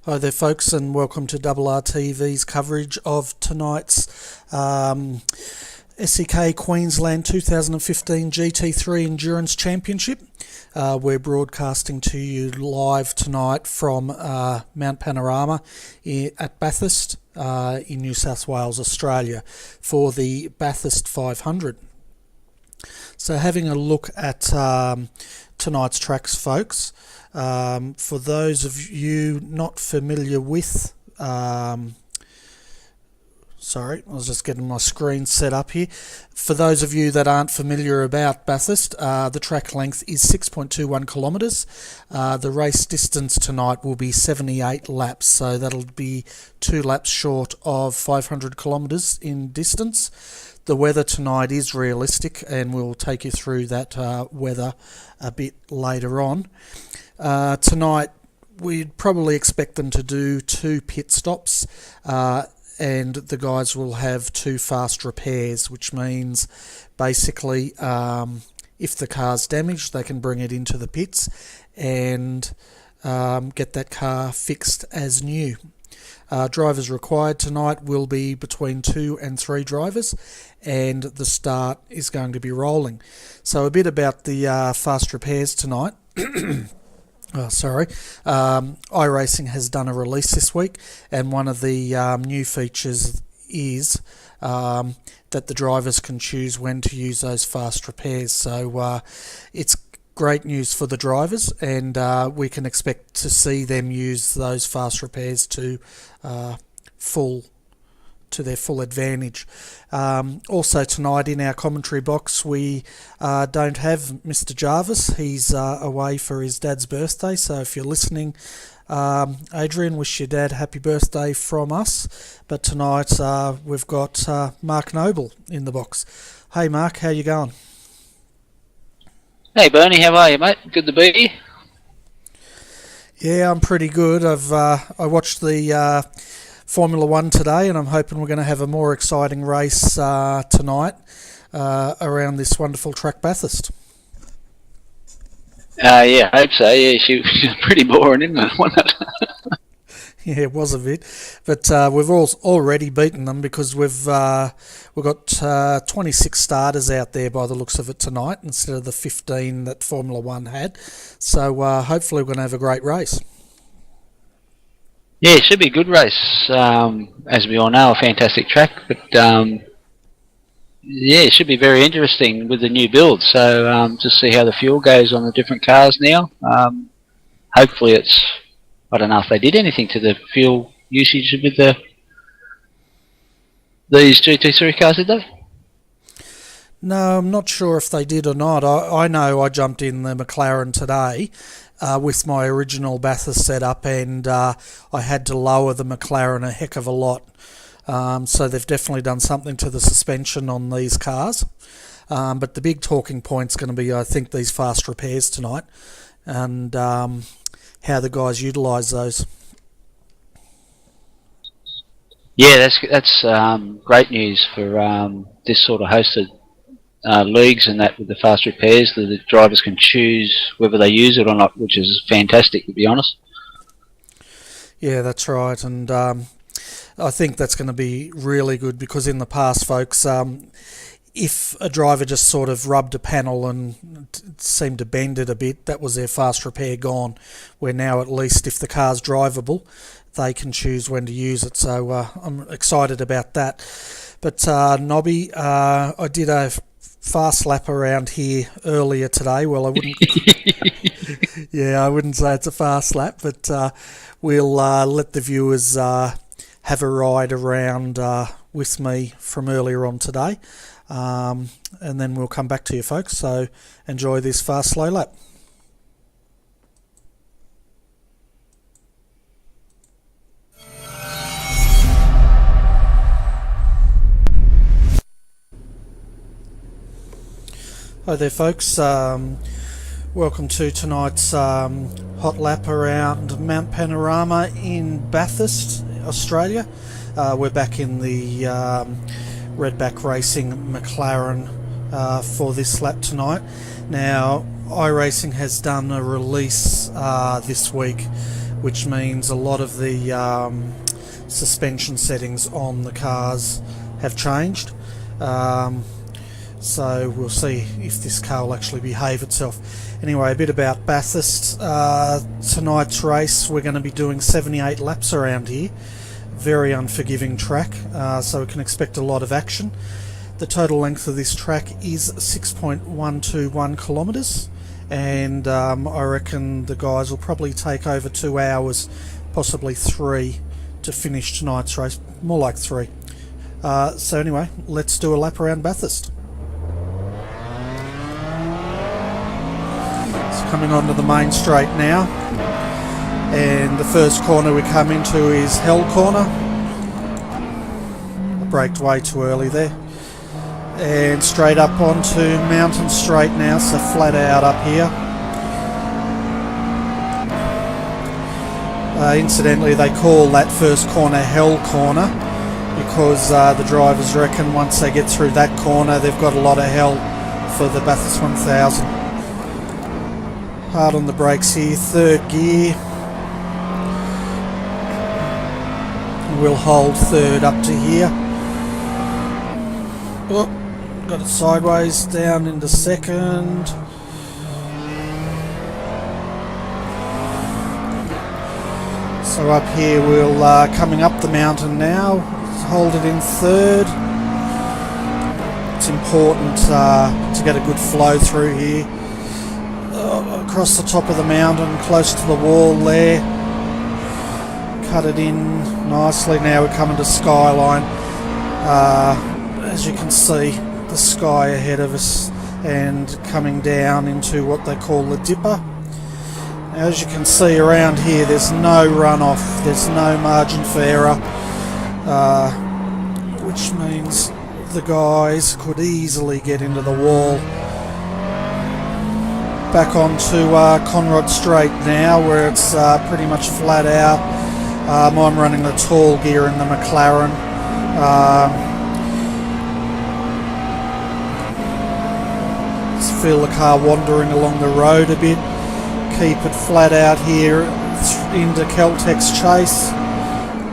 Hi there folks, and welcome to RRTV's coverage of tonight's SEK Queensland 2015 GT3 Endurance Championship. We're broadcasting to you live tonight from Mount Panorama at Bathurst in New South Wales, Australia, for the Bathurst 500. So having a look at tonight's tracks, folks. For those of you not familiar with, sorry, I was just getting my screen set up here. For those of you that aren't familiar about Bathurst, the track length is 6.21 kilometres. The race distance tonight will be 78 laps, so that'll be 2 laps short of 500 kilometres in distance. The weather tonight is realistic, and we'll take you through that weather a bit later on. Tonight we'd probably expect them to do 2 pit stops, and the guys will have 2 fast repairs, which means basically if the car's damaged, they can bring it into the pits and get that car fixed as new. Drivers required tonight will be between 2 and 3 drivers, and the start is going to be rolling. So a bit about the fast repairs tonight. iRacing has done a release this week, and one of the new features is that the drivers can choose when to use those fast repairs. So it's great news for the drivers, and we can expect to see them use those fast repairs to their full advantage. Also tonight in our commentary box we don't have Mr. Jarvis. He's away for his dad's birthday, so if you're listening, Adrian, wish your dad happy birthday from us. But tonight we've got Mark Noble in the box. Hey Mark, how you going? Hey Bernie, how are you, mate? Good to be here. Yeah, I'm pretty good. I watched the Formula 1 today, and I'm hoping we're going to have a more exciting race tonight around this wonderful track Bathurst. Yeah, I hope so. Yeah, she was pretty boring, isn't it? Wasn't it? Yeah, it was a bit, but we've already beaten them because we've got 26 starters out there by the looks of it tonight instead of the 15 that Formula 1 had. So hopefully we're going to have a great race. Yeah, it should be a good race. As we all know, a fantastic track, but yeah, it should be very interesting with the new build. So to see how the fuel goes on the different cars now. Hopefully it's, I don't know if they did anything to the fuel usage with these GT3 cars, did they? No, I'm not sure if they did or not. I know I jumped in the McLaren today with my original Bathurst setup, and I had to lower the McLaren a heck of a lot. So they've definitely done something to the suspension on these cars. But the big talking point's going to be, I think, these fast repairs tonight, and how the guys utilise those. Yeah, that's great news for this sort of hosted leagues, and that with the fast repairs, the drivers can choose whether they use it or not, which is fantastic, to be honest. Yeah, that's right, and I think that's going to be really good, because in the past, folks, if a driver just sort of rubbed a panel and seemed to bend it a bit, that was their fast repair gone. Where now, at least, if the car's drivable, they can choose when to use it. So I'm excited about that. But Nobby, I did a fast lap around here earlier today. Well, I wouldn't. Yeah, I wouldn't say it's a fast lap, but we'll let the viewers have a ride around with me from earlier on today. And then we'll come back to you folks, so enjoy this fast slow lap. Hi there folks, welcome to tonight's hot lap around Mount Panorama in Bathurst, Australia. We're back in the Redback Racing McLaren for this lap tonight. Now, iRacing has done a release this week which means a lot of the suspension settings on the cars have changed. So we'll see if this car will actually behave itself. Anyway, a bit about Bathurst. Tonight's race, we're going to be doing 78 laps around here. Very unforgiving track, so we can expect a lot of action. The total length of this track is 6.121 kilometres, and I reckon the guys will probably take over 2 hours, possibly 3, to finish tonight's race. More like 3. So anyway, let's do a lap around Bathurst. So coming onto the main straight now, and the first corner we come into is Hell Corner. I braked way too early there. And straight up onto Mountain Straight now, so flat out up here. Incidentally, they call that first corner Hell Corner because the drivers reckon once they get through that corner they've got a lot of hell for the Bathurst 1000. Hard on the brakes here, third gear. We'll hold third up to here. Oh, got it sideways, down into second. So up here we'll coming up the mountain now, hold it in third. It's important to get a good flow through here. Across the top of the mountain, close to the wall there. Cut it in nicely. Now we're coming to Skyline. As you can see, the sky ahead of us, and coming down into what they call the Dipper. As you can see around here, there's no runoff, there's no margin for error, which means the guys could easily get into the wall. Back onto Conrod Straight now, where it's pretty much flat out. I'm running the tall gear in the McLaren. Just feel the car wandering along the road a bit. Keep it flat out here into Caltex Chase.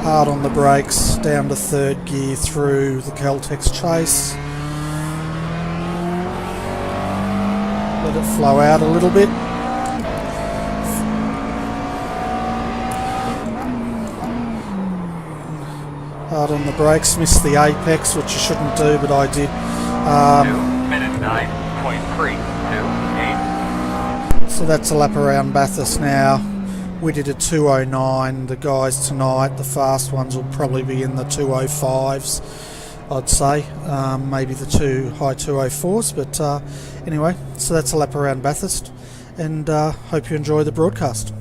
Hard on the brakes, down to third gear through the Caltex Chase. Let it flow out a little bit. Hard on the brakes, missed the apex, which you shouldn't do, but I did. 2 minute 9.328. So that's a lap around Bathurst now. We did a 209. The guys tonight, the fast ones, will probably be in the 205s, I'd say. Maybe the high 204s, but anyway, so that's a lap around Bathurst, and hope you enjoy the broadcast.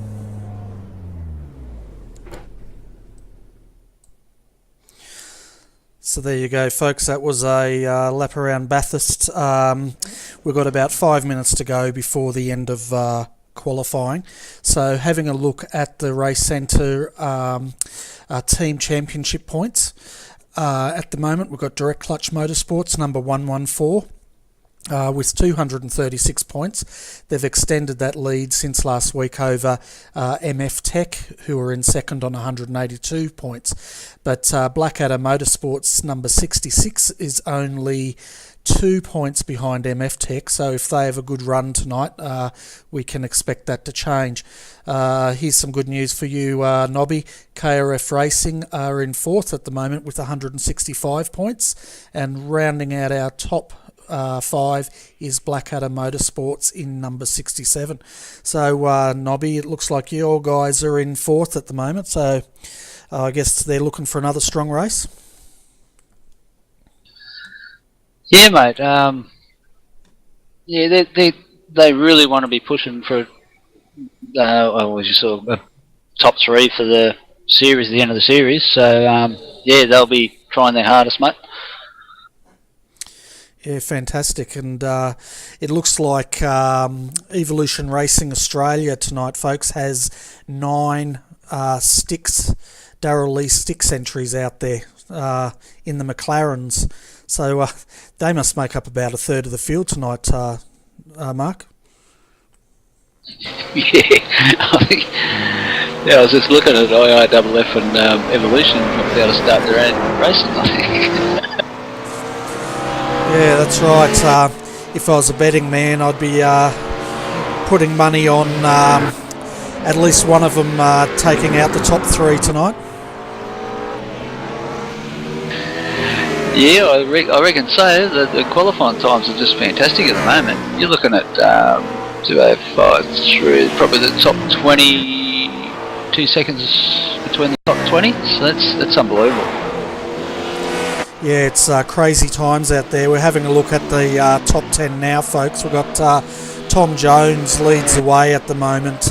So there you go, folks. That was a lap around Bathurst. We've got about 5 minutes to go before the end of qualifying. So having a look at the race centre team championship points. At the moment, we've got Direct Clutch Motorsports, number 114. With 236 points. They've extended that lead since last week over MF Tech, who are in second on 182 points. But Blackadder Motorsports, number 66, is only 2 points behind MF Tech, so if they have a good run tonight, we can expect that to change. Here's some good news for you, Nobby. KRF Racing are in fourth at the moment with 165 points, and rounding out our top 5 is Blackadder Motorsports in number 67. So Nobby, it looks like your guys are in fourth at the moment, so I guess they're looking for another strong race. Yeah, mate. Yeah, they really want to be pushing for sort of a top 3 for the series, the end of the series. So yeah, they'll be trying their hardest, mate. Yeah, fantastic. And it looks like Evolution Racing Australia tonight, folks, has 9 Darrell Lee Sticks entries out there in the McLarens. So they must make up about a third of the field tonight, Mark. Yeah, I think Yeah, I was just looking at IIFF and Evolution not be able to start their own racing, I think. Yeah, that's right. If I was a betting man, I'd be putting money on at least one of them taking out the top three tonight. Yeah, I reckon so. The qualifying times are just fantastic at the moment. You're looking at 2:05 through probably the top 22 seconds between the top 20, so that's unbelievable. Yeah, it's crazy times out there. We're having a look at the top 10 now, folks. We've got Tom Jones leads the way at the moment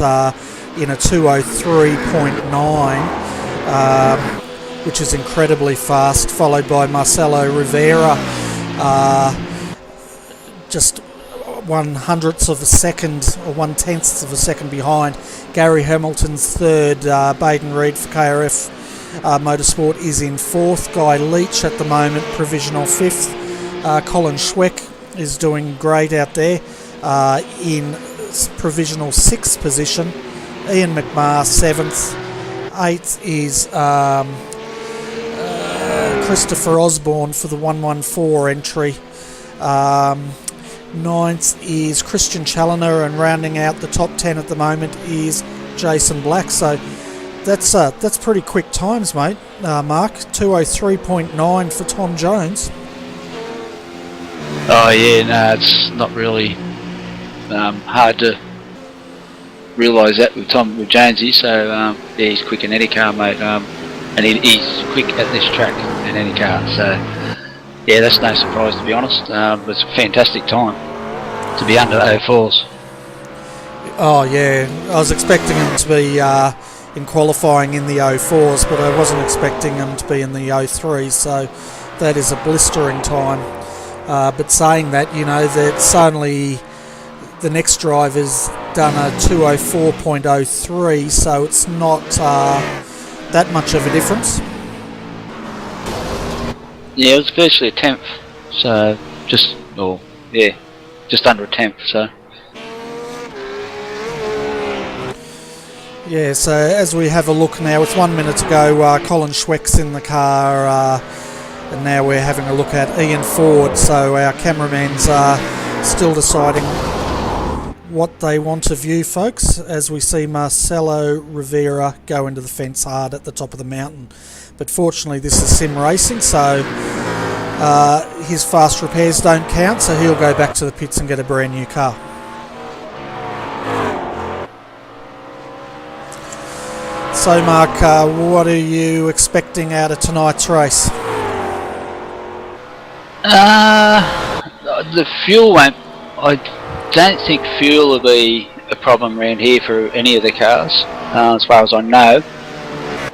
in a 2:03.9. Which is incredibly fast, followed by Marcelo Rivera, just 1/100th of a second, or 1/10th of a second behind. Gary Hamilton's third, Baden Reed for KRF Motorsport is in fourth. Guy Leach at the moment, provisional fifth. Colin Schweck is doing great out there in provisional sixth position. Ian McMahon seventh. Eighth is Christopher Osborne for the 114 entry. Ninth is Christian Challoner, and rounding out the top 10 at the moment is Jason Black. So that's pretty quick times, mate. Mark, 2:03.9 for Tom Jones. Oh yeah, no, it's not really hard to realise that with Jonesy. So yeah, he's quick in any car, mate. And he's quick at this track in any car, so yeah, that's no surprise, to be honest. It's a fantastic time to be under 04s. Oh yeah, I was expecting him to be in qualifying in the 04s, but I wasn't expecting him to be in the 03s, so that is a blistering time. But saying that, you know, that's only the next driver's done a 2:04.03, so it's not that much of a difference. Yeah, it was virtually a tenth, so just under a tenth. So yeah, so as we have a look now, with 1 minute to go, Colin Schweck's in the car, and now we're having a look at Ian Ford. So our cameraman's still deciding what they want to view, folks, as we see Marcelo Rivera go into the fence hard at the top of the mountain. But fortunately this is sim racing, so his fast repairs don't count, so he'll go back to the pits and get a brand new car. So Mark, what are you expecting out of tonight's race? The fuel won't. I don't think fuel will be a problem around here for any of the cars, as far as I know.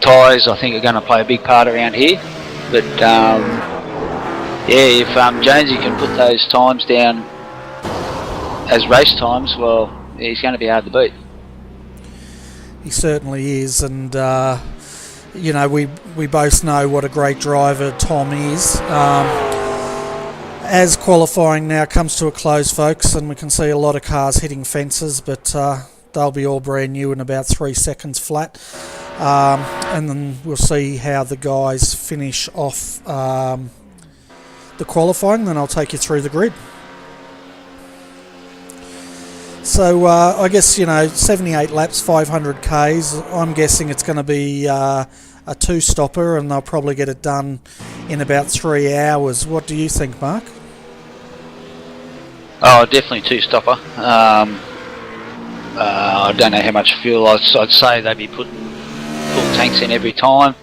Tyres, I think, are going to play a big part around here, but yeah, if Jonesy can put those times down as race times, well, he's going to be hard to beat. He certainly is, and you know, we both know what a great driver Tom is. As qualifying now comes to a close, folks, and we can see a lot of cars hitting fences, but they'll be all brand new in about 3 seconds flat. And then we'll see how the guys finish off the qualifying, then I'll take you through the grid. So I guess, you know, 78 laps, 500 Ks, I'm guessing it's going to be a two-stopper, and they'll probably get it done in about 3 hours. What do you think, Mark? Oh, definitely two-stopper. I don't know how much fuel. I'd say they'd be putting full tanks in every time.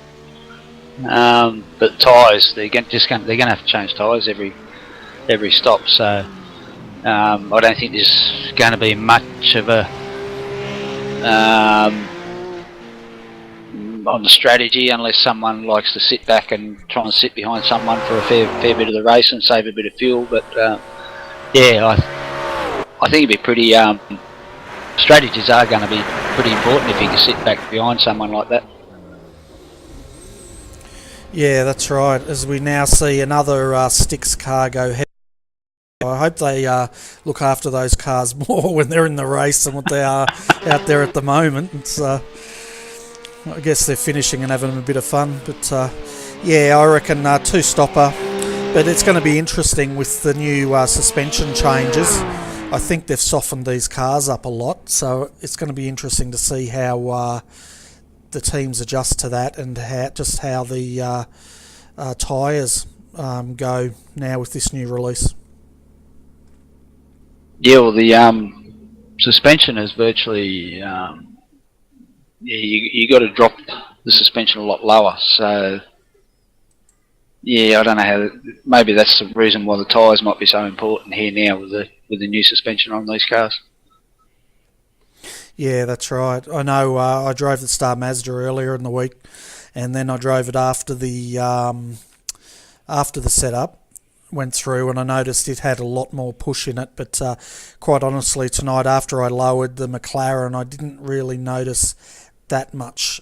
But tyres, they're going to have to change tyres every stop. So I don't think there's going to be much of a on the strategy, unless someone likes to sit back and try and sit behind someone for a fair bit of the race and save a bit of fuel. But yeah, I think it'd be pretty. Strategies are going to be pretty important if you can sit back behind someone like that. Yeah, that's right. As we now see another Styx car go head. I hope they look after those cars more when they're in the race than what they are out there at the moment. It's I guess they're finishing and having a bit of fun, but yeah, I reckon two-stopper. But it's going to be interesting with the new suspension changes. I think they've softened these cars up a lot, so it's going to be interesting to see how the teams adjust to that, and how the tyres go now with this new release. Yeah, well, the suspension is virtually you got to drop the suspension a lot lower. So yeah, I don't know how. Maybe that's the reason why the tyres might be so important here now with the new suspension on these cars. Yeah, that's right. I know. I drove the Star Mazda earlier in the week, and then I drove it after the setup went through, and I noticed it had a lot more push in it. But quite honestly, tonight after I lowered the McLaren, I didn't really notice that much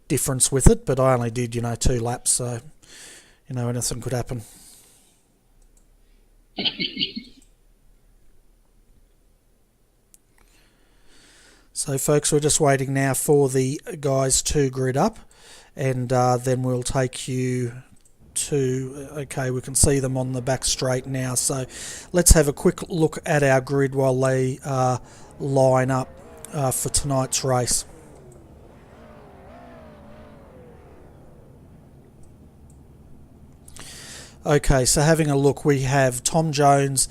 difference with it. But I only did 2 laps, so anything could happen. So folks, we're just waiting now for the guys to grid up, and then we'll take you to, okay, we can see them on the back straight now. So let's have a quick look at our grid while they line up for tonight's race. Okay, so having a look, we have Tom Jones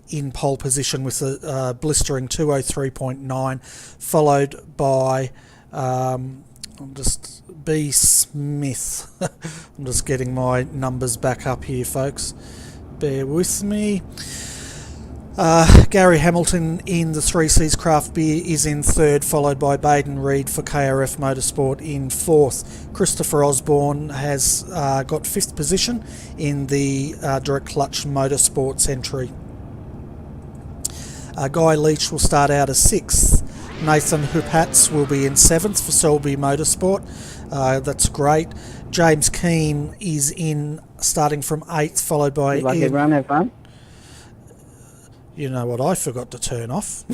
in pole position with a blistering 203.9, followed by B. Smith. I'm just getting my numbers back up here, folks. Bear with me. Gary Hamilton in the 3Cs Craft Beer is in third, followed by Baden Reed for KRF Motorsport in fourth. Christopher Osborne has got fifth position in the Direct Clutch Motorsports entry. Guy Leach will start out as sixth. Nathan Hupatz will be in seventh for Selby Motorsport. That's great. James Keane is in starting from eighth, followed by Good luck, Ian. everyone. Have fun. You know what I forgot to turn off?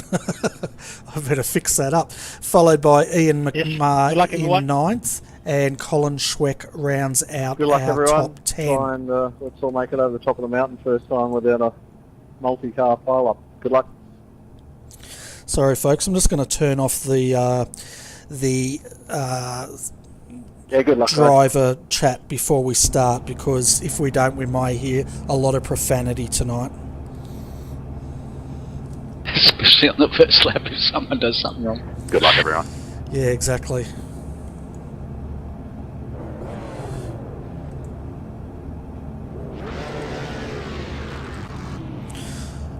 I better fix that up. Followed by Ian McMahon in ninth, and Colin Schweck rounds out Good luck, our everyone. top 10. Try and let's all make it over the top of the mountain first time without a multi-car pile-up. Good luck. Sorry, folks. I'm just going to turn off the Yeah, good luck, driver chat before we start, because if we don't, we might hear a lot of profanity tonight. Especially on the first lap if someone does something wrong. Good luck, everyone. Yeah, exactly.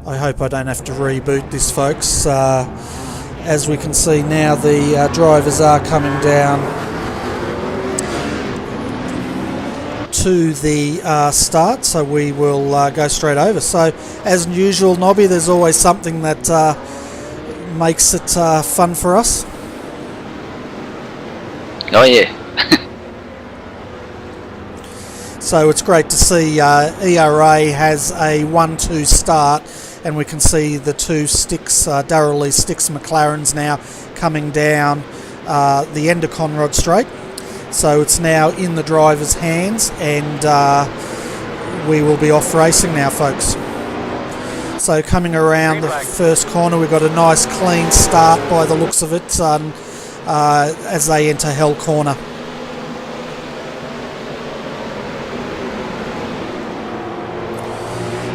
I hope I don't have to reboot this, folks. As we can see now, the drivers are coming down to the start, so we will go straight over. So, as usual, Nobby, there's always something that makes it fun for us. Oh yeah. So it's great to see ERA has a 1-2 start, and we can see the two sticks, Darrell Lee Sticks McLarens now coming down the end of Conrod Straight. So it's now in the driver's hands, and we will be off racing now, folks. So coming around the first corner, we've got a nice clean start by the looks of it as they enter Hell Corner.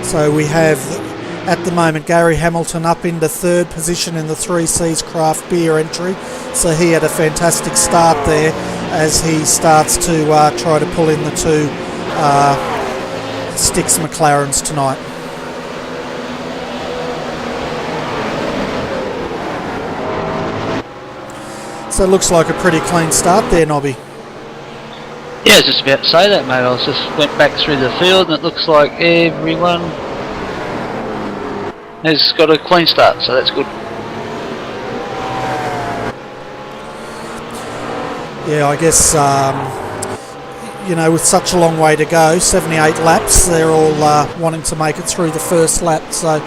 So we have, at the moment, Gary Hamilton up into third position in the 3Cs Craft Beer entry. So he had a fantastic start there as he starts to try to pull in the two Sticks McLarens tonight. So it looks like a pretty clean start there, Nobby. Yeah, I was just about to say that, mate. I was just went back through the field, and it looks like everyone has got a clean start, so that's good. Yeah, I guess, with such a long way to go, 78 laps, they're all wanting to make it through the first lap. So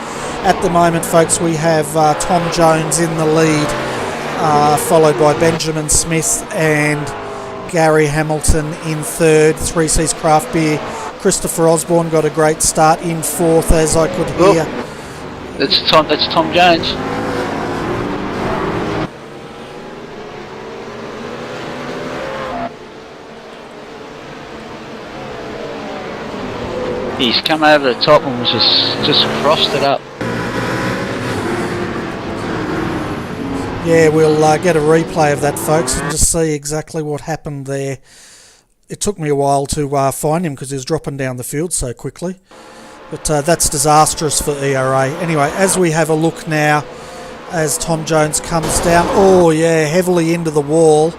at the moment, folks, we have Tom Jones in the lead followed by Benjamin Smith and Gary Hamilton in third. 3C's Craft Beer. Christopher Osborne got a great start in fourth, as I could hear. That's Tom Jones. He's come over the top and was just crossed it up. Yeah, we'll get a replay of that, folks, and just see exactly what happened there. It took me a while to find him because he was dropping down the field so quickly. But that's disastrous for ERA. Anyway, as we have a look now, as Tom Jones comes down, oh yeah, heavily into the wall,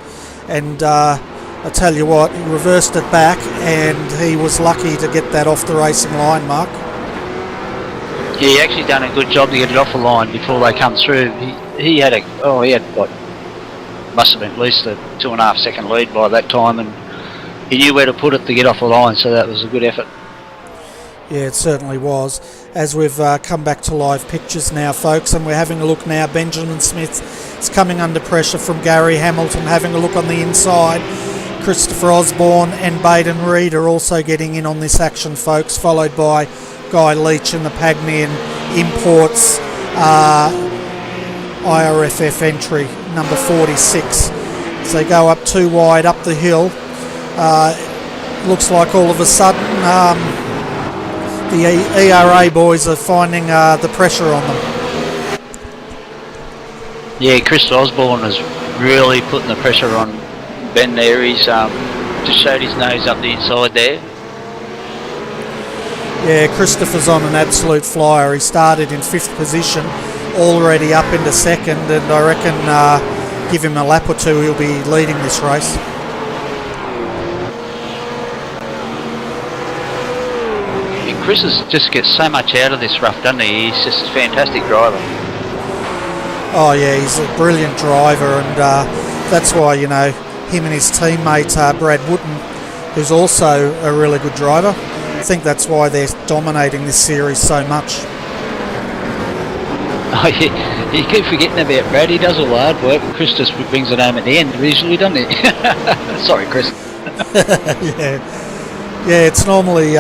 and I tell you what, he reversed it back, and he was lucky to get that off the racing line, Mark. Yeah, he actually done a good job to get it off the line before they come through. He had like, must have been at least a 2.5 second lead by that time, and he knew where to put it to get off the line, so that was a good effort. Yeah, it certainly was. As we've come back to live pictures now, folks, and we're having a look now. Benjamin Smith is coming under pressure from Gary Hamilton, having a look on the inside. Christopher Osborne and Baden Reed are also getting in on this action, folks, followed by Guy Leach in the Pagnian Imports IRFF entry, number 46. As they go up too wide up the hill, looks like all of a sudden the ERA boys are finding the pressure on them. Yeah, Chris Osborne is really putting the pressure on Ben there. He's just showed his nose up the inside there. Yeah, Christopher's on an absolute flyer. He started in 5th position, already up into 2nd, and I reckon give him a lap or two, he'll be leading this race. Yeah, Chris just gets so much out of this rough, doesn't he? He's just a fantastic driver. Oh yeah, he's a brilliant driver, and that's why, you know, him and his teammate Brad Wooten, who's also a really good driver, I think that's why they're dominating this series so much. Oh, yeah, you keep forgetting about Brad. He does all the hard work, and Chris just brings it home at the end usually, doesn't he? Sorry, Chris. Yeah, it's normally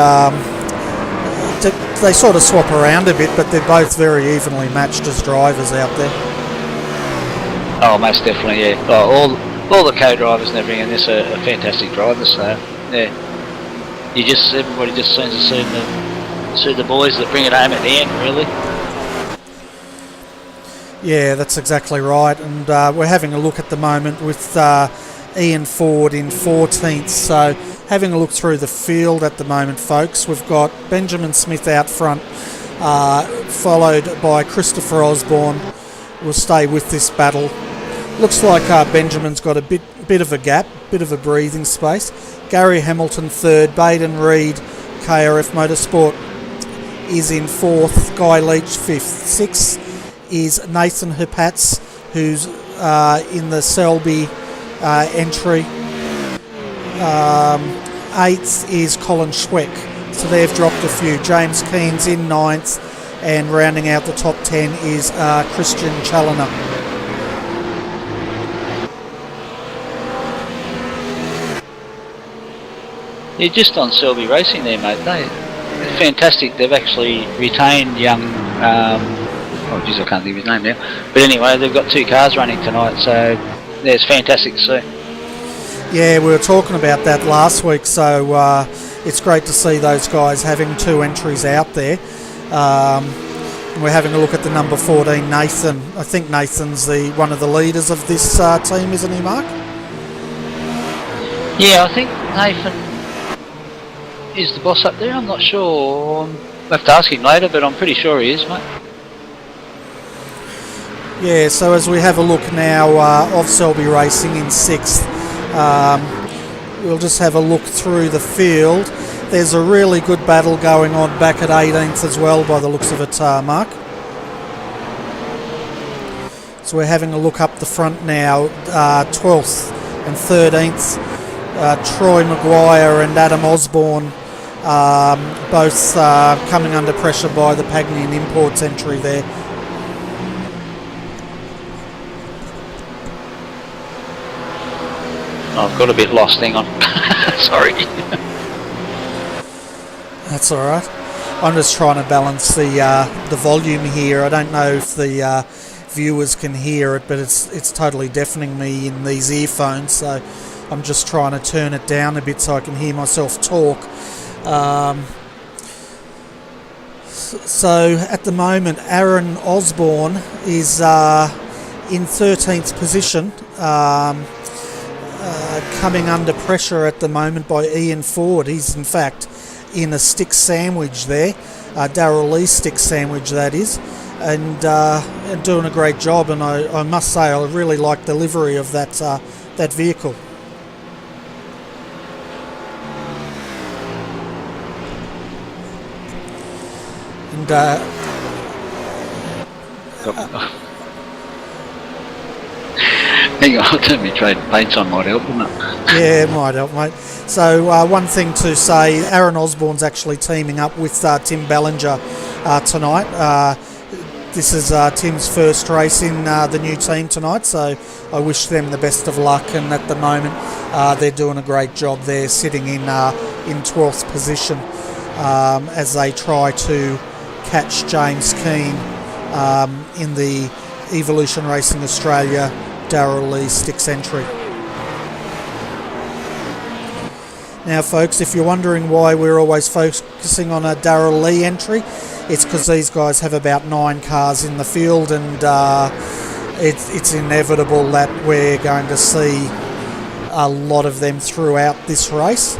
they sort of swap around a bit, but they're both very evenly matched as drivers out there. Oh, most definitely, yeah. Oh, all the co-drivers and everything in this are fantastic drivers, so yeah. Everybody just seems to see the boys that bring it home at the end, really. Yeah, that's exactly right, and we're having a look at the moment with Ian Ford in 14th, so having a look through the field at the moment, folks, we've got Benjamin Smith out front, followed by Christopher Osborne. We'll stay with this battle. Looks like Benjamin's got a bit of a gap, bit of a breathing space. Gary Hamilton 3rd, Baden Reed, KRF Motorsport is in 4th, Guy Leach 5th. 6th is Nathan Hipatz, who's in the Selby entry. 8th is Colin Schweck, so they've dropped a few. James Keen's in 9th, and rounding out the top 10 is Christian Challoner. Yeah, just on Selby Racing there, mate. They're fantastic. They've actually retained young. Oh, geez, I can't think of his name now. But anyway, they've got 2 cars running tonight, so yeah, it's fantastic to see. Yeah, we were talking about that last week, so it's great to see those guys having 2 entries out there. And we're having a look at the number 14, Nathan. I think Nathan's one of the leaders of this team, isn't he, Mark? Yeah, I think Nathan is the boss up there. I'm not sure. I'll have to ask him later, but I'm pretty sure he is, mate. Yeah, so as we have a look now of Selby Racing in 6th, we'll just have a look through the field. There's a really good battle going on back at 18th as well, by the looks of it, Mark. So we're having a look up the front now. 12th and 13th, Troy Maguire and Adam Osborne, both coming under pressure by the Pagnian Imports entry there. I've got a bit lost, hang on. Sorry. That's all right. I'm just trying to balance the volume here. I don't know if the viewers can hear it, but it's totally deafening me in these earphones. So I'm just trying to turn it down a bit so I can hear myself talk. So at the moment, Aaron Osborne is in 13th position, coming under pressure at the moment by Ian Ford. He's in fact in a stick sandwich there, Darrell Lee stick sandwich that is, and doing a great job. And I must say I really like the livery of that vehicle. And hang on, I'll turn my trading paints on, might help, wouldn't it? yeah, it might help, mate. So one thing to say, Aaron Osborne's actually teaming up with Tim Ballinger tonight. This is Tim's first race in the new team tonight, so I wish them the best of luck. And at the moment, they're doing a great job. They're sitting in 12th position as they try to catch James Keane in the Evolution Racing Australia Darrell Lee Sticks entry. Now folks, if you're wondering why we're always focusing on a Darrell Lee entry, it's because these guys have about 9 cars in the field, and it's inevitable that we're going to see a lot of them throughout this race,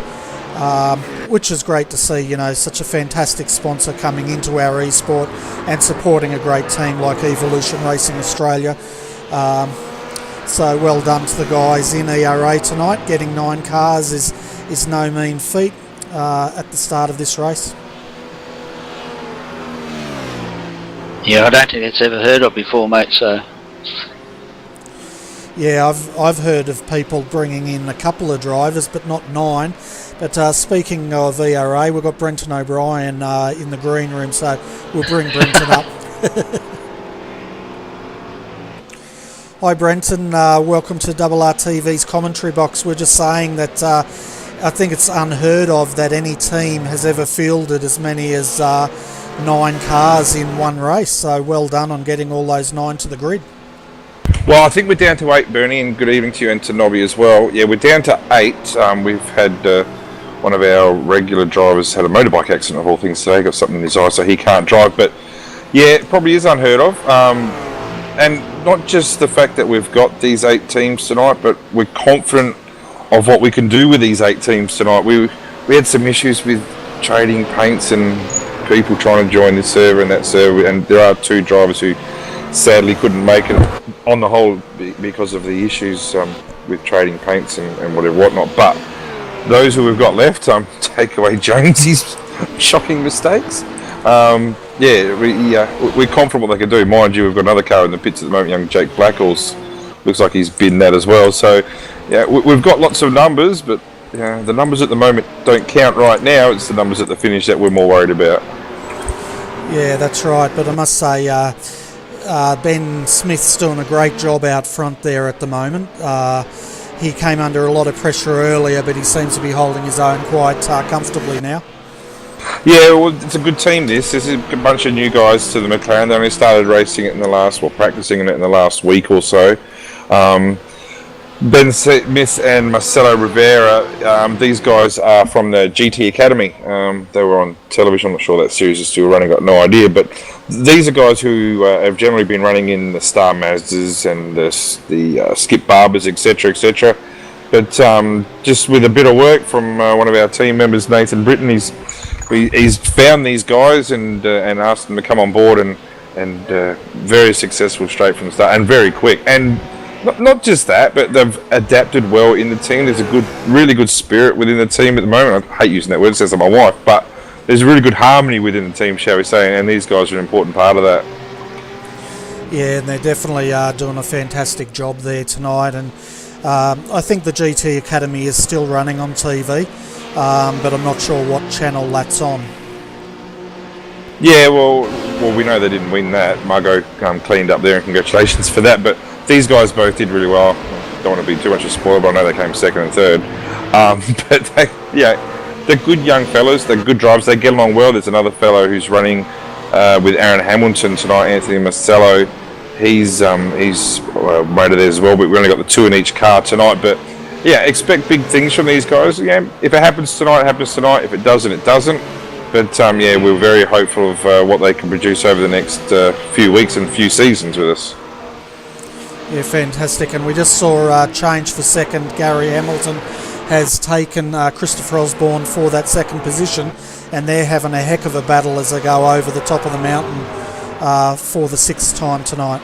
which is great to see. You know, such a fantastic sponsor coming into our esport and supporting a great team like Evolution Racing Australia. So well done to the guys in ERA tonight. Getting 9 cars is no mean feat at the start of this race. Yeah, I don't think it's ever heard of before, mate, so... Yeah, I've heard of people bringing in a couple of drivers, but not 9. But speaking of ERA, we've got Brenton O'Brien in the green room, so we'll bring Brenton up. Hi Brenton, welcome to RRTV's commentary box. We're just saying that I think it's unheard of that any team has ever fielded as many as 9 cars in one race, so well done on getting all those 9 to the grid. Well, I think we're down to 8, Bernie, and good evening to you and to Nobby as well. Yeah, we're down to 8. We've had one of our regular drivers had a motorbike accident of all things today, got something in his eye, so he can't drive. But yeah, it probably is unheard of. And not just the fact that we've got these 8 teams tonight, but we're confident of what we can do with these 8 teams tonight. We had some issues with trading paints and people trying to join this server and that server, and there are 2 drivers who sadly couldn't make it on the whole because of the issues with trading paints and whatnot. But those who we've got left, take away Jonesy's shocking mistakes. We're confident what they can do. Mind you, we've got another car in the pits at the moment, young Jake Blackhall's. Looks like he's binned that as well. So yeah, we've got lots of numbers, but the numbers at the moment don't count right now. It's the numbers at the finish that we're more worried about. Yeah, that's right. But I must say, Ben Smith's doing a great job out front there at the moment. He came under a lot of pressure earlier, but he seems to be holding his own quite comfortably now. Yeah, well, it's a good team. This is a bunch of new guys to the McLaren. They only started racing it practicing it in the last week or so. Ben Smith and Marcelo Rivera, these guys are from the GT Academy. They were on television. I'm not sure that series is still running, got no idea. But these are guys who have generally been running in the Star Mazdas and the Skip Barbers, etc., etc. But just with a bit of work from one of our team members, Nathan Britton, he's found these guys and asked them to come on board, and very successful straight from the start and very quick. And not just that, but they've adapted well in the team. There's a really good spirit within the team at the moment. I hate using that word, it says I'm my wife, but there's a really good harmony within the team, shall we say, and these guys are an important part of that. Yeah, and they definitely are doing a fantastic job there tonight. And I think the GT Academy is still running on TV, but I'm not sure what channel that's on. Yeah, well, we know they didn't win that. Margot cleaned up there, and congratulations for that. But these guys both did really well. don't want to be too much of a spoiler, but I know they came second and third. But they're good young fellas. They're good drivers. They get along well. There's another fellow who's running with Aaron Hamilton tonight, Anthony Marcello. He's rated there as well, but we only got the 2 in each car tonight. But yeah, expect big things from these guys. Yeah, if it happens tonight, it happens tonight. If it doesn't, it doesn't. But we're very hopeful of what they can produce over the next few weeks and few seasons with us. Yeah, fantastic. And we just saw a change for second. Gary Hamilton has taken Christopher Osborne for that second position, and they're having a heck of a battle as they go over the top of the mountain for the 6th time tonight.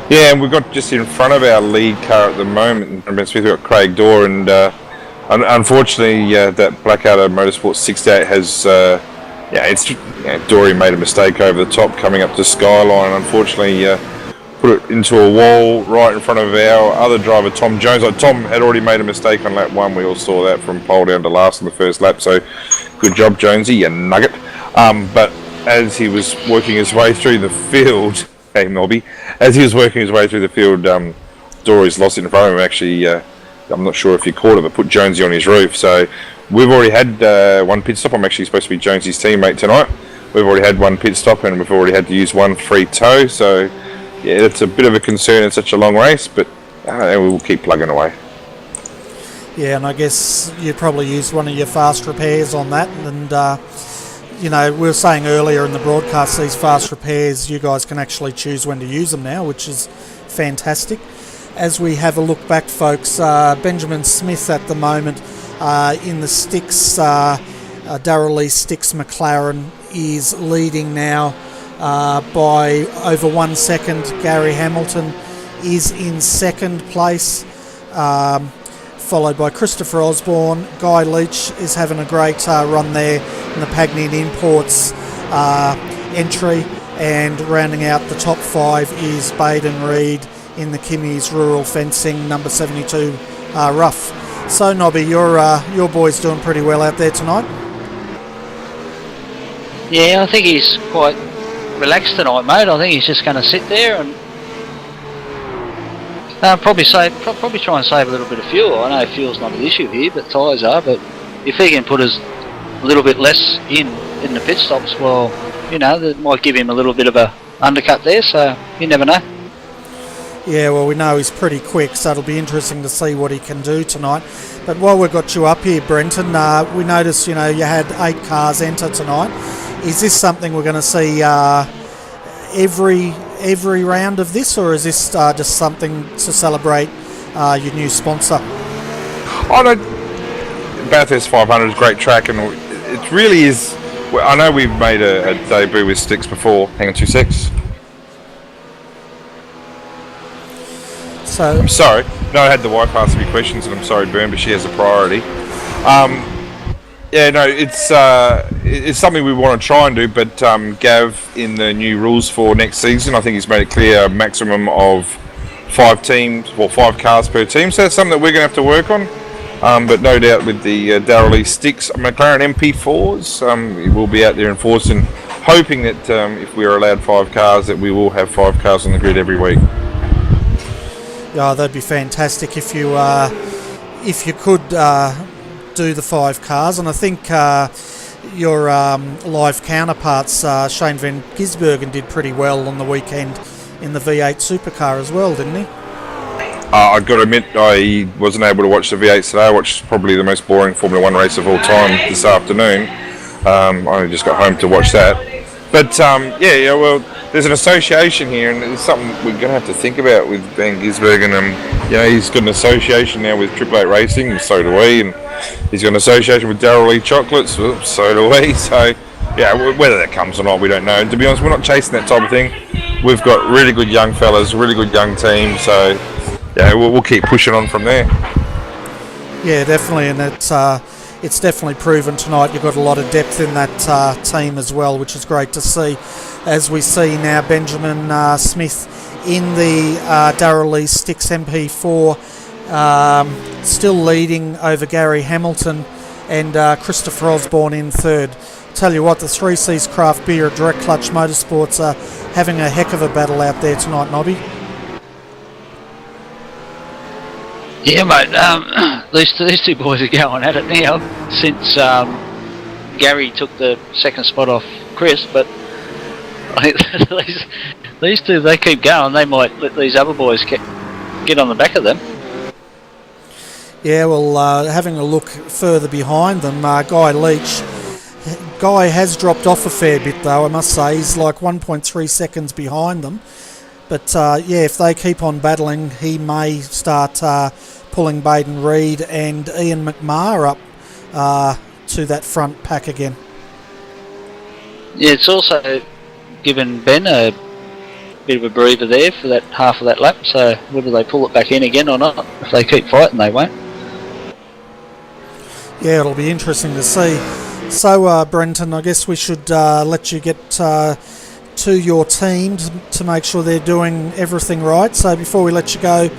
Yeah, and we've got just in front of our lead car at the moment, in Smith, we've got Craig Dorr, and unfortunately that Blackadder Motorsport 68 has, Dory made a mistake over the top coming up to Skyline, unfortunately put it into a wall right in front of our other driver, Tom Jones. Tom had already made a mistake on lap 1, we all saw that from pole down to last on the first lap, so good job Jonesy, you nugget. But as he was working his way through the field, hey Nobby, as he was working his way through the field, Dory's lost it in front of him. Actually, I'm not sure if you caught it, but put Jonesy on his roof. So we've already had one pit stop. I'm actually supposed to be Jonesy's teammate tonight. We've already had one pit stop, and we've already had to use one free tow. So yeah, it's a bit of a concern in such a long race, but we will keep plugging away. Yeah, and I guess you'd probably use one of your fast repairs on that. And we were saying earlier in the broadcast, these fast repairs, you guys can actually choose when to use them now, which is fantastic. As we have a look back, folks, Benjamin Smith at the moment in the sticks, Darrell Lee Sticks McLaren is leading now by over 1 second. Gary Hamilton is in second place, followed by Christopher Osborne. Guy Leach is having a great run there in the Pagnian Imports entry, and rounding out the top 5 is Baden Reed in the Kimmy's Rural Fencing number 72 rough. So Nobby, your boy's doing pretty well out there tonight. Yeah, I think he's quite relaxed tonight, mate. I think he's just going to sit there and probably try and save a little bit of fuel. I know fuel's not an issue here, but tyres are. But if he can put a little bit less in the pit stops, well, that might give him a little bit of a undercut there. So you never know. Yeah, well, we know he's pretty quick, so it'll be interesting to see what he can do tonight. But while we've got you up here, Brenton, we noticed, you had 8 cars enter tonight. Is this something we're going to see every round of this, or is this just something to celebrate your new sponsor? I know Bathurst 500 is a great track, and it really is. I know we've made a debut with sticks before. Hang on 2 secs. So I'm sorry. No, I had the wife ask me questions, and I'm sorry, Bern, but she has a priority. It's something we want to try and do, but Gav, in the new rules for next season, I think he's made it clear a maximum of 5 cars per team. So that's something that we're going to have to work on. But no doubt with the Darrell Lee Sticks McLaren MP4s, we will be out there enforcing, hoping that if we are allowed 5 cars, that we will have 5 cars on the grid every week. Yeah, that'd be fantastic if you could do the 5 cars, and I think your live counterparts, Shane van Gisbergen, did pretty well on the weekend in the V8 supercar as well, didn't he? I've got to admit, I wasn't able to watch the V8 today. I watched probably the most boring Formula 1 race of all time this afternoon. I only just got home to watch that. But well, there's an association here, and it's something we're going to have to think about with Van Gisbergen. And he's got an association now with Triple 8 Racing, and so do we. And he's got an association with Darrell Lee Chocolates, so do we. So whether that comes or not, we don't know. And to be honest, we're not chasing that type of thing. We've got really good young fellas, really good young team. So we'll keep pushing on from there. Yeah, definitely, and it's definitely proven tonight. You've got a lot of depth in that team as well, which is great to see. As we see now, Benjamin Smith in the Darrell Lee Sticks MP4, still leading over Gary Hamilton, and Christopher Osborne in third. Tell you what, the 3C's Craft Beer Direct Clutch Motorsports are having a heck of a battle out there tonight, Nobby. Yeah, mate. These two boys are going at it now since Gary took the second spot off Chris. But I think these two, they keep going. They might let these other boys get on the back of them. Yeah, well, having a look further behind them, Guy Leach. Guy has dropped off a fair bit, though, I must say. He's like 1.3 seconds behind them. But, yeah, if they keep on battling, he may start pulling Baden Reed and Ian McMahon up to that front pack again. Yeah, it's also given Ben a bit of a breather there for that half of that lap, so whether they pull it back in again or not, if they keep fighting, they won't. Yeah, it'll be interesting to see. So, Brenton, I guess we should let you get to your team to make sure they're doing everything right. So before we let you go,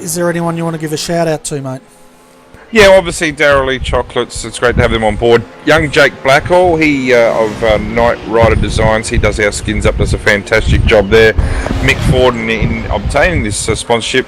is there anyone you want to give a shout out to, mate? Yeah, obviously Darryl Lee Chocolates, it's great to have them on board. Young Jake Blackhall, he of Night Rider Designs, he does our skins up, does a fantastic job there. Mick Ford in obtaining this sponsorship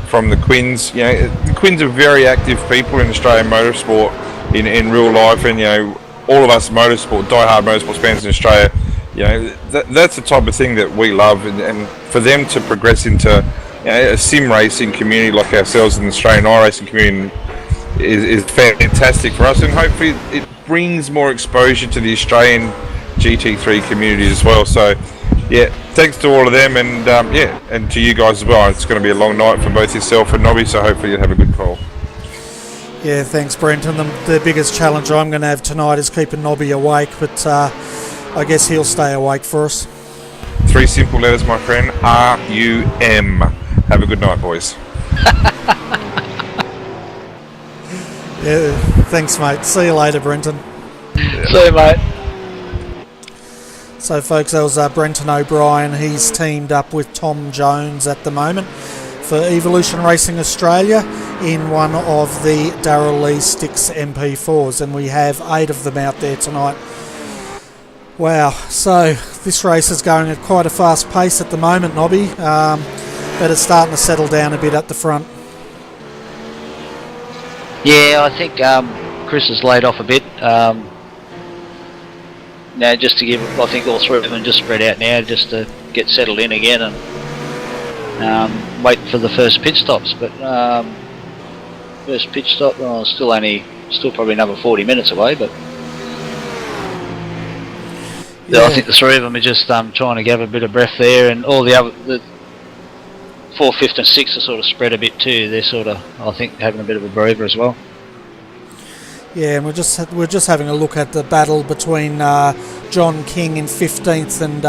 from the Quins. You know, the Quins are very active people in Australian motorsport in real life, and you know, all of us die-hard motorsport fans in Australia, you know, that's the type of thing that we love, and for them to progress into, you know, a sim racing community like ourselves in the Australian iRacing community is fantastic for us, and hopefully it brings more exposure to the Australian GT3 community as well. So yeah, thanks to all of them, and yeah, and to you guys as well. It's going to be a long night for both yourself and Nobby, so hopefully you'll have a good call. Yeah, thanks, Brenton. The biggest challenge I'm going to have tonight is keeping Nobby awake, but I guess he'll stay awake for us. 3 simple letters, my friend. R-U-M. Have a good night, boys. Yeah, thanks, mate. See you later, Brenton. Yeah. See you, mate. So, folks, that was Brenton O'Brien. He's teamed up with Tom Jones at the moment for Evolution Racing Australia in one of the Darryl Lee Sticks MP4s, and we have 8 of them out there tonight. Wow, so this race is going at quite a fast pace at the moment, Nobby, but it's starting to settle down a bit at the front. Yeah, I think Chris has laid off a bit. Now, just to give, I think all 3 of them just spread out now, just to get settled in again and wait for the first pit stops. But first pit stop, still probably another 40 minutes away. But yeah, I think the 3 of them are just trying to gather a bit of breath there, and all the other, the 4th, 5th, and 6th are sort of spread a bit too. They're sort of, I think, having a bit of a breather as well. Yeah, and we're just having a look at the battle between John King in 15th and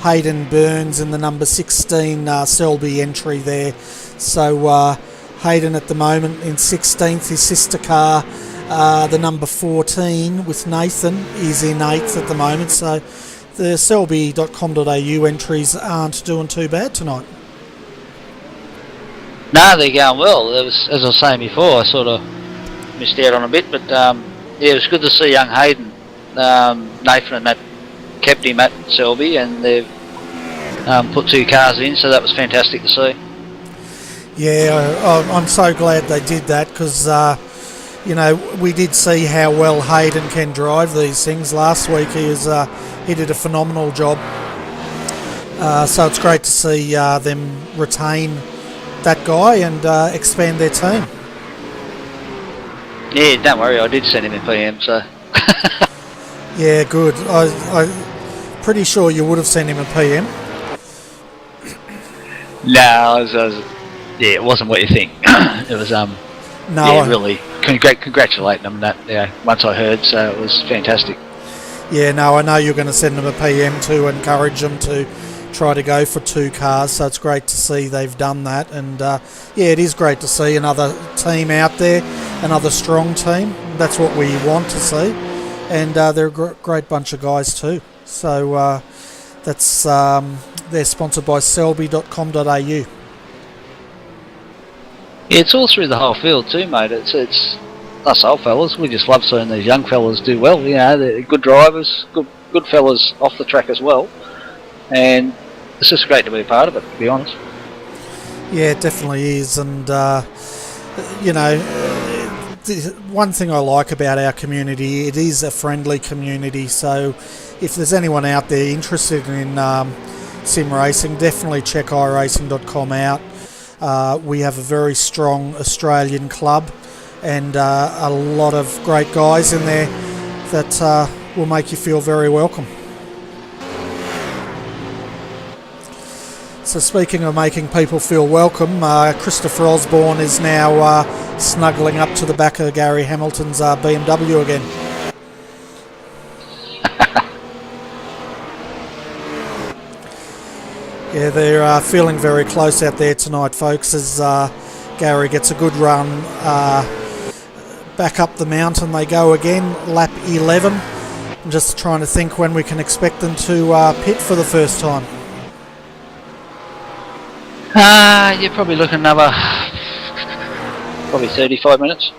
Hayden Burns in the number 16 Selby entry there. So Hayden at the moment in 16th, his sister car, the number 14 with Nathan, is in 8th at the moment. So the selby.com.au entries aren't doing too bad tonight. No, they're going well. It was, as I was saying before, I sort of missed out on a bit, but yeah, it was good to see young Hayden. Nathan and that kept him at Selby, and they've put 2 cars in, so that was fantastic to see. Yeah, I'm so glad they did that, because you know, we did see how well Hayden can drive these things last week. He did a phenomenal job, so it's great to see them retain that guy and expand their team. Yeah, don't worry, I did send him a PM, so... Yeah, good. I'm pretty sure you would have sent him a PM. No, yeah, it wasn't what you think. It was, No, yeah, really congratulating them that, yeah, once I heard, so it was fantastic. Yeah, no, I know you're going to send them a PM to encourage them to try to go for 2 cars, so it's great to see they've done that. And yeah, it is great to see another team out there, another strong team. That's what we want to see, and they're a great bunch of guys too. So that's they're sponsored by selby.com.au. Yeah, it's all through the whole field too, mate. It's us old fellas, we just love seeing these young fellas do well. You know, they're good drivers, good fellas off the track as well, and it's just great to be a part of it, to be honest. Yeah, it definitely is, and you know, one thing I like about our community, it is a friendly community, so if there's anyone out there interested in sim racing, definitely check iRacing.com out. We have a very strong Australian club and a lot of great guys in there that will make you feel very welcome. So speaking of making people feel welcome, Christopher Osborne is now snuggling up to the back of Gary Hamilton's BMW again. Yeah, they're feeling very close out there tonight, folks, as Gary gets a good run. Back up the mountain they go again, lap 11. I'm just trying to think when we can expect them to pit for the first time. You're probably looking another, probably 35 minutes.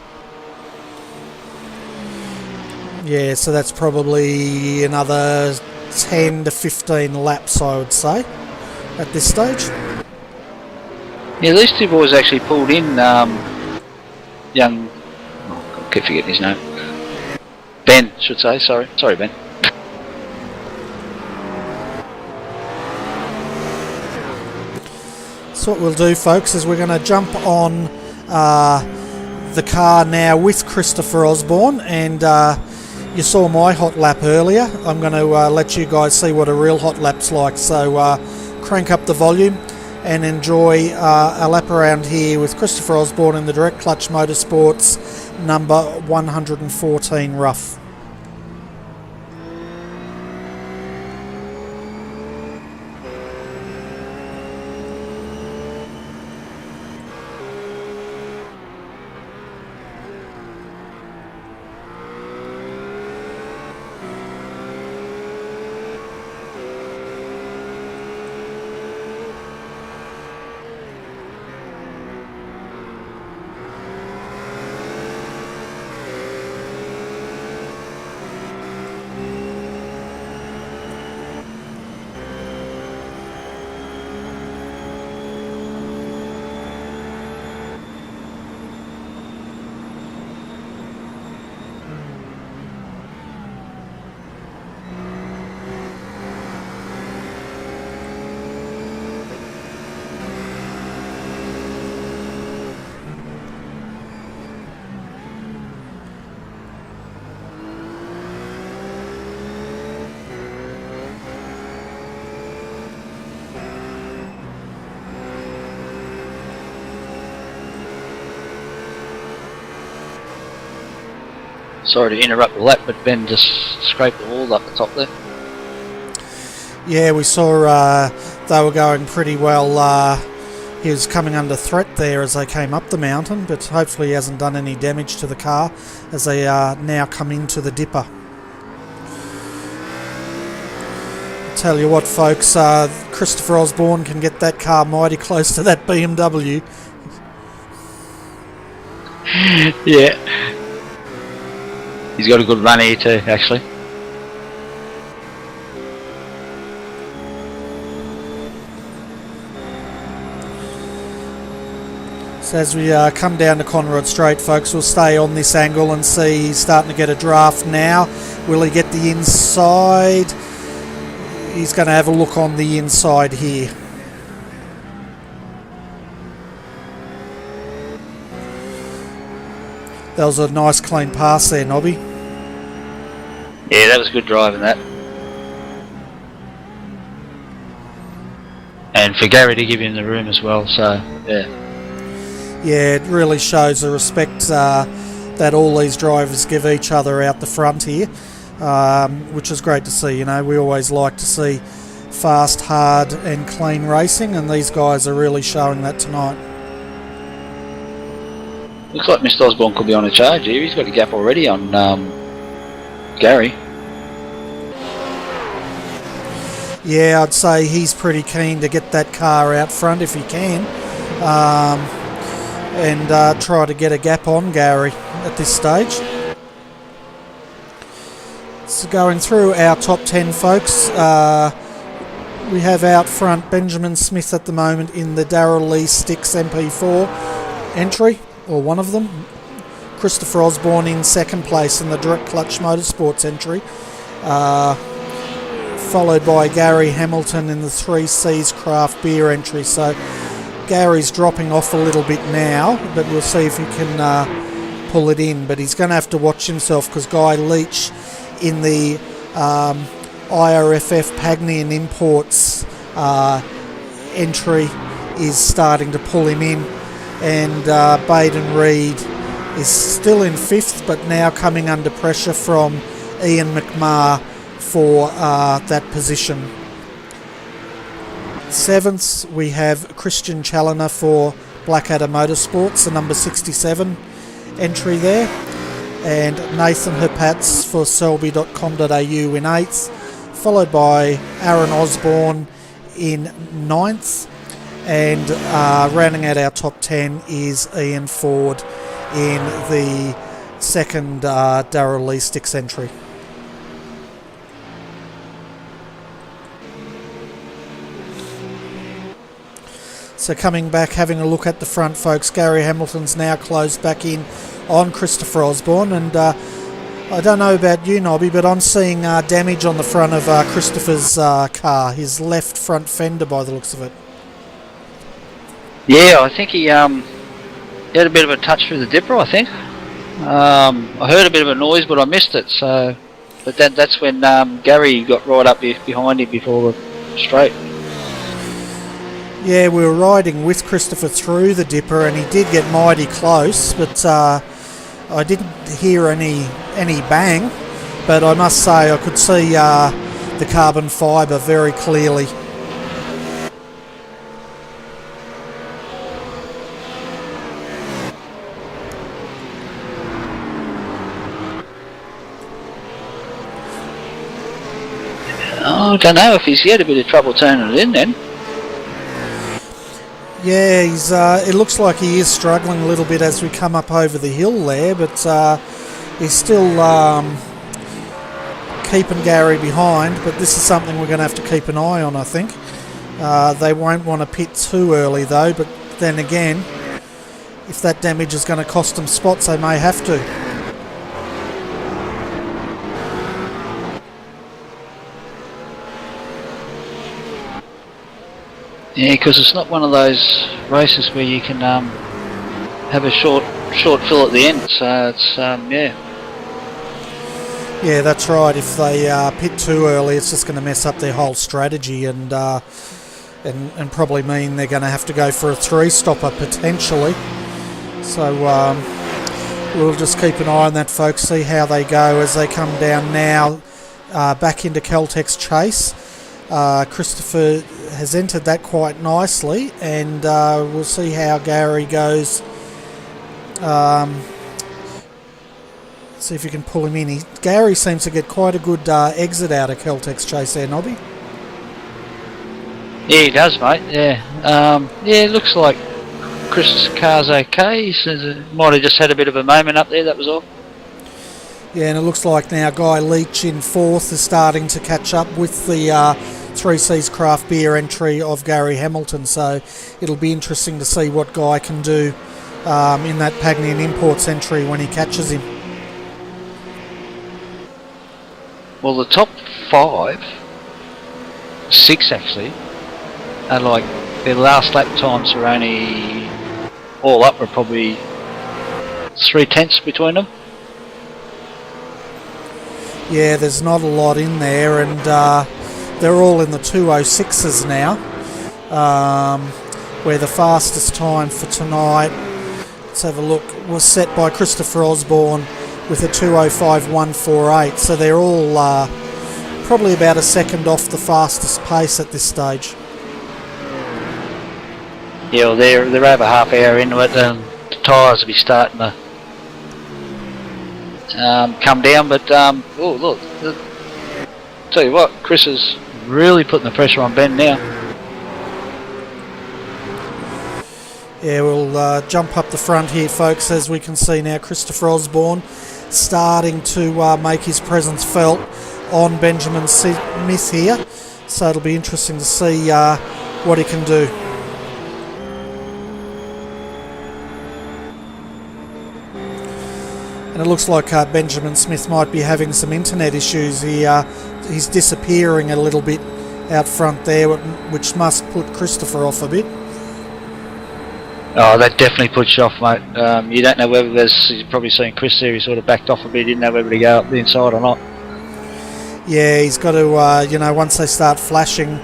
Yeah, so that's probably another 10 to 15 laps, I would say, at this stage. Yeah, these two boys actually pulled in young, I keep forgetting his name. Ben, should say, sorry Ben. So what we'll do, folks, is we're going to jump on the car now with Christopher Osborne, and you saw my hot lap earlier. I'm going to let you guys see what a real hot lap's like, so crank up the volume and enjoy a lap around here with Christopher Osborne in the Direct Clutch Motorsports number 114 rough. Sorry to interrupt the lap, but Ben just scraped the wall up the top there. Yeah, we saw they were going pretty well. He was coming under threat there as they came up the mountain, but hopefully he hasn't done any damage to the car as they now come into the dipper. Tell you what, folks, Christopher Osborne can get that car mighty close to that BMW. Yeah. He's got a good run here too, actually. So as we come down to Conrod Straight, folks, we'll stay on this angle and see he's starting to get a draft now. Will he get the inside? He's going to have a look on the inside here. That was a nice clean pass there, Nobby. Yeah, that was good driving, that. And for Gary to give him the room as well, so yeah. Yeah, it really shows the respect that all these drivers give each other out the front here, which is great to see. You know, we always like to see fast, hard and clean racing, and these guys are really showing that tonight. Looks like Mr. Osborne could be on a charge here. He's got a gap already on Gary. Yeah, I'd say he's pretty keen to get that car out front if he can, and try to get a gap on Gary at this stage. So going through our top 10, folks, we have out front Benjamin Smith at the moment in the Darrell Lee Sticks MP4 entry. or one of them. Christopher Osborne in second place in the Direct Clutch Motorsports entry, followed by Gary Hamilton in the 3Cs Craft Beer entry. So Gary's dropping off a little bit now, but we'll see if he can pull it in. But he's going to have to watch himself, because Guy Leach in the IRFF Pagnian Imports entry is starting to pull him in, and Baden Reed is still in 5th, but now coming under pressure from Ian McMahon for that position. 7th we have Christian Challoner for Blackadder Motorsports, the number 67 entry there, and Nathan Herpatz for Selby.com.au in 8th, followed by Aaron Osborne in 9th, and rounding out our top 10 is Ian Ford in the second Darrell Lee Sticks entry. So coming back, having a look at the front, folks, Gary Hamilton's now closed back in on Christopher Osborne, and I don't know about you, Nobby, but I'm seeing damage on the front of Christopher's car, his left front fender by the looks of it. Yeah, I think he had a bit of a touch through the dipper, I think. I heard a bit of a noise, but I missed it. So, but that's when Gary got right up behind him before the straight. Yeah, we were riding with Christopher through the dipper, and he did get mighty close, but I didn't hear any bang. But I must say I could see the carbon fibre very clearly. I don't know if he's had a bit of trouble turning it in then. Yeah, he's. It looks like he is struggling a little bit as we come up over the hill there, but he's still keeping Gary behind. But this is something we're going to have to keep an eye on, I think. They won't want to pit too early though, but then again, if that damage is going to cost them spots, they may have to. Yeah, because it's not one of those races where you can have a short fill at the end. So it's yeah. Yeah, that's right. If they pit too early, it's just going to mess up their whole strategy, and probably mean they're going to have to go for a 3-stopper potentially. So we'll just keep an eye on that, folks. See how they go as they come down now back into Caltex Chase. Christopher has entered that quite nicely, and we'll see how Gary goes. See if you can pull him in. Gary seems to get quite a good exit out of Caltex Chase there, Nobby. Yeah, he does, mate. Yeah, yeah. It looks like Chris's car's okay. He says it might have just had a bit of a moment up there. That was all. Yeah, and it looks like now Guy Leach in 4th is starting to catch up with the 3C's Craft Beer entry of Gary Hamilton. So it'll be interesting to see what Guy can do in that Pagnian Imports entry when he catches him. Well, the top 6 actually, are like their last lap times are only all up are probably 3/10 between them. Yeah, there's not a lot in there, and they're all in the 2:06s now, where the fastest time for tonight, let's have a look, was set by Christopher Osborne with a 2:05.148. So they're all probably about a second off the fastest pace at this stage. Yeah, well, they're over half hour into it, and the tyres will be starting to come down. But oh look, tell you what, Chris is really putting the pressure on Ben now. Yeah, we'll jump up the front here, folks, as we can see now Christopher Osborne starting to make his presence felt on Benjamin Smith here. So it'll be interesting to see what he can do. And it looks like Benjamin Smith might be having some internet issues. He's disappearing a little bit out front there, which must put Christopher off a bit. Oh, that definitely puts you off, mate. You don't know whether you've probably seen Chris there, he sort of backed off a bit, didn't know whether to go up the inside or not. Yeah, he's got to, once they start flashing,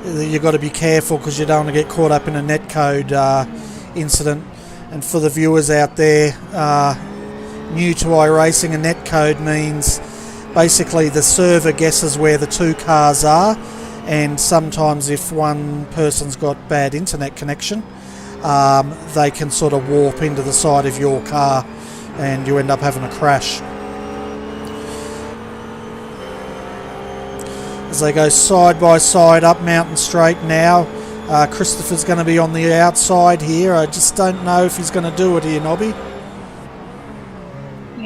you've got to be careful because you don't want to get caught up in a netcode incident. And for the viewers out there, new to iRacing, a netcode means basically the server guesses where the two cars are, and sometimes if one person's got bad internet connection, they can sort of warp into the side of your car and you end up having a crash. As they go side by side up Mountain Straight now, Christopher's going to be on the outside here. I just don't know if he's going to do it here, Nobby.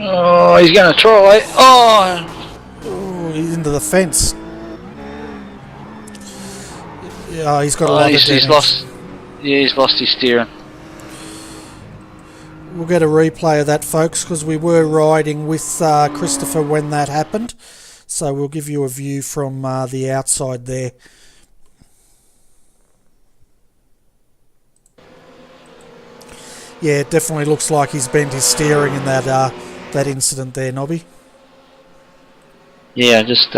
Oh, he's going to try. Oh! Ooh, he's into the fence. Yeah, he's got a lot of damage. He's lost his steering. We'll get a replay of that, folks, because we were riding with Christopher when that happened. So we'll give you a view from the outside there. Yeah, it definitely looks like he's bent his steering in that incident there, Nobby. Yeah, just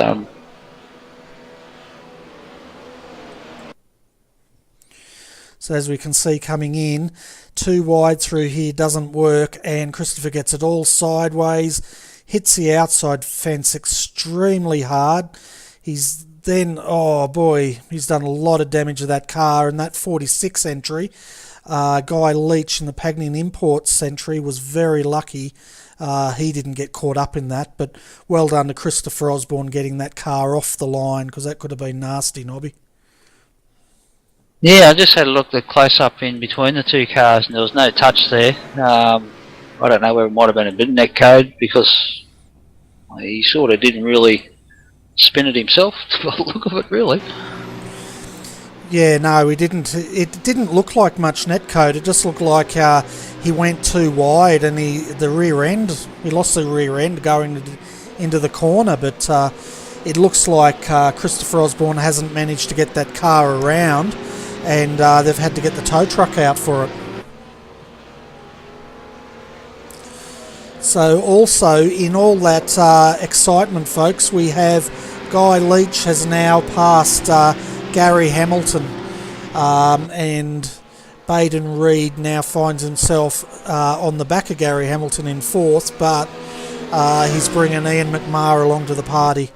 So as we can see coming in, too wide through here doesn't work, and Christopher gets it all sideways, hits the outside fence extremely hard. He's then, oh boy, he's done a lot of damage to that car, and that 46 entry, Guy Leach in the Pagnian Imports entry was very lucky. He didn't get caught up in that, but well done to Christopher Osborne getting that car off the line, because that could have been nasty, Nobby. yeah, I just had a look at close up in between the two cars, and there was no touch there. I don't know whether it might have been a bit of netcode because he sort of didn't really spin it himself. To the look of it, really. Yeah, no, he didn't. It didn't look like much netcode. It just looked like he went too wide, and he lost the rear end going into the corner. But it looks like Christopher Osborne hasn't managed to get that car around, and they've had to get the tow truck out for it. So also in all that excitement, folks, we have Guy Leach has now passed Gary Hamilton, and Baden Reed now finds himself on the back of Gary Hamilton in fourth, but he's bringing Ian McMahon along to the party.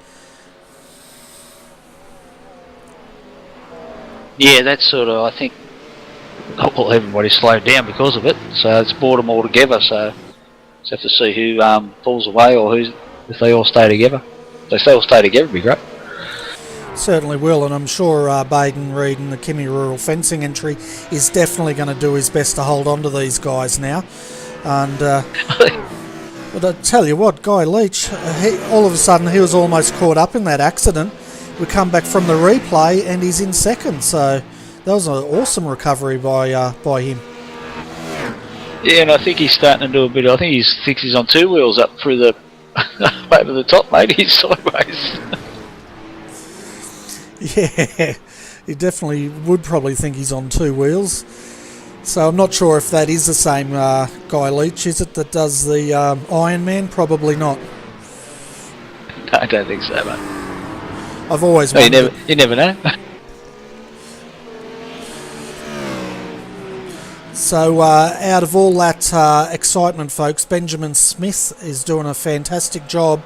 Yeah, that's sort of, I think, well, everybody slowed down because of it, so it's brought them all together, so just have to see who pulls away or if they all stay together. If they all stay together, it'd be great. Certainly will, and I'm sure Baden Reed in the Kimmy Rural Fencing entry is definitely going to do his best to hold on to these guys now. And but I tell you what, Guy Leach, all of a sudden he was almost caught up in that accident. We come back from the replay and he's in second, so that was an awesome recovery by him. Yeah, and I think he's starting to do a bit. I think he's on two wheels up through the over the top, maybe he's sideways. Yeah, he definitely would probably think he's on two wheels. So I'm not sure if that is the same Guy Leach, is it, that does the Ironman? Probably not. No, I don't think so, mate. I've always wondered. You never know. So out of all that excitement, folks, Benjamin Smith is doing a fantastic job.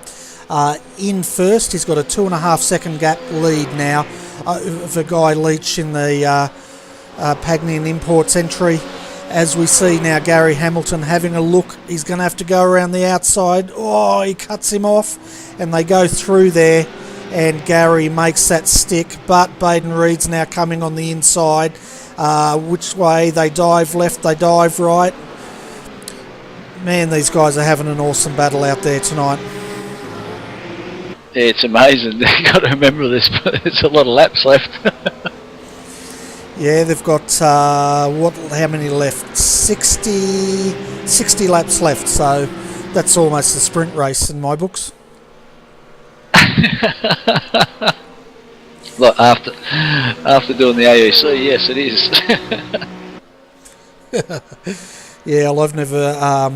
In first, he's got a 2.5 second gap lead now for Guy Leach in the Pagnian Imports entry. As we see now, Gary Hamilton having a look. He's going to have to go around the outside. Oh, he cuts him off, and they go through there, and Gary makes that stick. But Baden Reed's now coming on the inside. Which way? They dive left, they dive right. Man, these guys are having an awesome battle out there tonight. Yeah, it's amazing. You've got to remember this, but there's a lot of laps left. Yeah, they've got, how many left? 60 laps left, so That's almost a sprint race in my books. Look, after doing the AEC, yes, it is. Yeah, well, I've never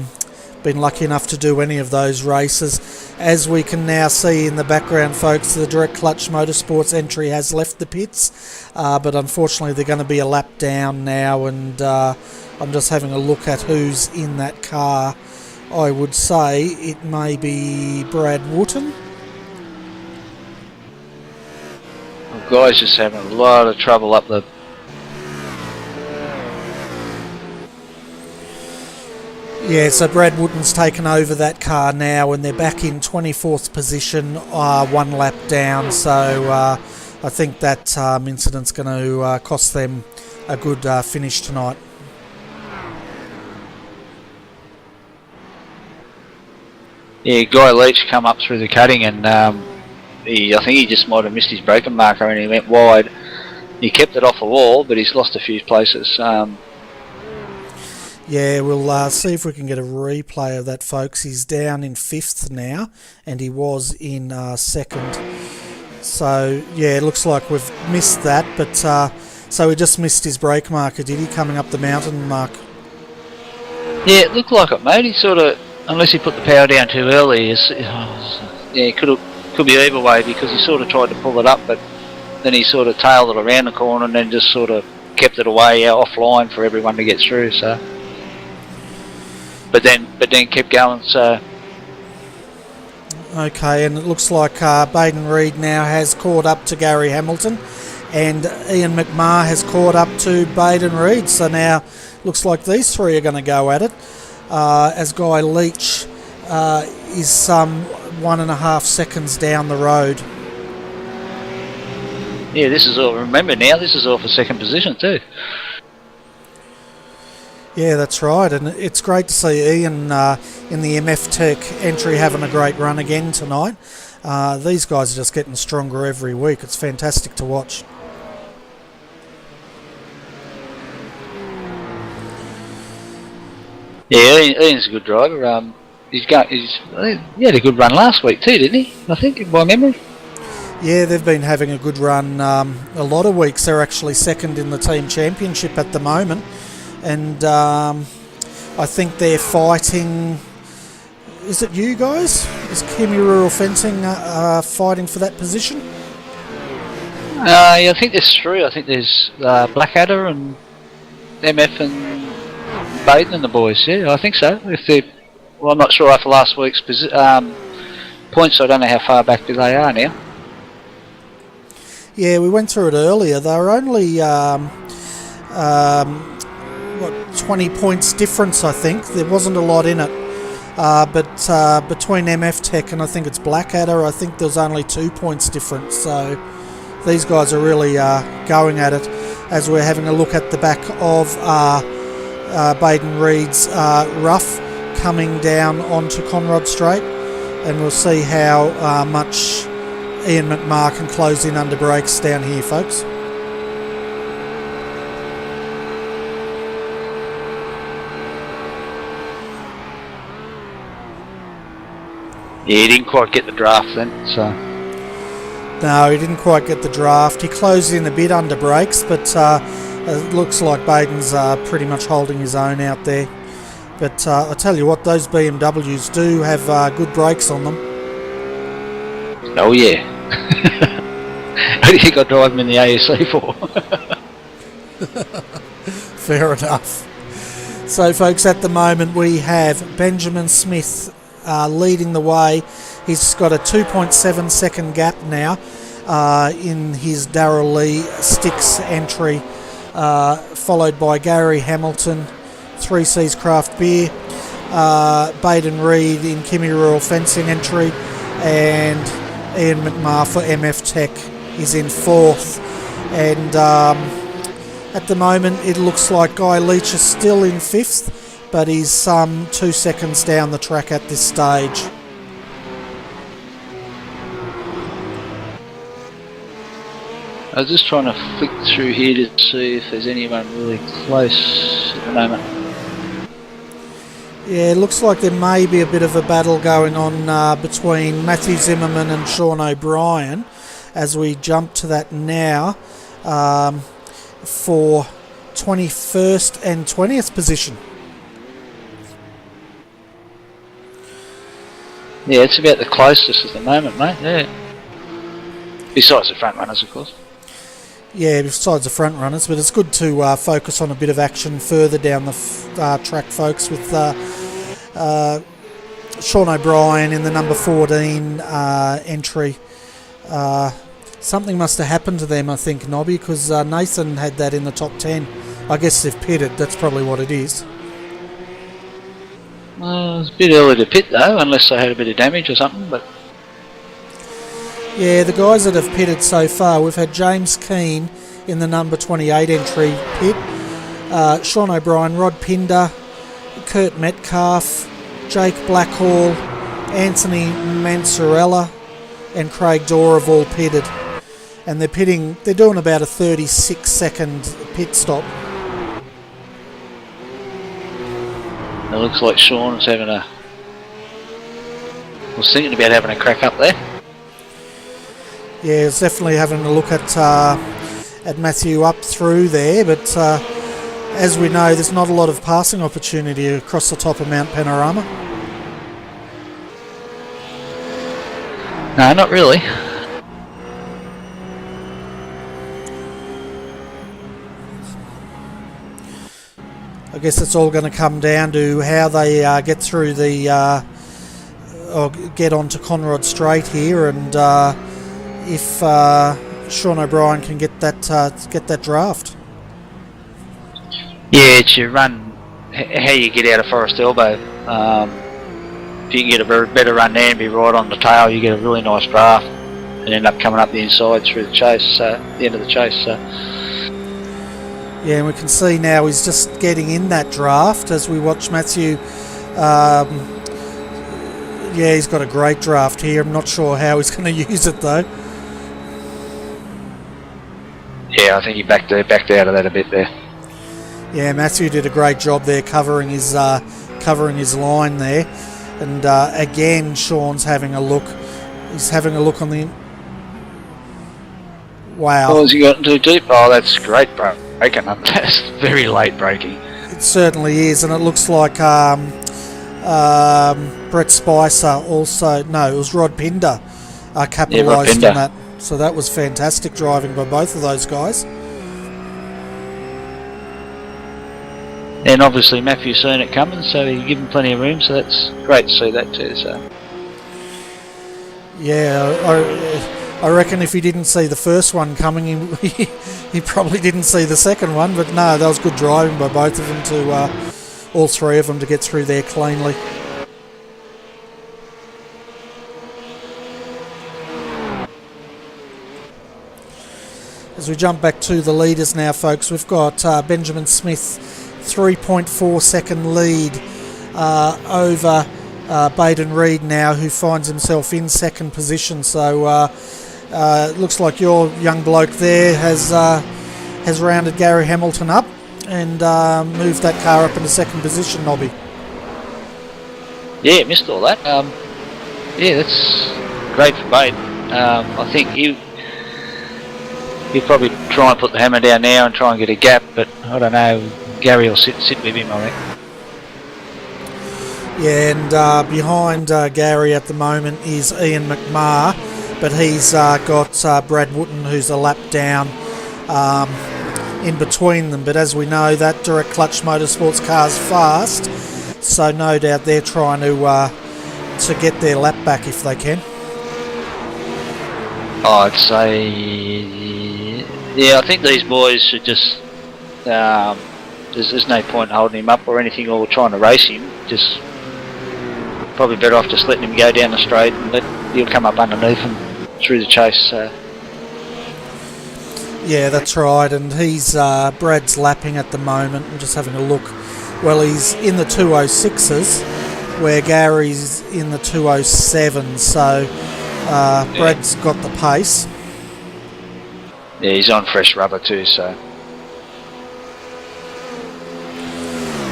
been lucky enough to do any of those races. As we can now see in the background, folks, the Direct Clutch Motorsports entry has left the pits, but unfortunately they're going to be a lap down now, and I'm just having a look at who's in that car. I would say it may be Brad Wooten. Guys just having a lot of trouble up the... Yeah, so Brad Wooten's taken over that car now, and they're back in 24th position, 1 lap down. So I think that incident's going to cost them a good finish tonight. Yeah, Guy Leach come up through the cutting, and I think he just might have missed his braking marker and he went wide. He kept it off the wall, but he's lost a few places. Yeah, we'll see if we can get a replay of that, folks. He's down in 5th now, and he was in 2nd. So, yeah, it looks like we've missed that, but so he just missed his brake marker, did he, coming up the mountain, Mark? Yeah, it looked like it, mate. He sort of, unless he put the power down too early, yeah, could be either way, because he sort of tried to pull it up, but then he sort of tailed it around the corner and then just sort of kept it away offline for everyone to get through. So, but then kept going. So, okay, and it looks like Baden Reed now has caught up to Gary Hamilton, and Ian McMahon has caught up to Baden Reed. So now looks like these three are going to go at it. As Guy Leach is some 1.5 seconds down the road. Yeah, this is all. Remember now, this is all for 2nd position too. Yeah, that's right, and it's great to see Ian in the MF Tech entry having a great run again tonight. These guys are just getting stronger every week. It's fantastic to watch. Yeah, Ian's a good driver. He had a good run last week too, didn't he? I think, by memory. Yeah, they've been having a good run a lot of weeks. They're actually 2nd in the team championship at the moment, and I think they're fighting. Is it you guys? Is Kimi Rural Fencing fighting for that position? Yeah, I think there's 3. I think there's Blackadder and MF and Baden and the boys. Yeah, I think so. Well, I'm not sure after last week's points, so I don't know how far back they are now. Yeah, we went through it earlier. They were only 20 points difference, I think. There wasn't a lot in it. But between MF Tech and I think it's Blackadder, I think there's only 2 points difference. So these guys are really going at it, as we're having a look at the back of Baden Reed's rough coming down onto Conrod Straight, and we'll see how much Ian McMahon can close in under brakes down here, folks. Yeah, he didn't quite get the draft then, so... No, he didn't quite get the draft. He closed in a bit under brakes, but it looks like Baden's pretty much holding his own out there. But I tell you what, those BMWs do have good brakes on them. Oh yeah. How do you think I drive them in the ASC for? Fair enough. So folks, at the moment we have Benjamin Smith leading the way. He's got a 2.7 second gap now in his Darrell Lee Sticks entry, followed by Gary Hamilton, 3C's Craft Beer, Baden Reed in Kimi Rural Fencing entry, and Ian McMahon for MF Tech is in 4th. And at the moment it looks like Guy Leach is still in 5th, but he's some 2 seconds down the track at this stage. I was just trying to flick through here to see if there's anyone really close at the moment. Yeah, it looks like there may be a bit of a battle going on between Matthew Zimmerman and Sean O'Brien as we jump to that now for 21st and 20th position. Yeah, it's about the closest at the moment, mate. Yeah. Besides the front runners, of course. Yeah, besides the front runners, but it's good to focus on a bit of action further down the track, folks, with Sean O'Brien in the number 14 entry. Something must have happened to them, I think, Nobby, because Nathan had that in the top 10. I guess they've pitted, that's probably what it is. Well, it's a bit early to pit, though, unless they had a bit of damage or something, but... Yeah, the guys that have pitted so far, we've had James Keane in the number 28 entry pit, Sean O'Brien, Rod Pinder, Kurt Metcalf, Jake Blackhall, Anthony Mansorella and Craig Dorr have all pitted. And they're doing about a 36-second pit stop. It looks like Sean's having a... was thinking about having a crack up there. Yeah, it's definitely having a look at Matthew up through there, but as we know, there's not a lot of passing opportunity across the top of Mount Panorama. No, not really. I guess it's all going to come down to how they get through the or get onto Conrod Straight here, and if Sean O'Brien can get that draft. Yeah, it's your run, how you get out of Forest Elbow. If you can get a better run there and be right on the tail, you get a really nice draft and end up coming up the inside through the chase, the end of the chase. So. Yeah, and we can see now he's just getting in that draft as we watch Matthew. Yeah, he's got a great draft here. I'm not sure how he's going to use it though. Yeah, I think he backed out of that a bit there. Yeah, Matthew did a great job there covering his line there, and again Sean's having a look. He's having a look on the. Wow. Oh, has he gotten too deep? Oh, that's great braking. That's very late braking. It certainly is, and it looks like Brett Spicer also. No, it was Rod Pinder capitalised on that. So that was fantastic driving by both of those guys. And obviously Matthew's seen it coming, so he gave him plenty of room, so that's great to see that too. So. Yeah, I reckon if he didn't see the first one coming, he probably didn't see the second one, but no, that was good driving by both of them all three of them to get through there cleanly. As we jump back to the leaders now, folks, we've got Benjamin Smith, 3.4 second lead over Baden Reed now, who finds himself in second position. So it looks like your young bloke there has rounded Gary Hamilton up and moved that car up into second position, Nobby. Yeah, missed all that. Yeah, that's great for Baden. I think he'll probably try and put the hammer down now and try and get a gap, but I don't know. Gary will sit with him, I think. Yeah, and behind Gary at the moment is Ian McMahon, but he's got Brad Wooten, who's a lap down in between them. But as we know, that Direct Clutch Motorsports car's fast, so no doubt they're trying to get their lap back if they can. I'd say, yeah, I think these boys should just, there's no point holding him up or anything or trying to race him, just probably better off just letting him go down the straight and he'll come up underneath him through the chase. So. Yeah, that's right, and he's Brad's lapping at the moment. I'm just having a look. Well, he's in the 206s, where Gary's in the 207s, so Brad's got the pace. Yeah, he's on fresh rubber too, so.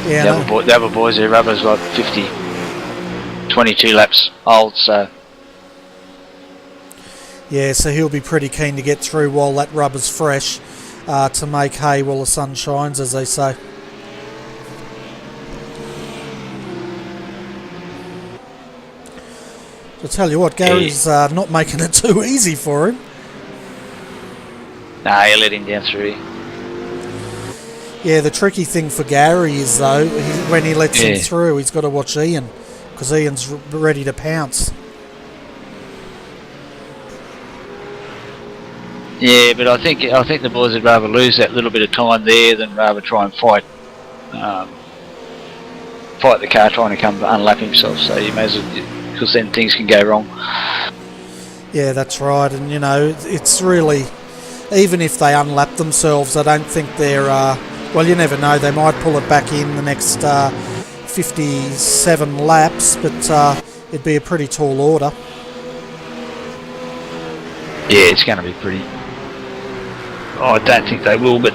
Yeah, The other boys, their rubber's like 22 laps old, so yeah, so he'll be pretty keen to get through while that rubber's fresh, to make hay while the sun shines, as they say. I'll tell you what, Gary's not making it too easy for him. nah, you let him down through. Yeah, the tricky thing for Gary is, though, when he lets him through, he's got to watch Ian, because Ian's ready to pounce. Yeah, but I think the boys would rather lose that little bit of time there than rather try and fight the car trying to come to unlap himself. So you may as well, because then things can go wrong. Yeah, that's right, and you know, it's really, even if they unlap themselves, I don't think they're, well, you never know, they might pull it back in the next 57 laps, but it'd be a pretty tall order. Yeah, it's going to be pretty. Oh, I don't think they will, but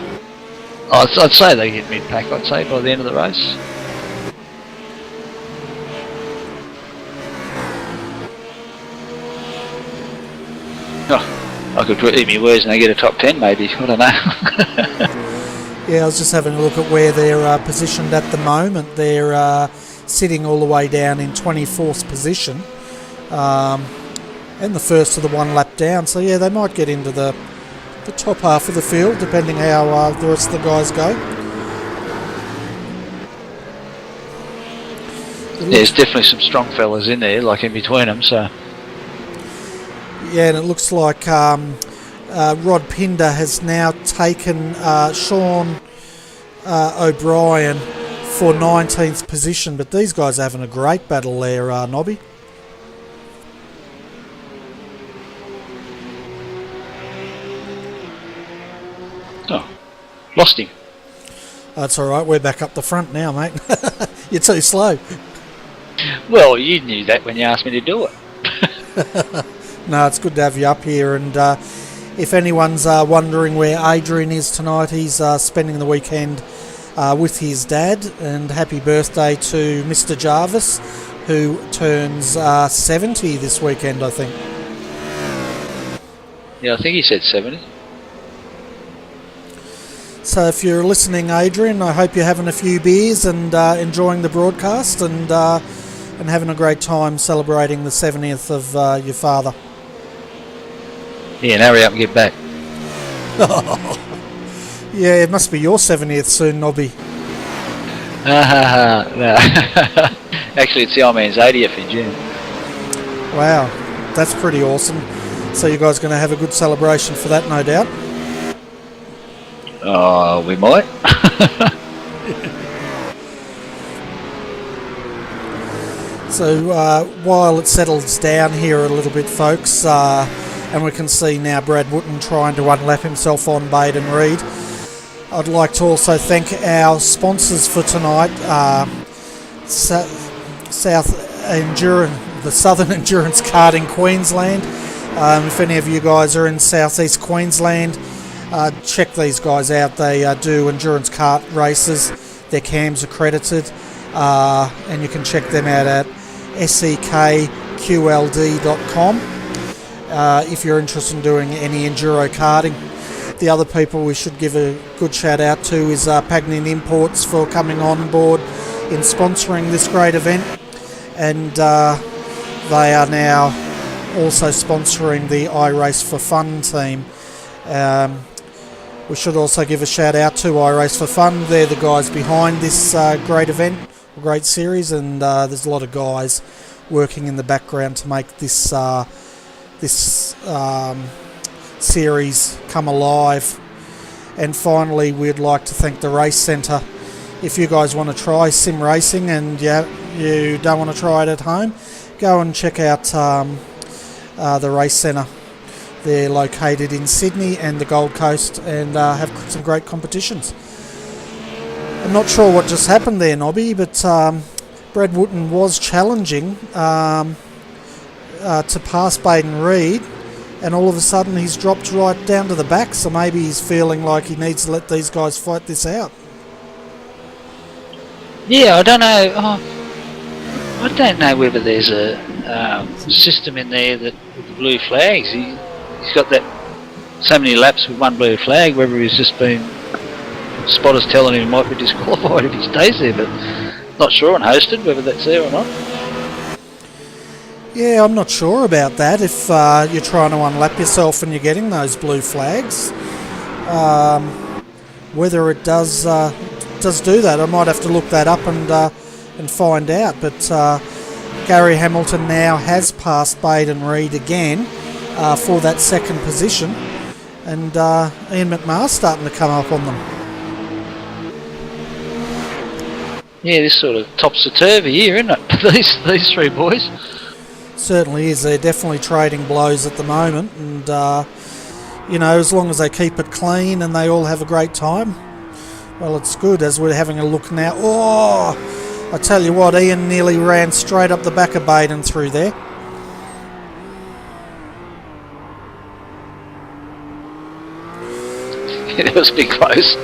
I'd say they get mid-pack, I'd say, by the end of the race. Oh, I could eat me words and they get a top 10 maybe, I don't know. Yeah, I was just having a look at where they're positioned at the moment. They're sitting all the way down in 24th position, and the first of the one lap down. So yeah, they might get into the top half of the field, depending how the rest of the guys go. There's definitely some strong fellas in there, like in between them, so... Yeah, and it looks like Rod Pinder has now taken Sean O'Brien for 19th position, but these guys are having a great battle there, Nobby. Oh, lost him. That's alright, we're back up the front now, mate. You're too slow. Well, you knew that when you asked me to do it. No, it's good to have you up here, and if anyone's wondering where Adrian is tonight, he's spending the weekend with his dad, and happy birthday to Mr. Jarvis, who turns 70 this weekend, I think. Yeah, I think he said 70. So if you're listening, Adrian, I hope you're having a few beers and enjoying the broadcast, and having a great time celebrating the 70th of your father. Yeah, and hurry up and get back. Yeah, it must be your 70th soon, Nobby. No. Actually, it's the old man's 80th in June. Wow, that's pretty awesome. So you guys going to have a good celebration for that, no doubt? Oh, we might. So while it settles down here a little bit, folks, and we can see now Brad Wooten trying to unlap himself on Baden Reed, I'd like to also thank our sponsors for tonight, the Southern Endurance Karting Queensland. If any of you guys are in southeast Queensland, check these guys out. They do endurance kart races. Their CAM's accredited, and you can check them out at SEKQLD.com if you're interested in doing any enduro karting. The other people we should give a good shout out to is Pagnin Imports for coming on board in sponsoring this great event, and they are now also sponsoring the iRace for Fun team. We should also give a shout out to iRace for Fun. They're the guys behind this great event, great series, and there's a lot of guys working in the background to make this series come alive. And finally, we'd like to thank the Race Centre. If you guys want to try sim racing and you don't want to try it at home, go and check out the Race Centre. They're located in Sydney and the Gold Coast, and have some great competitions. I'm not sure what just happened there, Nobby, but Brad Wooten was challenging to pass Baden Reed, and all of a sudden he's dropped right down to the back, so maybe he's feeling like he needs to let these guys fight this out. Yeah, I don't know. I don't know whether there's a system in there that with the blue flags. He's got that so many laps with one blue flag. Whether he's just been spotters telling him he might be disqualified if he stays there, but not sure on hosted whether that's there or not. Yeah, I'm not sure about that. If you're trying to unlap yourself and you're getting those blue flags, whether it does do that, I might have to look that up and find out. But Gary Hamilton now has passed Baden Reed again for that second position, and Ian McMahon's starting to come up on them. Yeah, this sort of topsy-turvy here, isn't it? these three boys. Certainly is. They're definitely trading blows at the moment, and you know, as long as they keep it clean and they all have a great time, well, it's good. As we're having a look now, oh, I tell you what, Ian nearly ran straight up the back of Baden through there. It was a bit close.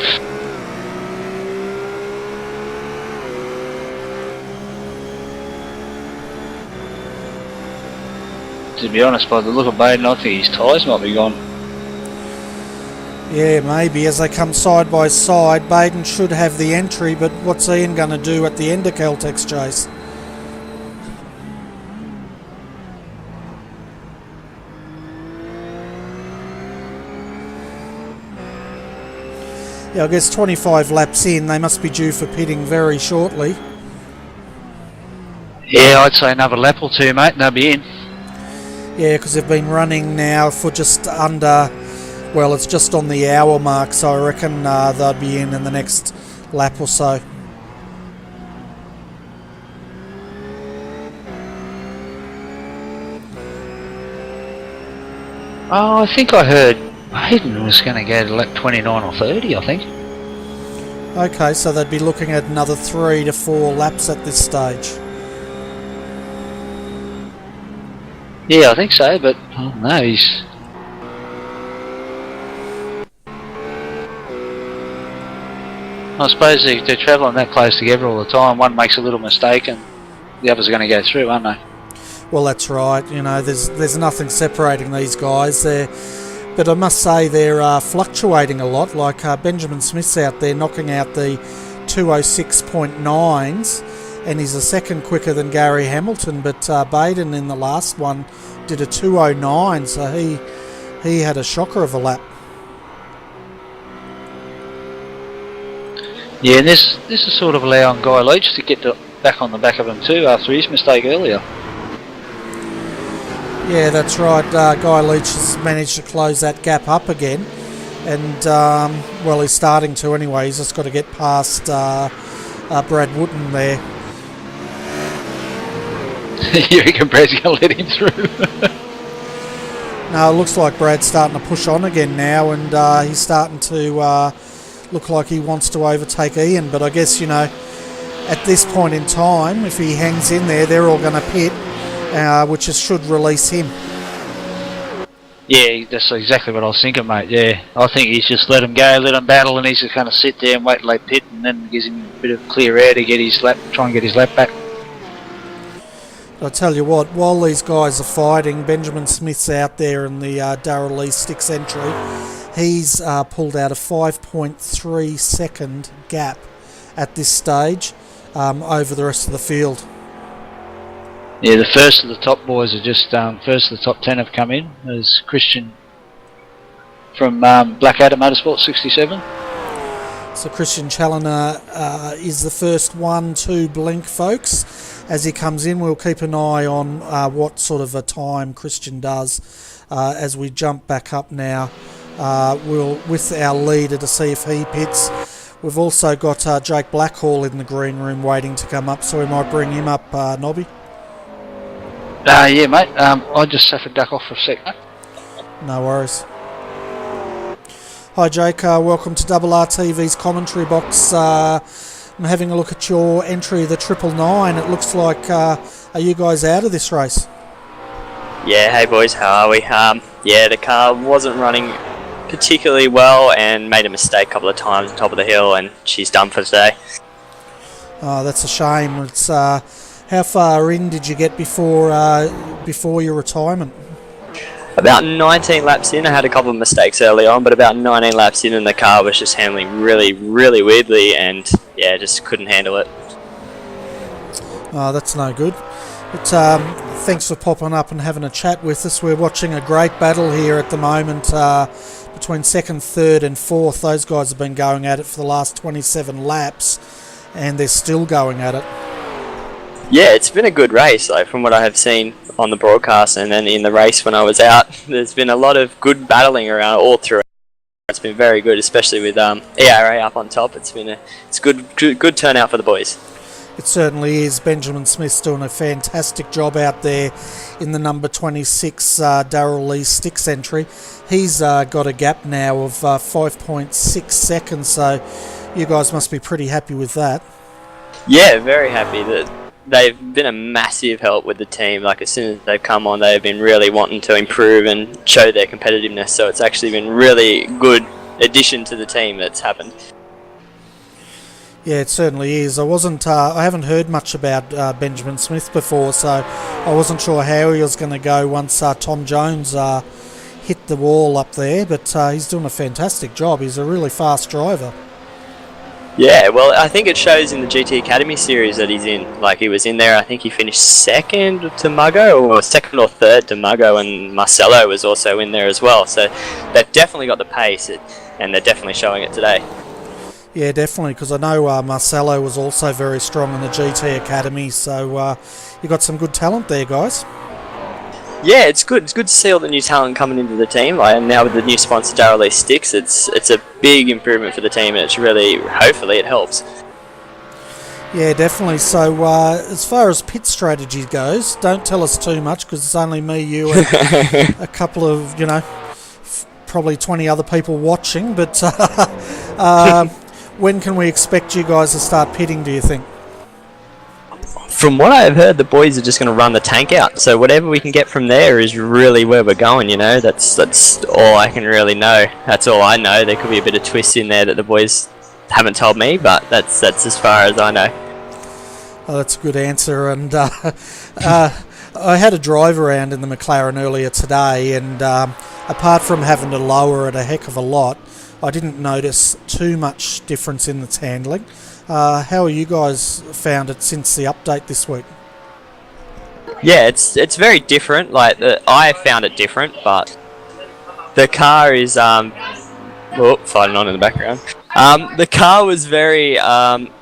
To be honest, by the look of Baden, I think his tyres might be gone. Yeah, maybe. As they come side by side, Baden should have the entry, but what's Ian going to do at the end of Caltech's chase? Yeah, I guess 25 laps in, they must be due for pitting very shortly. Yeah, I'd say another lap or two, mate, and they'll be in. Yeah, because they've been running now for just under, well, it's just on the hour mark, so I reckon they'll be in the next lap or so. Oh, I think I heard Baden was going to go to lap 29 or 30, I think. Okay, so they'd be looking at another 3 to 4 laps at this stage. Yeah, I think so, but I don't know, he's... I suppose they're travelling that close together all the time. One makes a little mistake and the others are going to go through, aren't they? Well, that's right. You know, there's nothing separating these guys. But I must say they're fluctuating a lot. Like Benjamin Smith's out there knocking out the 206.9s, and he's a second quicker than Gary Hamilton. But Baden in the last one did a 209, so he had a shocker of a lap. Yeah, and this is sort of allowing Guy Leach to get back on the back of him too after his mistake earlier. Yeah, that's right. Guy Leach has managed to close that gap up again, and well, he's starting to anyway. He's just got to get past Brad Wooten there. You reckon Brad's going to let him through? No, it looks like Brad's starting to push on again now, and he's starting to look like he wants to overtake Ian. But I guess, you know, at this point in time, if he hangs in there, they're all going to pit, which should release him. Yeah, that's exactly what I was thinking, mate. Yeah, I think he's just let him go, let him battle, and he's just going to sit there and wait till they pit, and then gives him a bit of clear air to get his lap, try and get his lap back. I'll tell you what, while these guys are fighting, Benjamin Smith's out there in the Darrell Lee Sticks entry. He's pulled out a 5.3 second gap at this stage over the rest of the field. Yeah, the first of the top boys are just, first of the top 10 have come in. There's Christian from Blackadder Motorsport 67. So Christian Challoner is the first one to blink, folks. As he comes in, we'll keep an eye on what sort of a time Christian does as we jump back up now. We'll with our leader to see if he pits. We've also got Jake Blackhall in the green room waiting to come up, so we might bring him up, Nobby. Yeah, mate. I just have to duck off for a sec. No worries. Hi, Jake. Welcome to RRTV's commentary box. I'm having a look at your entry, the 999. It looks like, are you guys out of this race? Yeah, hey boys, how are we? Yeah, the car wasn't running particularly well and made a mistake a couple of times on top of the hill, and she's done for today. Oh, that's a shame. It's how far in did you get before your retirement? About 19 laps in, I had a couple of mistakes early on, but about 19 laps in and the car was just handling really, really weirdly, and yeah, just couldn't handle it. Oh, that's no good. But thanks for popping up and having a chat with us. We're watching a great battle here at the moment between second, third and fourth. Those guys have been going at it for the last 27 laps, and they're still going at it. Yeah, it's been a good race, like from what I have seen on the broadcast and then in the race when I was out. There's been a lot of good battling around all through. It's been very good, especially with ERA up on top. It's good turnout for the boys. It certainly is. Benjamin Smith's doing a fantastic job out there in the number 26 Darrell Lee Sticks entry. He's got a gap now of 5.6 seconds, so you guys must be pretty happy with that. Yeah, very happy. That they've been a massive help with the team. Like as soon as they've come on, they've been really wanting to improve and show their competitiveness. So it's actually been really good addition to the team that's happened. Yeah, it certainly is. I haven't heard much about Benjamin Smith before, so I wasn't sure how he was going to go once Tom Jones hit the wall up there, but he's doing a fantastic job. He's a really fast driver. Yeah, well, I think it shows in the GT Academy series that he's in. Like, he was in there, I think he finished second to Muggo, or second or third to Muggo, and Marcelo was also in there as well. So they've definitely got the pace, and they're definitely showing it today. Yeah, definitely, because I know Marcelo was also very strong in the GT Academy, so you've got some good talent there, guys. Yeah, it's good. It's good to see all the new talent coming into the team. Like, and now with the new sponsor, Darrell Lee Sticks, it's a big improvement for the team, and it's really, hopefully, it helps. Yeah, definitely. So as far as pit strategy goes, don't tell us too much because it's only me, you, and a couple of, probably 20 other people watching. But when can we expect you guys to start pitting, do you think? From what I've heard, the boys are just going to run the tank out. So whatever we can get from there is really where we're going, That's all I can really know. That's all I know. There could be a bit of twist in there that the boys haven't told me, but that's as far as I know. Oh, that's a good answer. And I had a drive around in the McLaren earlier today, and apart from having to lower it a heck of a lot, I didn't notice too much difference in its handling. How are you guys found it since the update this week? Yeah, it's very different. Like I found it different, but the car is fighting on in the background. The car was very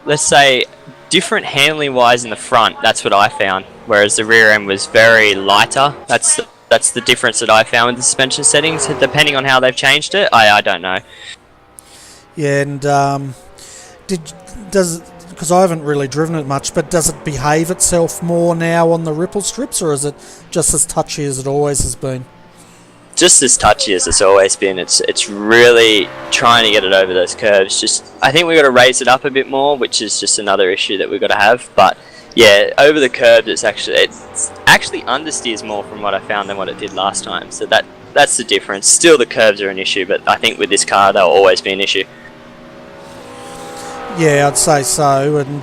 let's say different handling wise in the front. That's what I found. Whereas the rear end was very lighter. That's the difference that I found with the suspension settings. Depending on how they've changed it, I don't know. Yeah, and because I haven't really driven it much, but does it behave itself more now on the ripple strips, or is it just as touchy as it always has been? Just as touchy as it's always been. It's really trying to get it over those curves. I think we've got to raise it up a bit more, which is just another issue that we've got to have. But yeah, over the curves, it's actually understeers more from what I found than what it did last time. So that's the difference. Still, the curves are an issue, but I think with this car, they'll always be an issue. Yeah, I'd say so. And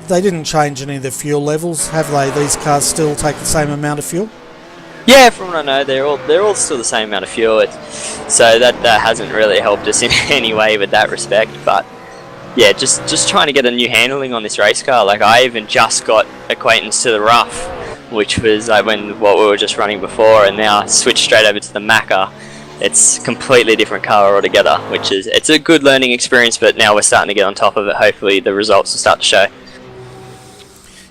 they didn't change any of the fuel levels, have they? These cars still take the same amount of fuel? Yeah, from what I know, they're all still the same amount of fuel. So that hasn't really helped us in any way with that respect. But yeah, just trying to get a new handling on this race car. Like I even just got acquaintance to the rough, which was what we were just running before, and now switched straight over to the Macca. It's a completely different car altogether, it's a good learning experience, but now we're starting to get on top of it. Hopefully the results will start to show.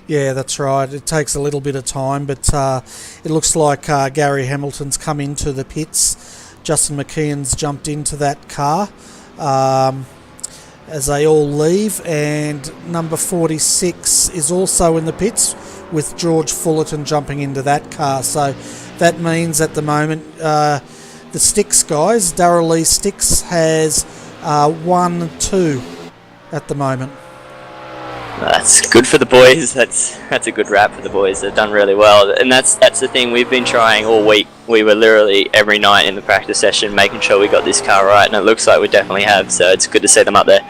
Yeah, that's right. It takes a little bit of time, but it looks like Gary Hamilton's come into the pits. Justin McKeon's jumped into that car as they all leave, and number 46 is also in the pits with George Fullerton jumping into that car. So that means at the moment the Sticks guys, Darrell Lee Sticks, has 1-2 at the moment. That's good for the boys. That's a good wrap for the boys. They've done really well, and that's the thing we've been trying all week. We were literally every night in the practice session making sure we got this car right, and it looks like we definitely have. So it's good to see them up there.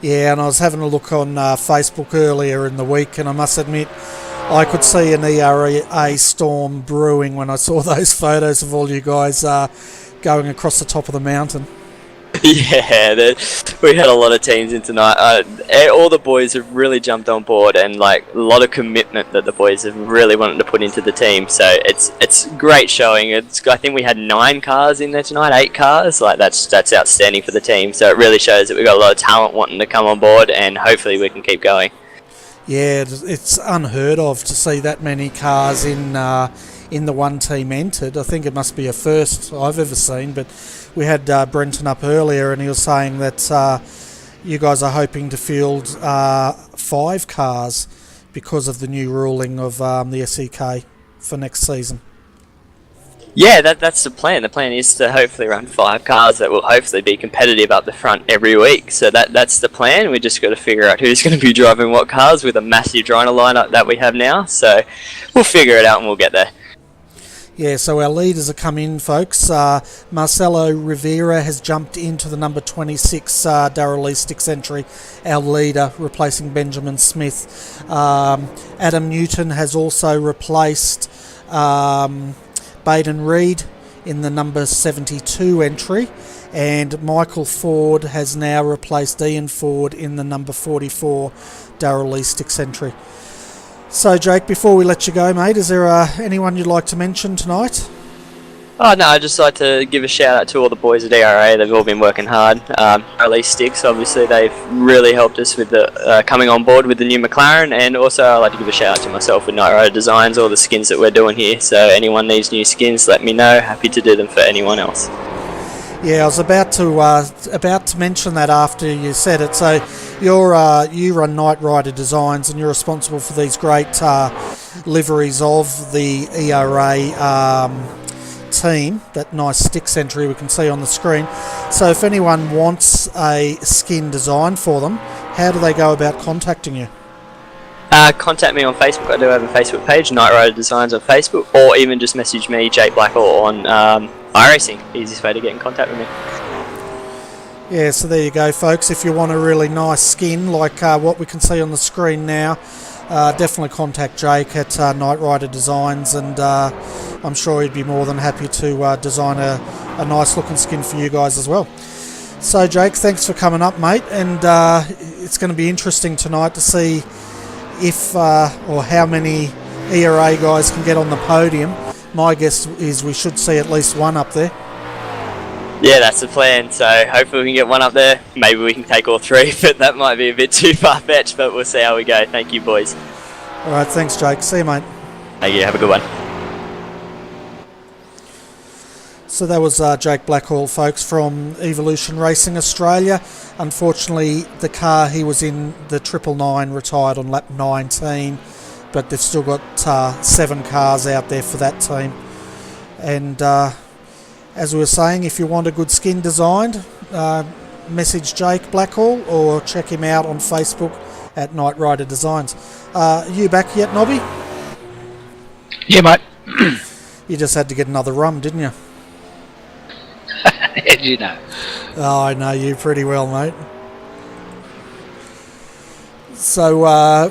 Yeah, and I was having a look on Facebook earlier in the week, and I must admit, I could see an ERA storm brewing when I saw those photos of all you guys going across the top of the mountain. Yeah, we had a lot of teams in tonight. All the boys have really jumped on board, and like a lot of commitment that the boys have really wanted to put into the team. So it's great showing. I think we had 9 cars in there tonight, 8 cars. Like that's outstanding for the team. So it really shows that we've got a lot of talent wanting to come on board, and hopefully we can keep going. Yeah, it's unheard of to see that many cars in the one team entered. I think it must be a first I've ever seen, but we had Brenton up earlier and he was saying that you guys are hoping to field 5 cars because of the new ruling of the SEK for next season. Yeah, that's the plan. The plan is to hopefully run 5 cars that will hopefully be competitive up the front every week. So that's the plan. We just got to figure out who's going to be driving what cars with a massive driver lineup that we have now. So we'll figure it out and we'll get there. Yeah, so our leaders have come in, folks. Marcelo Rivera has jumped into the number 26 Darrell Lee Sticks entry, our leader, replacing Benjamin Smith. Adam Newton has also replaced Baden Reed in the number 72 entry, and Michael Ford has now replaced Ian Ford in the number 44 Darrell Lee Sticks entry. So, Jake, before we let you go, mate, is there anyone you'd like to mention tonight? Oh no, I'd just like to give a shout out to all the boys at ERA. They've all been working hard. Release Sticks, obviously, they've really helped us with the coming on board with the new McLaren, and also I'd like to give a shout out to myself with Night Rider Designs, all the skins that we're doing here. So anyone needs new skins, let me know. Happy to do them for anyone else. Yeah, I was about to mention that after you said it. So you run Night Rider Designs, and you're responsible for these great liveries of the ERA team, that nice sticks entry we can see on the screen. So if anyone wants a skin designed for them, how do they go about contacting you? Contact me on Facebook. I do have a Facebook page, Night Rider Designs on Facebook, or even just message me, Jake Blackwell, on iRacing. Easiest way to get in contact with me. Yeah, so there you go, folks. If you want a really nice skin like what we can see on the screen now, definitely contact Jake at Night Rider Designs, and I'm sure he'd be more than happy to design a nice looking skin for you guys as well. So, Jake, thanks for coming up, mate, and it's going to be interesting tonight to see if or how many ERA guys can get on the podium. My guess is we should see at least one up there. Yeah, that's the plan. So hopefully we can get one up there. Maybe we can take all 3, but that might be a bit too far-fetched, but we'll see how we go. Thank you, boys. All right, thanks, Jake. See you, mate. Thank you. Have a good one. So that was Jake Blackwell, folks, from Evolution Racing Australia. Unfortunately, the car he was in, the 999, retired on lap 19, but they've still got 7 cars out there for that team. And as we were saying, if you want a good skin designed, message Jake Blackwell or check him out on Facebook at Night Rider Designs. Are you back yet, Nobby? Yeah, mate. You just had to get another rum, didn't you? How do you know? Oh, I know you pretty well, mate. So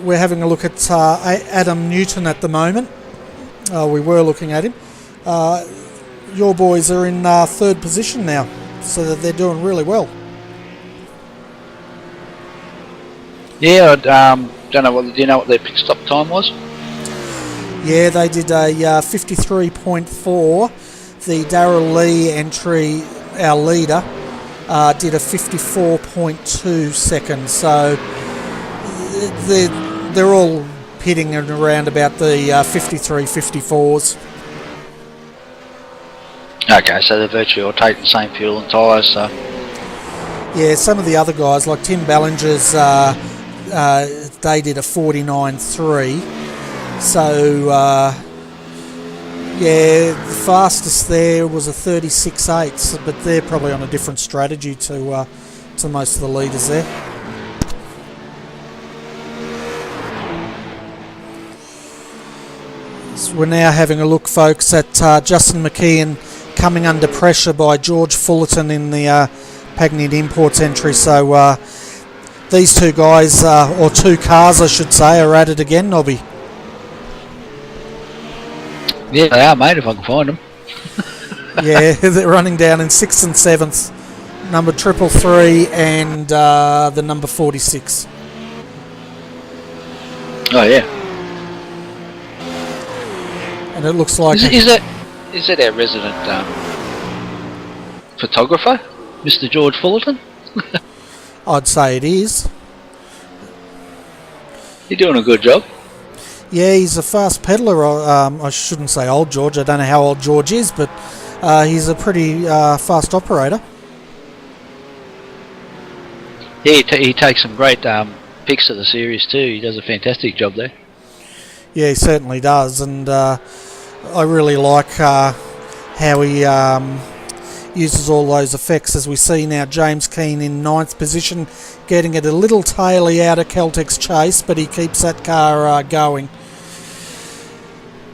we're having a look at Adam Newton at the moment. We were looking at him. Your boys are in 3rd position now, so that they're doing really well. Yeah, don't know what. Do you know what their pit stop time was? Yeah, they did a 53.4. The Darrell Lee entry, our leader, did a 54.2 seconds. So they're all pitting around about the 53, 54s. Okay, so they're virtually all taking the same fuel and tyres, so... Yeah, some of the other guys, like Tim Ballinger's, they did a 49.3. So, yeah, the fastest there was a 36.8, but they're probably on a different strategy to most of the leaders there. So we're now having a look, folks, at Justin McKeon coming under pressure by George Fullerton in the Pagnett Imports entry. So these two guys, or two cars I should say, are at it again, Nobby. Yeah, they are, mate, if I can find them. Yeah, they're running down in 6th and 7th. Number 333 and the number 46. Oh, yeah. And it looks like... Is that our resident photographer, Mr. George Fullerton? I'd say it is. You're doing a good job. Yeah, he's a fast peddler. I shouldn't say old George. I don't know how old George is, but he's a pretty fast operator. Yeah, he takes some great pics of the series too. He does a fantastic job there. Yeah, he certainly does, and I really like how he uses all those effects. As we see now, James Keane in 9th position, getting it a little taily out of Celtic's chase, but he keeps that car going.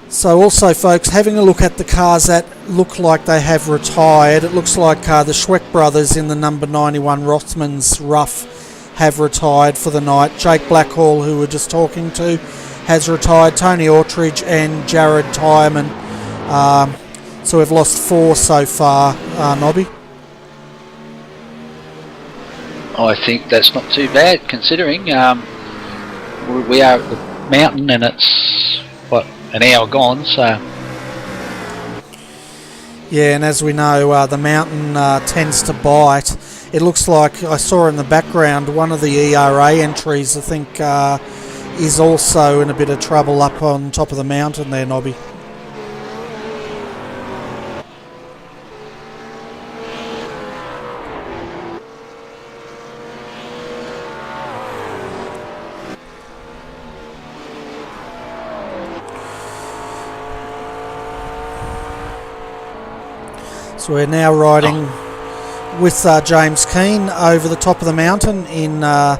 So also, folks, having a look at the cars that look like they have retired, it looks like the Schweck brothers in the number 91 Rothmans Rough have retired for the night. Jake Blackhall, who we're just talking to, has retired. Tony Autridge and Jared Tyreman. So we've lost 4 so far, Nobby. I think that's not too bad, considering we are at the mountain and it's, what, an hour gone, so... Yeah, and as we know, the mountain tends to bite. It looks like, I saw in the background, one of the ERA entries, I think, is also in a bit of trouble up on top of the mountain there, Nobby. So we're now riding with James Keane over the top of the mountain in the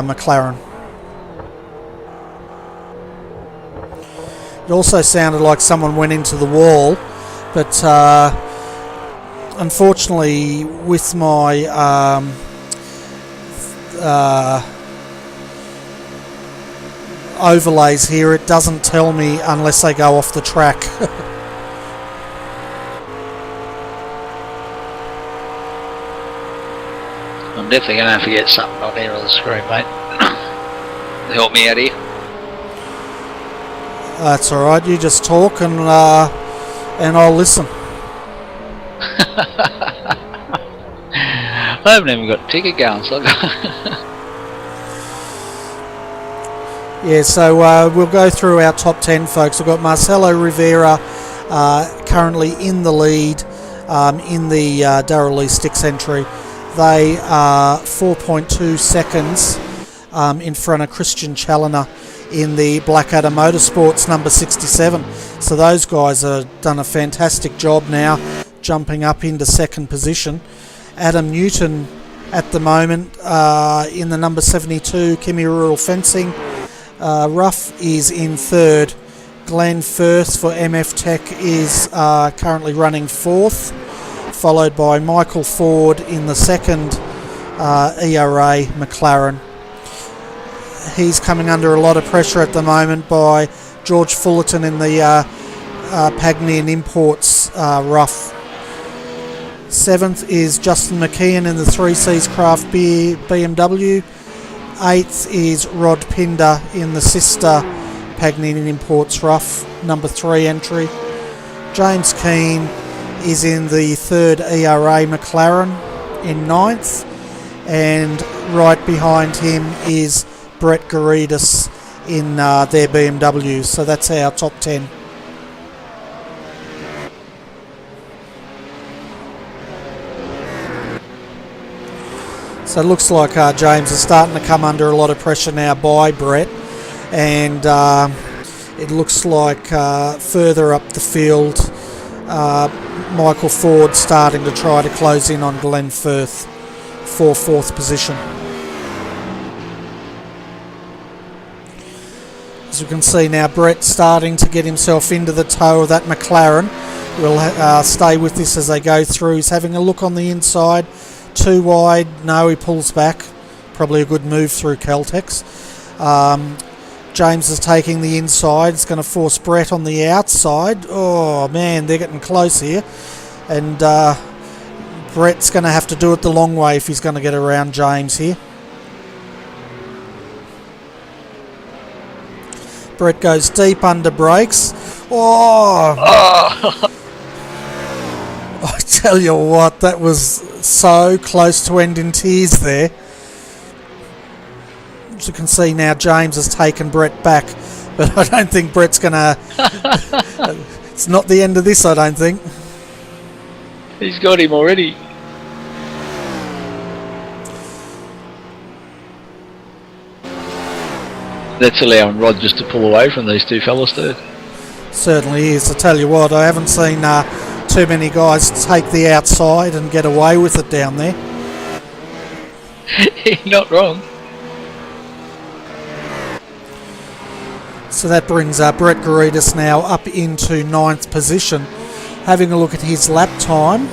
McLaren. It also sounded like someone went into the wall, but unfortunately with my overlays here, it doesn't tell me unless they go off the track. I'm definitely going to have to get something on there on the screen, mate. Help me out here. That's alright, you just talk and I'll listen. I haven't even got a ticket going, so Yeah, so we'll go through our top 10, folks. We've got Marcelo Rivera currently in the lead in the Darrell Lee Sticks entry. They are 4.2 seconds in front of Christian Challoner in the Blackadder Motorsports number 67. So those guys have done a fantastic job now, jumping up into 2nd position. Adam Newton at the moment in the number 72 Kimi Rural Fencing. Ruff is in 3rd. Glenn Firth for MF Tech is currently running 4th, followed by Michael Ford in the 2nd ERA McLaren. He's coming under a lot of pressure at the moment by George Fullerton in the Pagnian Imports Rough. 7th is Justin McKeon in the 3Cs Craft Beer BMW. 8th is Rod Pinder in the sister Pagnian Imports Rough, number 3 entry. James Keane is in the 3rd ERA McLaren in 9th, and right behind him is Brett Garidis in their BMW. So that's our top 10. So it looks like James is starting to come under a lot of pressure now by Brett, and it looks like further up the field Michael Ford starting to try to close in on Glenn Firth for 4th position. As you can see now, Brett starting to get himself into the toe of that McLaren. We'll stay with this as they go through. He's having a look on the inside. Too wide. No, he pulls back. Probably a good move through Caltex. James is taking the inside. It's going to force Brett on the outside. Oh man, they're getting close here. And Brett's going to have to do it the long way if he's going to get around James here. Brett goes deep under brakes. Oh! I tell you what, that was so close to end in tears there. As you can see now, James has taken Brett back, but I don't think Brett's going to... It's not the end of this, I don't think. He's got him already. That's allowing Rod just to pull away from these two fellas too. Certainly is. I tell you what, I haven't seen too many guys take the outside and get away with it down there. You're not wrong. So that brings Brett Garitas now up into 9th position. Having a look at his lap time,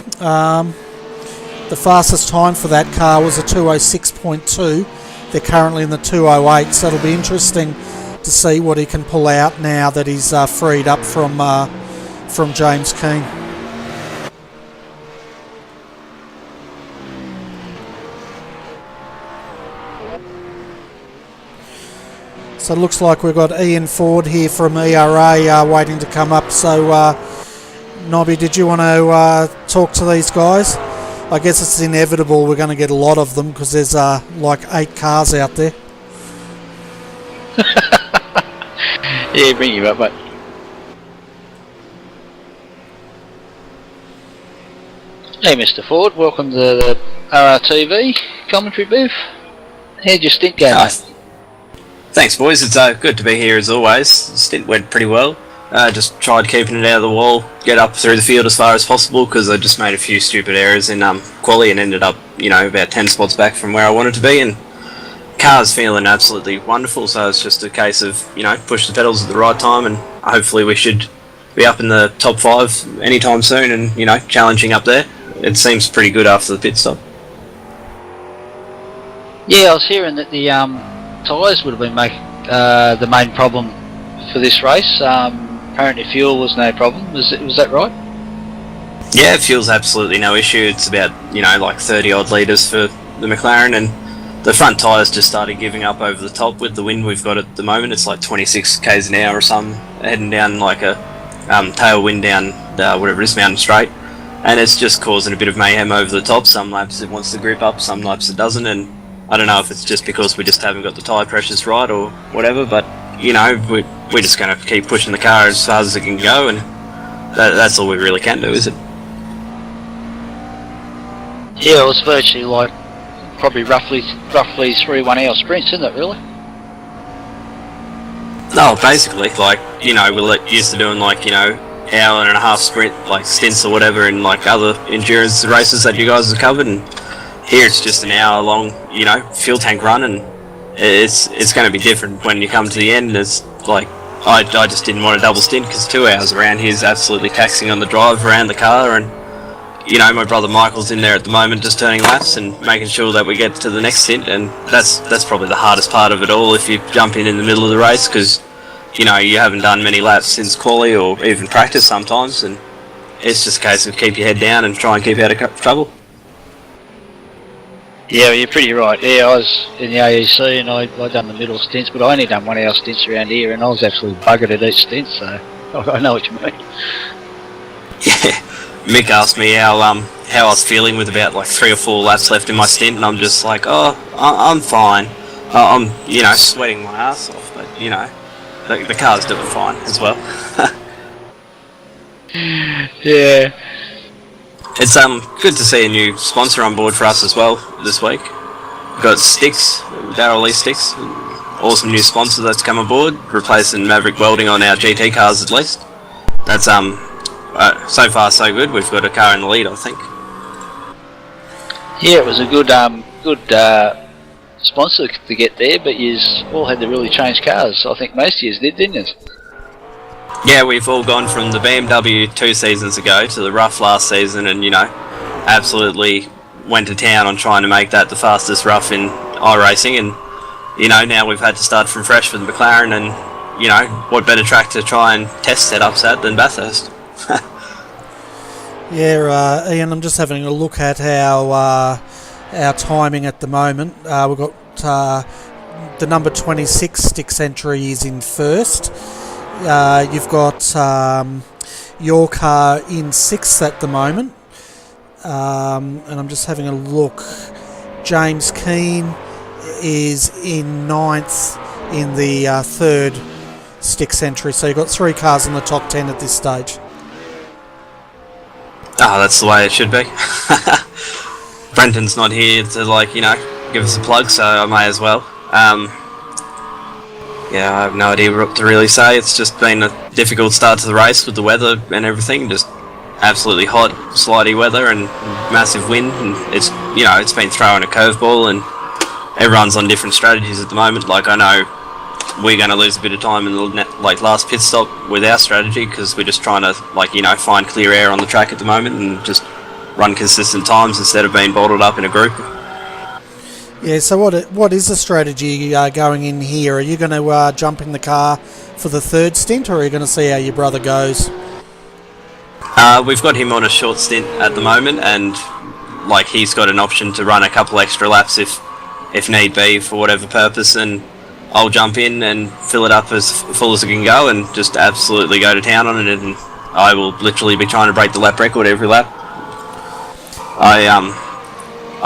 the fastest time for that car was a 2:06.2. They're currently in the 2:08, so it'll be interesting to see what he can pull out now that he's freed up from James Keane. So it looks like we've got Ian Ford here from ERA waiting to come up. So, Nobby, did you want to talk to these guys? I guess it's inevitable we're going to get a lot of them because there's like 8 cars out there. Yeah, bring you up, mate. Hey, Mr. Ford, welcome to the RRTV commentary booth. How'd your stint go, mate? Thanks, boys. It's good to be here as always. The stint went pretty well. Just tried keeping it out of the wall, get up through the field as far as possible because I just made a few stupid errors in quali and ended up, about 10 spots back from where I wanted to be. And car's feeling absolutely wonderful, so it's just a case of push the pedals at the right time, and hopefully we should be up in the top 5 anytime soon, and challenging up there. It seems pretty good after the pit stop. Yeah, I was hearing that the tyres would have been the main problem for this race. Apparently fuel was no problem. Was that right? Yeah, fuel's absolutely no issue. It's about like 30 odd litres for the McLaren, and the front tyres just started giving up over the top with the wind we've got at the moment. It's like 26 k's an hour or something, heading down like a tailwind down whatever it is, Mountain Straight, and it's just causing a bit of mayhem over the top. Some laps it wants to grip up, some laps it doesn't, and I don't know if it's just because we just haven't got the tyre pressures right or whatever, but we're just going to keep pushing the car as far as it can go, and that's all we really can do, is it? Yeah, it was virtually like probably roughly 3 1-hour sprints, isn't it, really? No, basically, like, we're used to doing like, hour and a half sprint, like stints or whatever, in like other endurance races that you guys have covered, and here it's just an hour long, fuel tank run, and it's going to be different when you come to the end. It's like, I just didn't want a double stint because 2 hours around here is absolutely taxing on the drive around the car, and my brother Michael's in there at the moment just turning laps and making sure that we get to the next stint, and that's probably the hardest part of it all if you jump in the middle of the race, because you haven't done many laps since quali or even practice sometimes, and it's just a case of keep your head down and try and keep out of trouble. Yeah, you're pretty right. Yeah, I was in the AEC and I done the middle stints, but I only done 1 hour stints around here, and I was absolutely buggered at each stint, so I know what you mean. Yeah, Mick asked me how I was feeling with about like 3 or 4 laps left in my stint, and I'm just like, I'm fine. I'm sweating my ass off, but the car's doing fine as well. Yeah. It's good to see a new sponsor on board for us as well this week. We've got Sticks, Darryl Lee Sticks, awesome new sponsor that's come aboard, replacing Maverick Welding on our GT cars at least. That's so far so good. We've got a car in the lead, I think. Yeah, it was a good sponsor to get there, but you all had to really change cars. I think most of you did, didn't you? Yeah, we've all gone from the BMW 2 seasons ago to the rough last season, and absolutely went to town on trying to make that the fastest rough in iRacing, and you know, now we've had to start from fresh with McLaren, and you know, what better track to try and test setups at than Bathurst? Yeah, Ian, I'm just having a look at our timing at the moment. We've got the number 26 sticks entry is in first. You've got your car in sixth at the moment. And I'm just having a look. James Keane is in ninth in the third sticks entry. So you've got 3 cars in the top 10 at this stage. Oh, that's the way it should be. Brenton's not here to, like, you know, give us a plug, so I may as well. Yeah, I have no idea what to really say. It's just been a difficult start to the race with the weather and everything. Just absolutely hot, slidey weather and massive wind. And it's, you know, it's been throwing a curveball, and everyone's on different strategies at the moment. Like, I know we're going to lose a bit of time in the last pit stop with our strategy, because we're just trying to, like, you know, find clear air on the track at the moment and just run consistent times instead of being bottled up in a group. Yeah, so what is the strategy going in here? Are you going to jump in the car for the third stint, or are you going to see how your brother goes? We've got him on a short stint at the moment, and like, he's got an option to run a couple extra laps if need be for whatever purpose, and I'll jump in and fill it up as full as it can go and just absolutely go to town on it, and I will literally be trying to break the lap record every lap.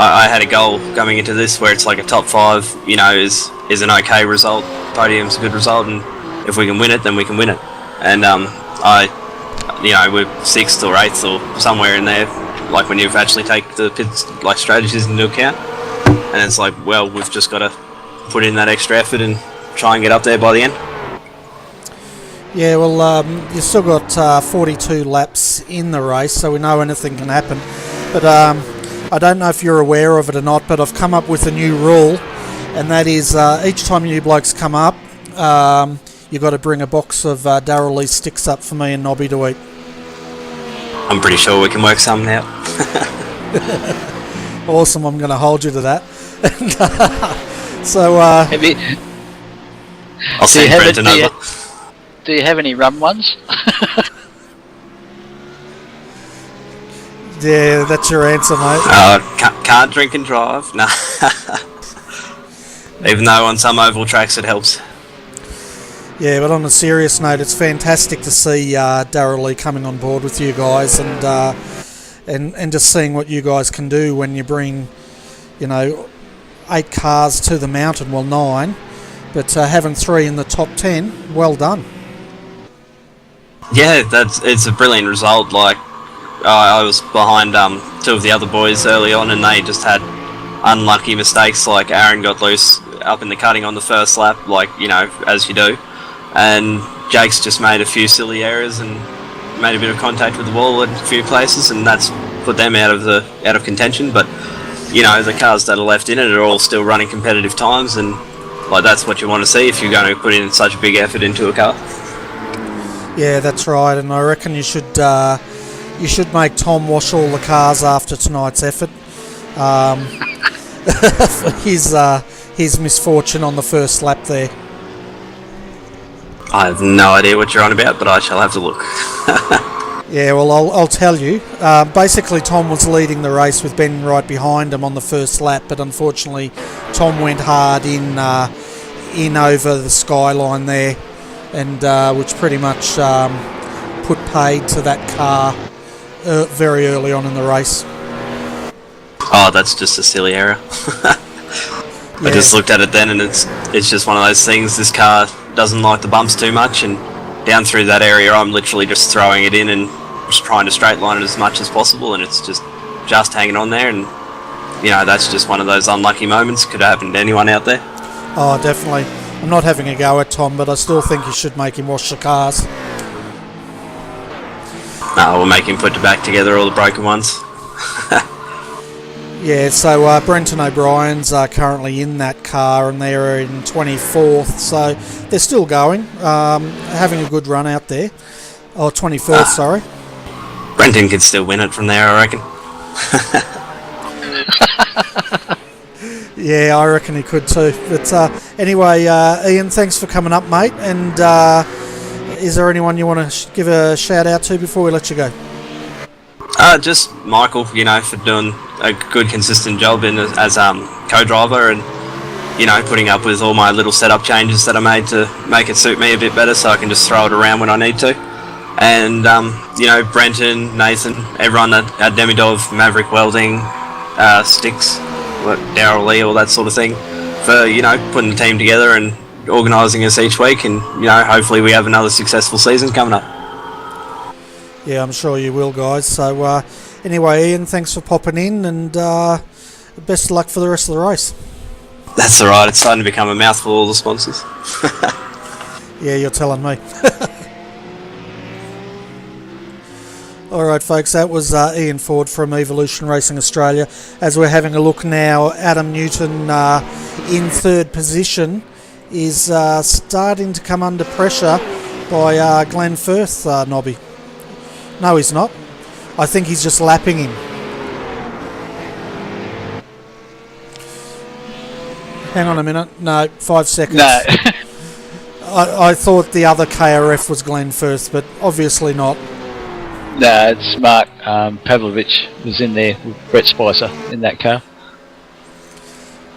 I had a goal coming into this where it's like a top 5, you know, is an okay result. Podium's a good result, and if we can win it, then we can win it. And you know, we're 6th or 8th or somewhere in there, like when you actually take the pits, like, strategies into account. And it's like, well, we've just got to put in that extra effort and try and get up there by the end. Yeah, well, you've still got 42 laps in the race, so we know anything can happen. But I don't know if you're aware of it or not, but I've come up with a new rule, and that is each time you blokes come up, you've got to bring a box of Darrell Lee sticks up for me and Nobby to eat. I'm pretty sure we can work something out. Awesome, I'm going to hold you to that. So, Have you, I'll send Brenton over. do you have any rum ones? yeah, that's your answer, mate. Can't drink and drive. No. Even though on some oval tracks it helps. Yeah, but on a serious note, it's fantastic to see Darrell Lee coming on board with you guys, and just seeing what you guys can do when you bring, you know, 8 cars to the mountain, well 9, but having 3 in the top 10, well done. Yeah, it's a brilliant result. Like, I was behind 2 of the other boys early on, and they just had unlucky mistakes. Like, Aaron got loose up in the cutting on the first lap, like, you know, as you do, and Jake's just made a few silly errors and made a bit of contact with the wall at a few places, and that's put them out of contention. But you know, the cars that are left in it are all still running competitive times, and like, that's what you want to see if you're going to put in such a big effort into a car. Yeah, that's right, and I reckon you should make Tom wash all the cars after tonight's effort. His misfortune on the first lap there. I have no idea what you're on about, but I shall have to look. Yeah, well, I'll tell you. Basically, Tom was leading the race with Ben right behind him on the first lap, but unfortunately, Tom went hard in over the skyline there, and which pretty much put paid to that car very early on in the race. Oh, that's just a silly error. I just looked at it then, and it's just one of those things. This car doesn't like the bumps too much, and down through that area, I'm literally just throwing it in and just trying to straight line it as much as possible, and it's just hanging on there. And you know, that's just one of those unlucky moments. Could have happened to anyone out there. Oh, definitely. I'm not having a go at Tom, but I still think you should make him wash the cars. No, we'll make him put back together all the broken ones. Yeah, so Brenton O'Brien's currently in that car, and they're in 24th, so they're still going, having a good run out there. Oh, 24th, sorry. Brenton could still win it from there, I reckon. Yeah, I reckon he could too. But anyway, Ian, thanks for coming up, mate. And is there anyone you want to give a shout out to before we let you go? Just Michael, for doing a good, consistent job as co-driver, and putting up with all my little setup changes that I made to make it suit me a bit better, so I can just throw it around when I need to. And Brenton, Nathan, everyone at Demidov, Maverick Welding, Sticks, Daryl Lee, all that sort of thing, for putting the team together and organising us each week, and hopefully we have another successful season coming up. Yeah, I'm sure you will, guys. So anyway, Ian, thanks for popping in, and best of luck for the rest of the race. That's alright, it's starting to become a mouthful, all the sponsors. Yeah, you're telling me. Alright folks, that was Ian Ford from Evolution Racing Australia. As we're having a look now, Adam Newton in third position is starting to come under pressure by Glenn Firth, Nobby. No, he's not. I think he's just lapping him. Hang on a minute. No, 5 seconds. No. I thought the other KRF was Glenn Firth, but obviously not. No, it's Mark Pavlovich was in there with Brett Spicer in that car.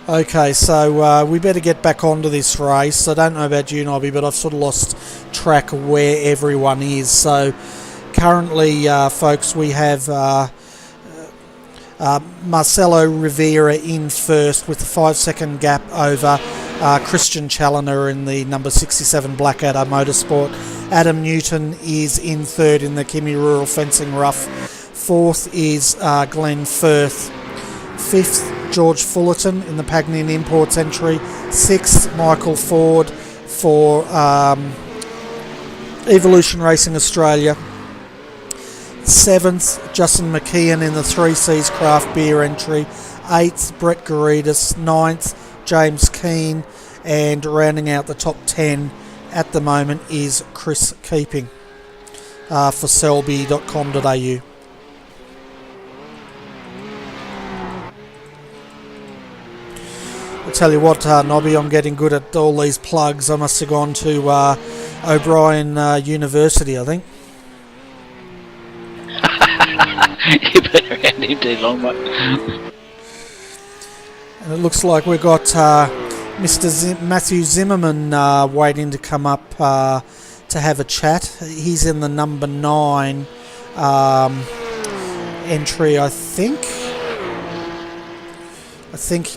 Okay, so we better get back onto this race. I don't know about you, Nobby, but I've sort of lost track of where everyone is. So currently, folks, we have Marcelo Rivera in first with a 5-second gap over Christian Challoner in the number 67 Blackadder Motorsport. Adam Newton is in third in the Kimi Rural Fencing Rough. Fourth is Glenn Firth. Fifth, George Fullerton in the Pagnian Imports entry. Sixth, Michael Ford for Evolution Racing Australia. Seventh, Justin McKeon in the 3Cs Craft Beer entry. Eighth, Brett Garidis. Ninth, James Keane. And rounding out the top 10 at the moment is Chris Keeping for selby.com.au. I'll tell you what, Nobby, I'm getting good at all these plugs. I must have gone to O'Brien University, I think. You've been around him too long, mate. And it looks like we've got Mr. Matthew Zimmerman waiting to come up to have a chat. He's in the number 9 entry, I think.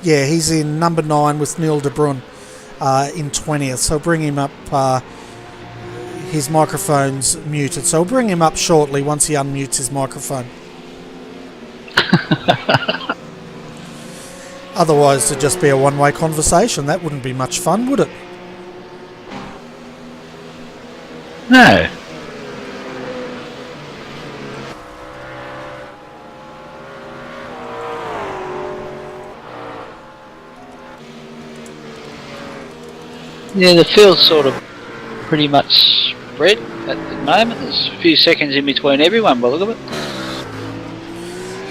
Yeah, he's in number 9 with Neil De Bruin in 20th. So I'll bring him up. His microphone's muted, so I'll bring him up shortly once he unmutes his microphone. Otherwise, it'd just be a one-way conversation. That wouldn't be much fun, would it? No. Yeah, the field's sort of pretty much spread at the moment. There's a few seconds in between everyone by the look of it.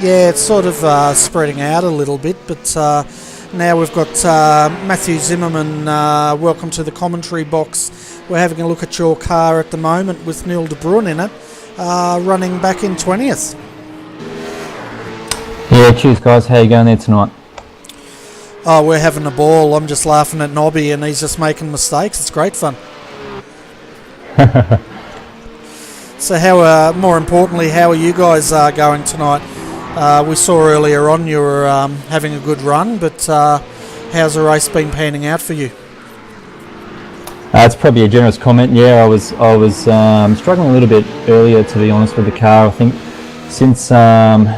Yeah, it's sort of spreading out a little bit, but now we've got Matthew Zimmerman. Welcome to the commentary box. We're having a look at your car at the moment with Neil De Bruin in it, running back in 20th. Yeah, cheers guys. How you going there tonight? Oh, we're having a ball. I'm just laughing at Nobby and he's just making mistakes. It's great fun. So how, more importantly, how are you guys going tonight? We saw earlier on you were having a good run, but how's the race been panning out for you? It's probably a generous comment. Yeah, I was struggling a little bit earlier, to be honest, with the car. I think since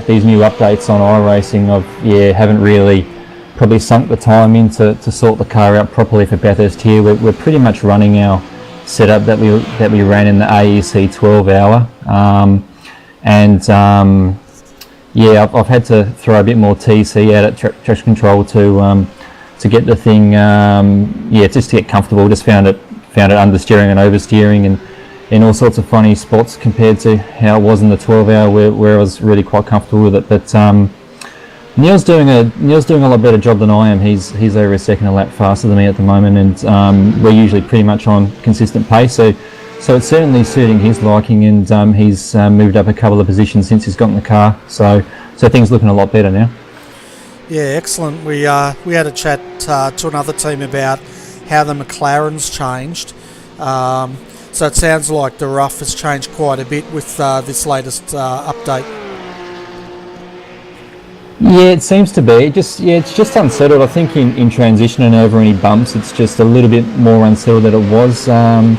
these new updates on iRacing, haven't really probably sunk the time in to sort the car out properly for Bathurst here. We're pretty much running our setup that we ran in the AEC 12 hour, I've had to throw a bit more TC out at traction control to get the thing just to get comfortable. Just found it understeering and oversteering and in all sorts of funny spots compared to how it was in the 12 hour where I was really quite comfortable with it. But Neil's doing a lot better job than I am. He's over a second a lap faster than me at the moment, and we're usually pretty much on consistent pace. So it's certainly suiting his liking, and he's moved up a couple of positions since he's got in the car. So things looking a lot better now. Yeah, excellent. We had a chat to another team about how the McLaren's changed. So it sounds like the rough has changed quite a bit with this latest update. Yeah, it seems to be. It's just unsettled. I think in transitioning over any bumps, it's just a little bit more unsettled than it was. I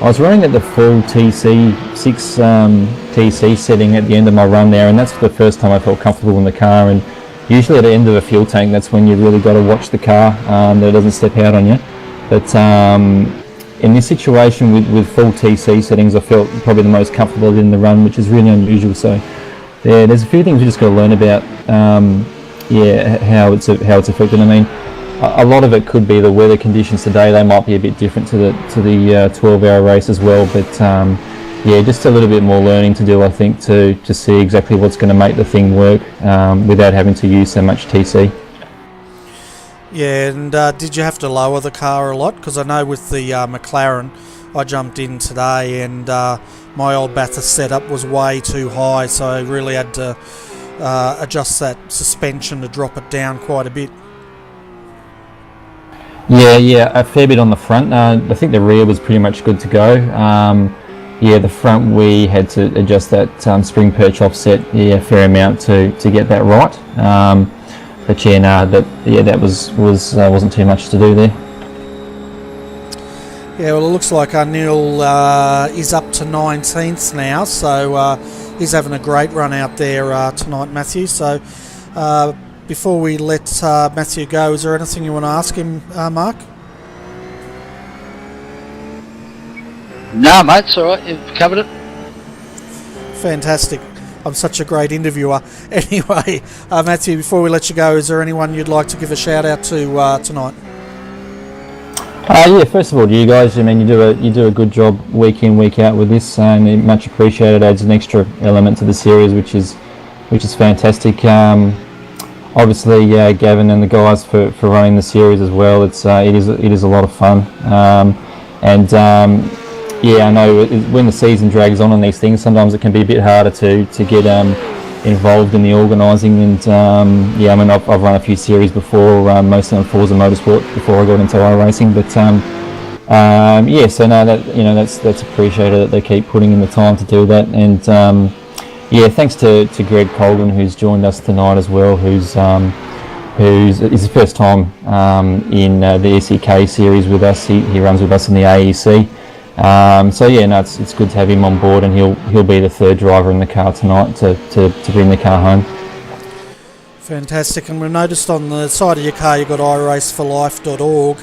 was running at the full TC 6 TC setting at the end of my run there, and that's the first time I felt comfortable in the car. And usually at the end of a fuel tank, that's when you really got to watch the car that it doesn't step out on you. But in this situation with full TC settings, I felt probably the most comfortable in the run, which is really unusual. So yeah, there's a few things we just got to learn about. How it's affected. I mean, a lot of it could be the weather conditions today. They might be a bit different to the 12-hour race as well. But just a little bit more learning to do, I think, to see exactly what's going to make the thing work without having to use so much TC. Yeah, and did you have to lower the car a lot? Because I know with the McLaren, I jumped in today and my old Bathurst setup was way too high, so I really had to adjust that suspension to drop it down quite a bit. Yeah, a fair bit on the front. I think the rear was pretty much good to go. The front we had to adjust that spring perch offset a fair amount to get that right. That wasn't too much to do there. Yeah, well, it looks like Neil is up to 19th now, so he's having a great run out there tonight, Matthew. So before we let Matthew go, is there anything you want to ask him, Mark? No, mate, it's all right. You've covered it. Fantastic. I'm such a great interviewer. Anyway, Matthew, before we let you go, is there anyone you'd like to give a shout out to tonight? First of all, to you guys, I mean, you do a good job week in, week out with this, and much appreciated. Adds an extra element to the series, which is fantastic. Obviously, Gavin and the guys for running the series as well. It is a lot of fun, I know when the season drags on these things, sometimes it can be a bit harder to get involved in the organising. And I've run a few series before, mostly on Forza Motorsport before I got into iRacing. But that's appreciated that they keep putting in the time to do that. And thanks to Greg Colgan, who's joined us tonight as well, who's it's his first time in the SEK series with us. He runs with us in the AEC. It's good to have him on board, and he'll be the third driver in the car tonight to bring the car home. Fantastic. And we noticed on the side of your car you've got iraceforlife.org.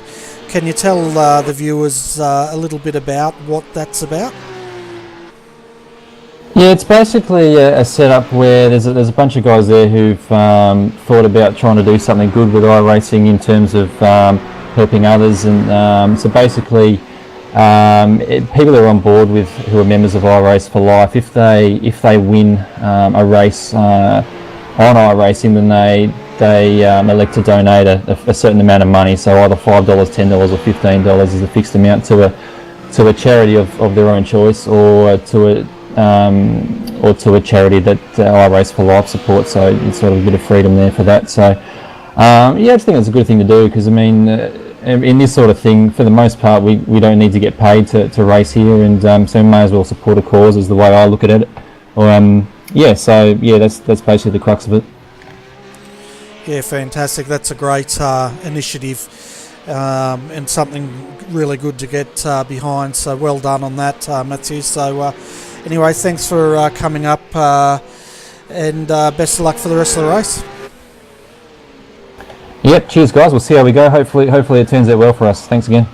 Can you tell the viewers a little bit about what that's about? Yeah, it's basically a setup where there's a bunch of guys there who've thought about trying to do something good with iRacing in terms of helping others, and so basically people that are on board with who are members of iRace for Life, if they win a race on iRacing, then they elect to donate a certain amount of money. So either $5, $10, or $15 is a fixed amount to a charity of their own choice, or to a charity that iRace for Life supports. So it's sort of a bit of freedom there for that. So I just think it's a good thing to do, because I mean, in this sort of thing, for the most part, we don't need to get paid to race here, and so we may as well support a cause, is the way I look at it. That's basically the crux of it. Yeah, fantastic. That's a great initiative, and something really good to get behind. So well done on that, Matthew. So anyway, thanks for coming up, and best of luck for the rest of the race. Yep, cheers guys, we'll see how we go. Hopefully it turns out well for us. Thanks again.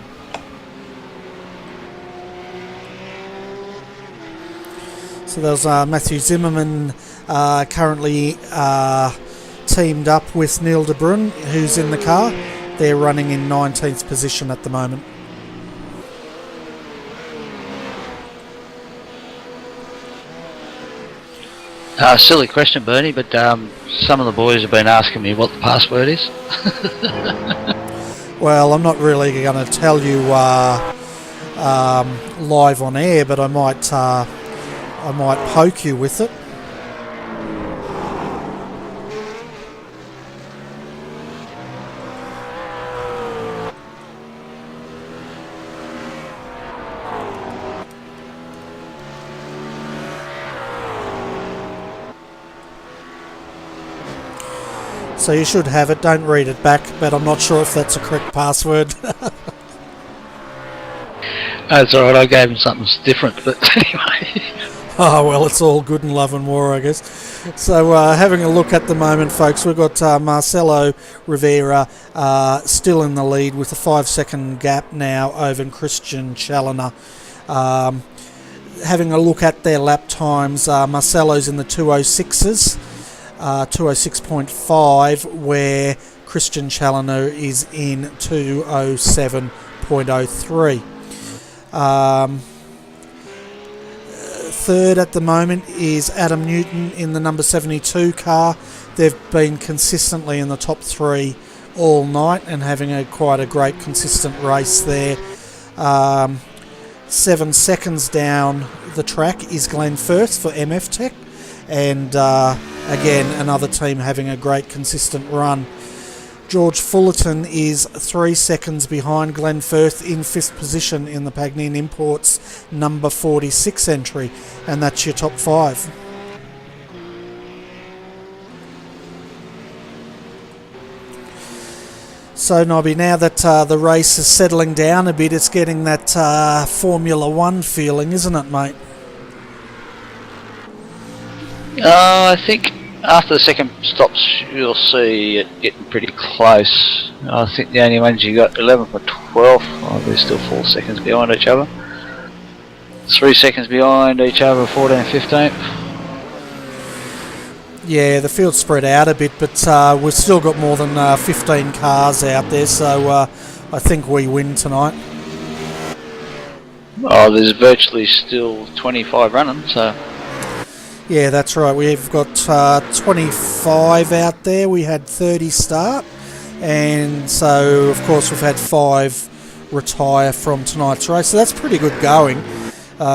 So there's Matthew Zimmerman, currently teamed up with Neil de Bruyn, who's in the car. They're running in 19th position at the moment. Silly question, Bernie, but some of the boys have been asking me what the password is. Well, I'm not really going to tell you live on air, but I might poke you with it. So you should have it. Don't read it back, but I'm not sure if that's a correct password. That's alright, I gave him something different, but anyway. Oh, well, it's all good in love and war, I guess. So having a look at the moment, folks, we've got Marcelo Rivera still in the lead with a 5-second gap now over Christian Challoner. Having a look at their lap times, Marcelo's in the 206s. 206.5, where Christian Challoner is in 207.03. Third at the moment is Adam Newton in the number 72 car. They've been consistently in the top 3 all night and having quite a great consistent race there. 7 seconds down the track is Glenn Firth for MF Tech, and again, another team having a great consistent run. George Fullerton is 3 seconds behind Glenn Firth in 5th position in the Pagnin Imports number 46 entry, and that's your top 5. So Nobby, now that the race is settling down a bit, it's getting that Formula 1 feeling, isn't it, mate? I think after the second stops you'll see it getting pretty close. I think the only ones you got 11th or 12th, they're still 4 seconds behind each other. 3 seconds behind each other, 14th and 15th. Yeah, the field's spread out a bit, but we've still got more than 15 cars out there, so I think we win tonight. Oh, there's virtually still 25 running, so... Yeah, that's right. We've got 25 out there. We had 30 start, and so of course we've had 5 retire from tonight's race. So that's pretty good going,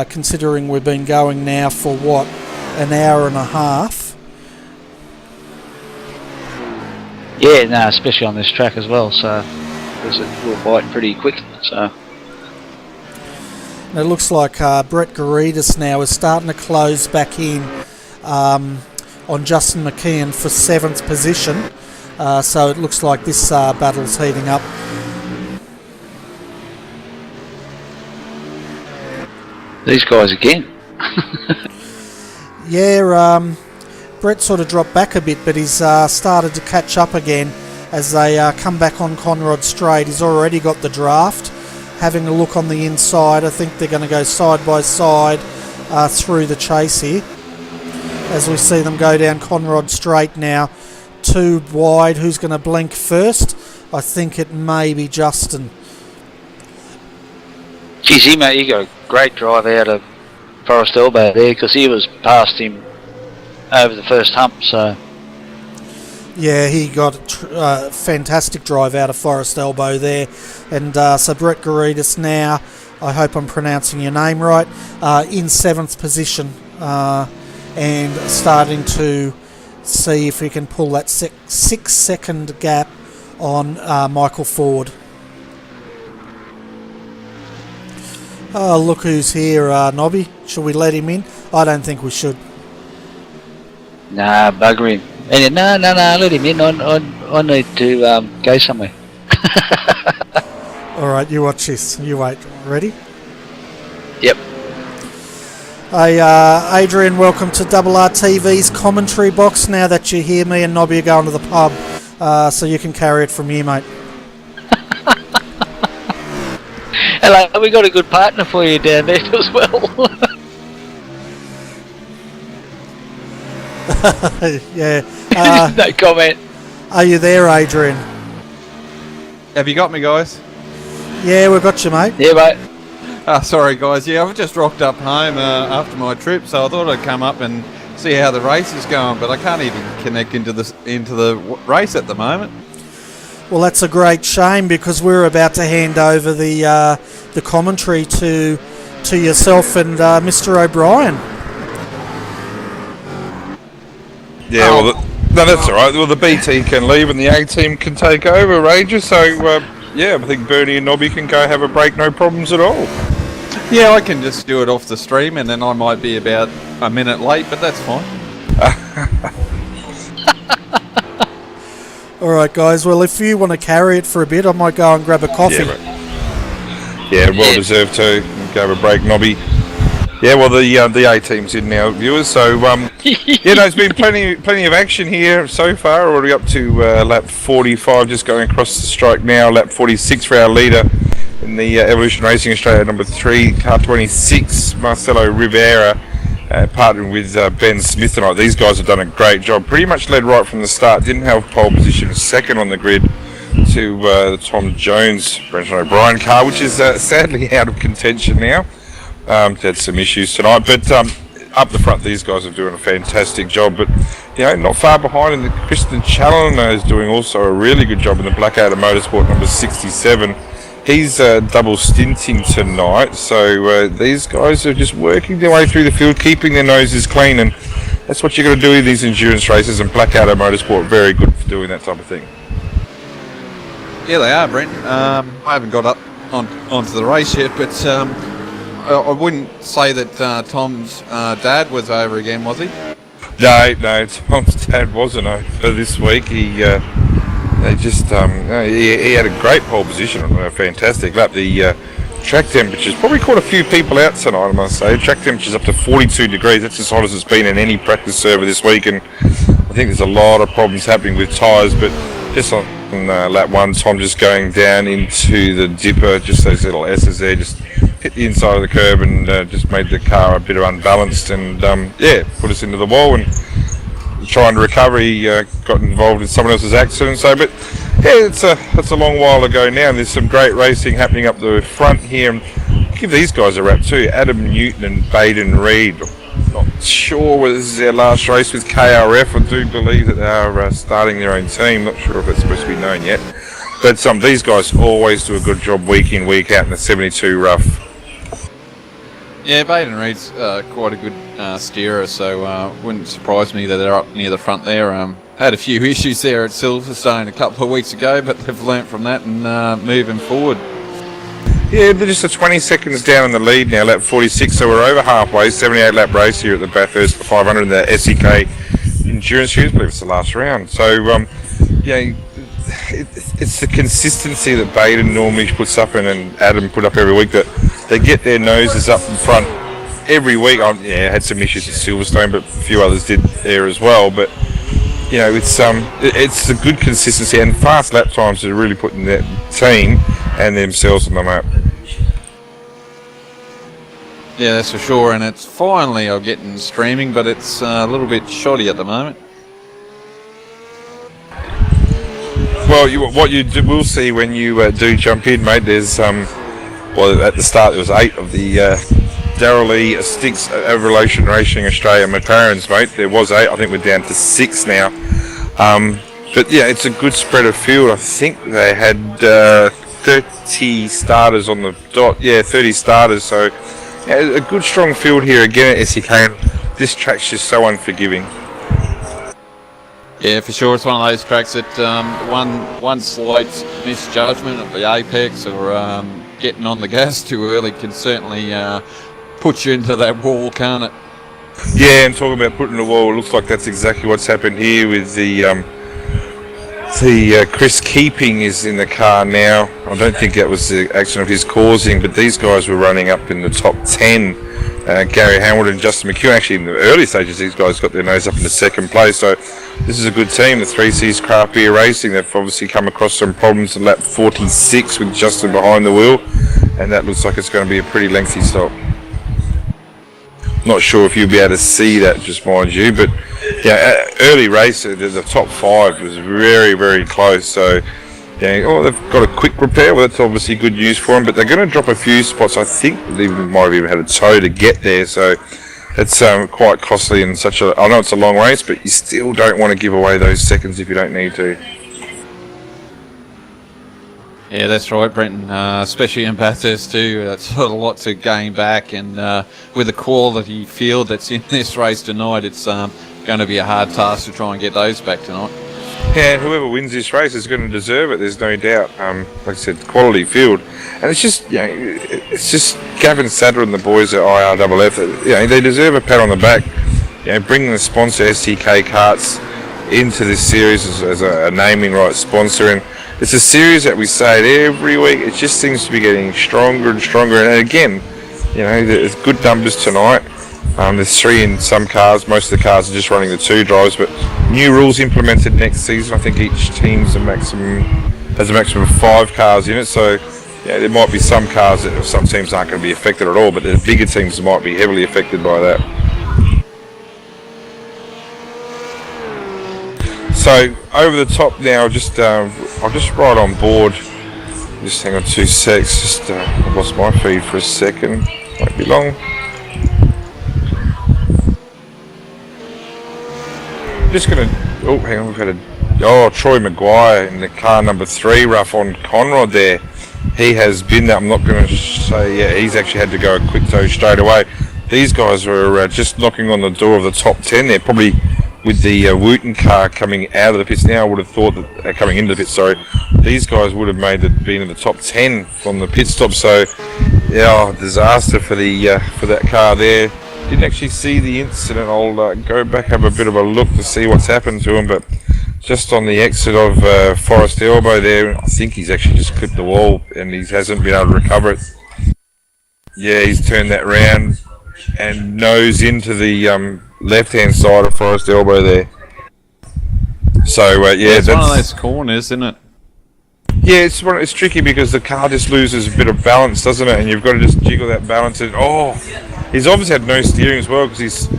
considering we've been going now for what, an hour and a half. Yeah, no, especially on this track as well. So because it will bite pretty quick. So. It looks like Brett Garidis now is starting to close back in on Justin McKeon for 7th position. So it looks like this battle's heating up. These guys again. Yeah, Brett sort of dropped back a bit, but he's started to catch up again as they come back on Conrod Straight. He's already got the draft. Having a look on the inside, I think they're going to go side by side through the chase here. As we see them go down Conrod Straight now, 2 wide. Who's going to blink first? I think it may be Justin. Geez, he got a great drive out of Forest Elbow there, because he was past him over the first hump, so... Yeah, he got a fantastic drive out of Forest Elbow there. And so Brett Garidis now, I hope I'm pronouncing your name right, in 7th position and starting to see if he can pull that 6-second gap on Michael Ford. Oh, look who's here, Nobby. Should we let him in? I don't think we should. Nah, bugger him. No, let him in. I need to go somewhere. Alright, you watch this. You wait. Ready? Yep. Hey, Adrian, welcome to RRTV's commentary box. Now that you hear me and Nobby are going to the pub, so you can carry it from here, mate. Hello, we got a good partner for you down there as well. Yeah. No comment. Are you there, Adrian? Have you got me, guys? Yeah, we've got you, mate. Yeah, mate. Sorry, guys. Yeah, I've just rocked up home after my trip, so I thought I'd come up and see how the race is going, but I can't even connect into the race at the moment. Well, that's a great shame because we're about to hand over the commentary to yourself and Mr. O'Brien. Yeah, well, no, that's all right. Well, the B team can leave and the A team can take over, Ranger. So, yeah, I think Bernie and Nobby can go have a break, no problems at all. Yeah, I can just do it off the stream, and then I might be about a minute late, but that's fine. All right, guys. Well, if you want to carry it for a bit, I might go and grab a coffee. Yeah, well deserved too. Go have a break, Nobby. Yeah, well, the A team's in now, viewers. So, yeah, there's been plenty of action here so far. Already up to lap 45, just going across the strike now. Lap 46 for our leader in the Evolution Racing Australia number 3, car 26, Marcelo Rivera, partnering with Ben Smith tonight. These guys have done a great job. Pretty much led right from the start. Didn't have pole position, second on the grid to the Tom Jones, Brendan O'Brien car, which is sadly out of contention now. Had some issues tonight, but up the front, these guys are doing a fantastic job. But not far behind, and Kristen Challoner is doing also a really good job in the Blackadder Motorsport number 67. He's double stinting tonight, so these guys are just working their way through the field, keeping their noses clean, and that's what you're going to do in these endurance races. And Blackadder Motorsport very good for doing that type of thing. Yeah, they are, Brent. I haven't got up onto the race yet, but I wouldn't say that Tom's dad was over again, was he? No, Tom's dad wasn't over this week. He had a great pole position on a fantastic lap. The track temperatures probably caught a few people out tonight, I must say. Track temperatures up to 42 degrees. That's as hot as it's been in any practice server this week, and I think there's a lot of problems happening with tyres. But just on lap 1, Tom just going down into the dipper, just those little S's there, just hit the inside of the curb and just made the car a bit unbalanced, and put us into the wall. And trying to recover, he got involved in someone else's accident. So, but yeah, it's a long while ago now. And there's some great racing happening up the front here. And give these guys a rap too. Adam Newton and Baden Reed. Not sure whether this is their last race with KRF. I do believe that they are starting their own team. Not sure if it's supposed to be known yet. But these guys always do a good job week in, week out in the 72 rough. Yeah, Baden Reed's quite a good steerer, so wouldn't surprise me that they're up near the front there. Had a few issues there at Silverstone a couple of weeks ago, but they've learnt from that and moving forward. Yeah, they're just 20 seconds down in the lead now, lap 46, so we're over halfway. 78 lap race here at the Bathurst 500 in the SEK Endurance Series. I believe it's the last round. So, it's the consistency that Baden normally puts up and Adam put up every week, that they get their noses up in front every week. Had some issues at Silverstone, but a few others did there as well. But it's a good consistency and fast lap times that are really putting that team and themselves on the map. Yeah, that's for sure, and it's finally getting streaming, but it's a little bit shoddy at the moment. Well, what you will see when you do jump in, mate, there's at the start there was 8 of the Darrell Lee Sticks Evolution Racing Australia McLarens, mate. There was 8, I think we're down to 6 now. But yeah, it's a good spread of field. I think they had 30 starters on the dot. Yeah, 30 starters. So yeah, a good strong field here again at SEK. And this track's just so unforgiving. Yeah, for sure. It's one of those tracks that one slight misjudgment of the apex or getting on the gas too early can certainly put you into that wall, can't it? Yeah, and talking about putting the wall, it looks like that's exactly what's happened here with the Chris Keeping is in the car now. I don't think that was the accident of his causing, but these guys were running up in the top 10. Gary Hamilton and Justin McEwen, actually in the early stages, these guys got their nose up in the second place. So this is a good team, the 3C's Craft Beer Racing. They've obviously come across some problems in lap 46 with Justin behind the wheel, and that looks like it's going to be a pretty lengthy stop. Not sure if you'll be able to see that, just mind you, but yeah, early race, the top 5 was very, very close. So yeah, they've got a quick repair. Well, that's obviously good news for them, but they're going to drop a few spots. I think they might have even had a tow to get there. So it's quite costly in such a. I know it's a long race, but you still don't want to give away those seconds if you don't need to. Yeah, that's right, Brenton. Especially in Bathurst too. That's a lot to gain back, and with the quality field that's in this race tonight, it's going to be a hard task to try and get those back tonight. Yeah, whoever wins this race is going to deserve it. There's no doubt. Like I said, quality field, and it's just it's just Gavin Sadler and the boys at IRFF. They deserve a pat on the back. Bringing the sponsor SEK Karts into this series as a naming rights sponsor, and it's a series that we say it every week. It just seems to be getting stronger and stronger. And again, there's good numbers tonight. There's 3 in some cars. Most of the cars are just running the 2 drives, but new rules implemented next season. I think each team's has a maximum of 5 cars in it. So there might be some cars that some teams aren't going to be affected at all, but the bigger teams might be heavily affected by that. So over the top now, I'll just ride on board. Just hang on 2 secs. Just I lost my feed for a second. Won't be long. Just gonna. Oh, hang on. We've had Troy Maguire in the car number 3, rough on Conrod there. He has been there. I'm not going to say. Yeah, he's actually had to go a quick toe straight away. These guys were just knocking on the door of the top 10 there, probably. With the Wooten car coming out of the pits now, I would have thought that coming into the pits, sorry, these guys would have been in the top 10 from the pit stop. So, disaster for that car there. Didn't actually see the incident. I'll go back, have a bit of a look to see what's happened to him. But just on the exit of Forest Elbow there, I think he's actually just clipped the wall and he hasn't been able to recover it. Yeah, he's turned that round and nose into the left-hand side of Forest Elbow there. So it's one of those corners, isn't it? Yeah, it's tricky because the car just loses a bit of balance, doesn't it? And you've got to just jiggle that balance. And he's obviously had no steering as well because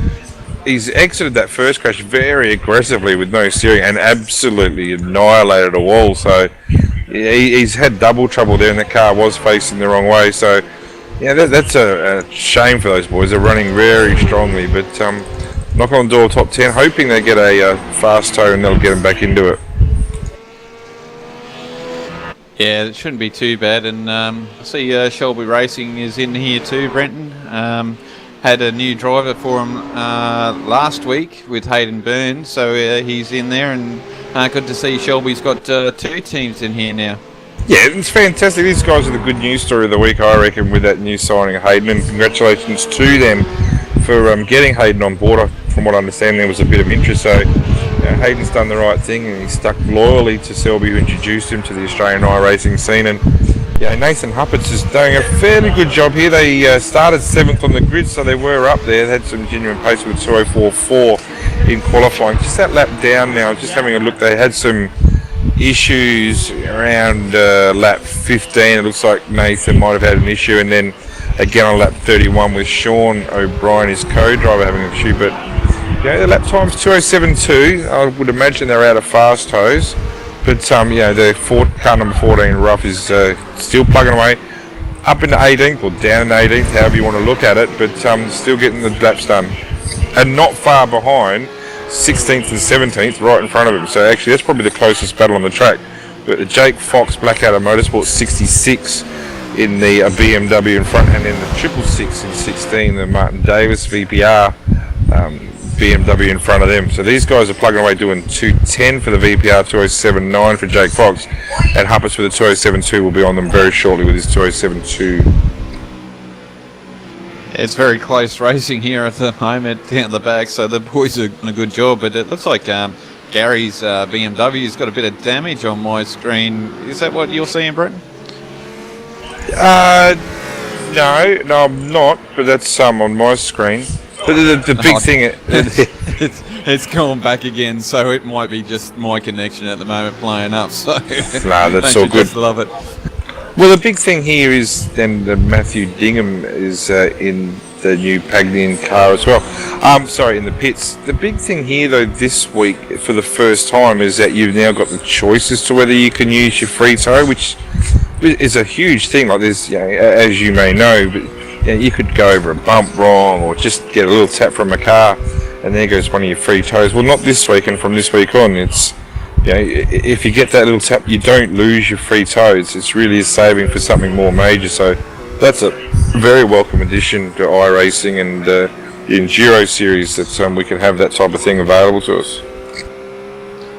he's exited that first crash very aggressively with no steering and absolutely annihilated a wall. So he's had double trouble there, and that car was facing the wrong way. So that's a shame for those boys. They're running very strongly, but knock on the door top 10, hoping they get a fast tow and they'll get them back into it. Yeah, it shouldn't be too bad. And I see Shelby Racing is in here too, Brenton. Had a new driver for him last week with Hayden Byrne, so he's in there, and good to see Shelby's got 2 teams in here now. Yeah, it's fantastic. These guys are the good news story of the week, I reckon, with that new signing of Hayden, and congratulations to them for getting Hayden on board. From what I understand, there was a bit of interest, so Hayden's done the right thing and he stuck loyally to Selby, who introduced him to the Australian iRacing scene. And Nathan Huppets is doing a fairly good job here. They started 7th on the grid, so they were up there. They had some genuine pace with 2:04.4 in qualifying. Just that lap down now, just having a look, they had some issues around lap 15. It looks like Nathan might have had an issue, and then again on lap 31 with Sean O'Brien, his co-driver, having an issue. But the lap time's 2:07.2. I would imagine they're out of fast tows, but the car number 14 rough is still plugging away up into 18th or down in 18th, however you want to look at it, but still getting the laps done, and not far behind 16th and 17th, right in front of him. So actually that's probably the closest battle on the track. But the Jake Fox Blackadder Motorsport 66 in the BMW in front, and then the 666 in 16, the Martin Davis VPR BMW in front of them. So these guys are plugging away doing 2:10 for the VPR, 2:07.9 for Jake Fox, and Huppers for the 2:07.2 will be on them very shortly with his 2:07.2. It's very close racing here at the moment down the back, so the boys are doing a good job. But it looks like Gary's BMW's got a bit of damage on my screen. Is that what you're seeing, Brenton? No, I'm not, but that's on my screen. But the big thing... It's gone back again, so it might be just my connection at the moment playing up. So that's all good. Just love it. Well, the big thing here is then Matthew Dingham is in the new Pagnian car as well. In the pits. The big thing here, though, this week for the first time is that you've now got the choice as to whether you can use your free tow, which is a huge thing. Like there's, as you may know, but you could go over a bump wrong or just get a little tap from a car, and there goes one of your free toes. Well, not this week, and from this week on, it's, if you get that little tap, you don't lose your free toes. It's really saving for something more major. So that's a very welcome addition to iRacing and the Enduro series, that we can have that type of thing available to us.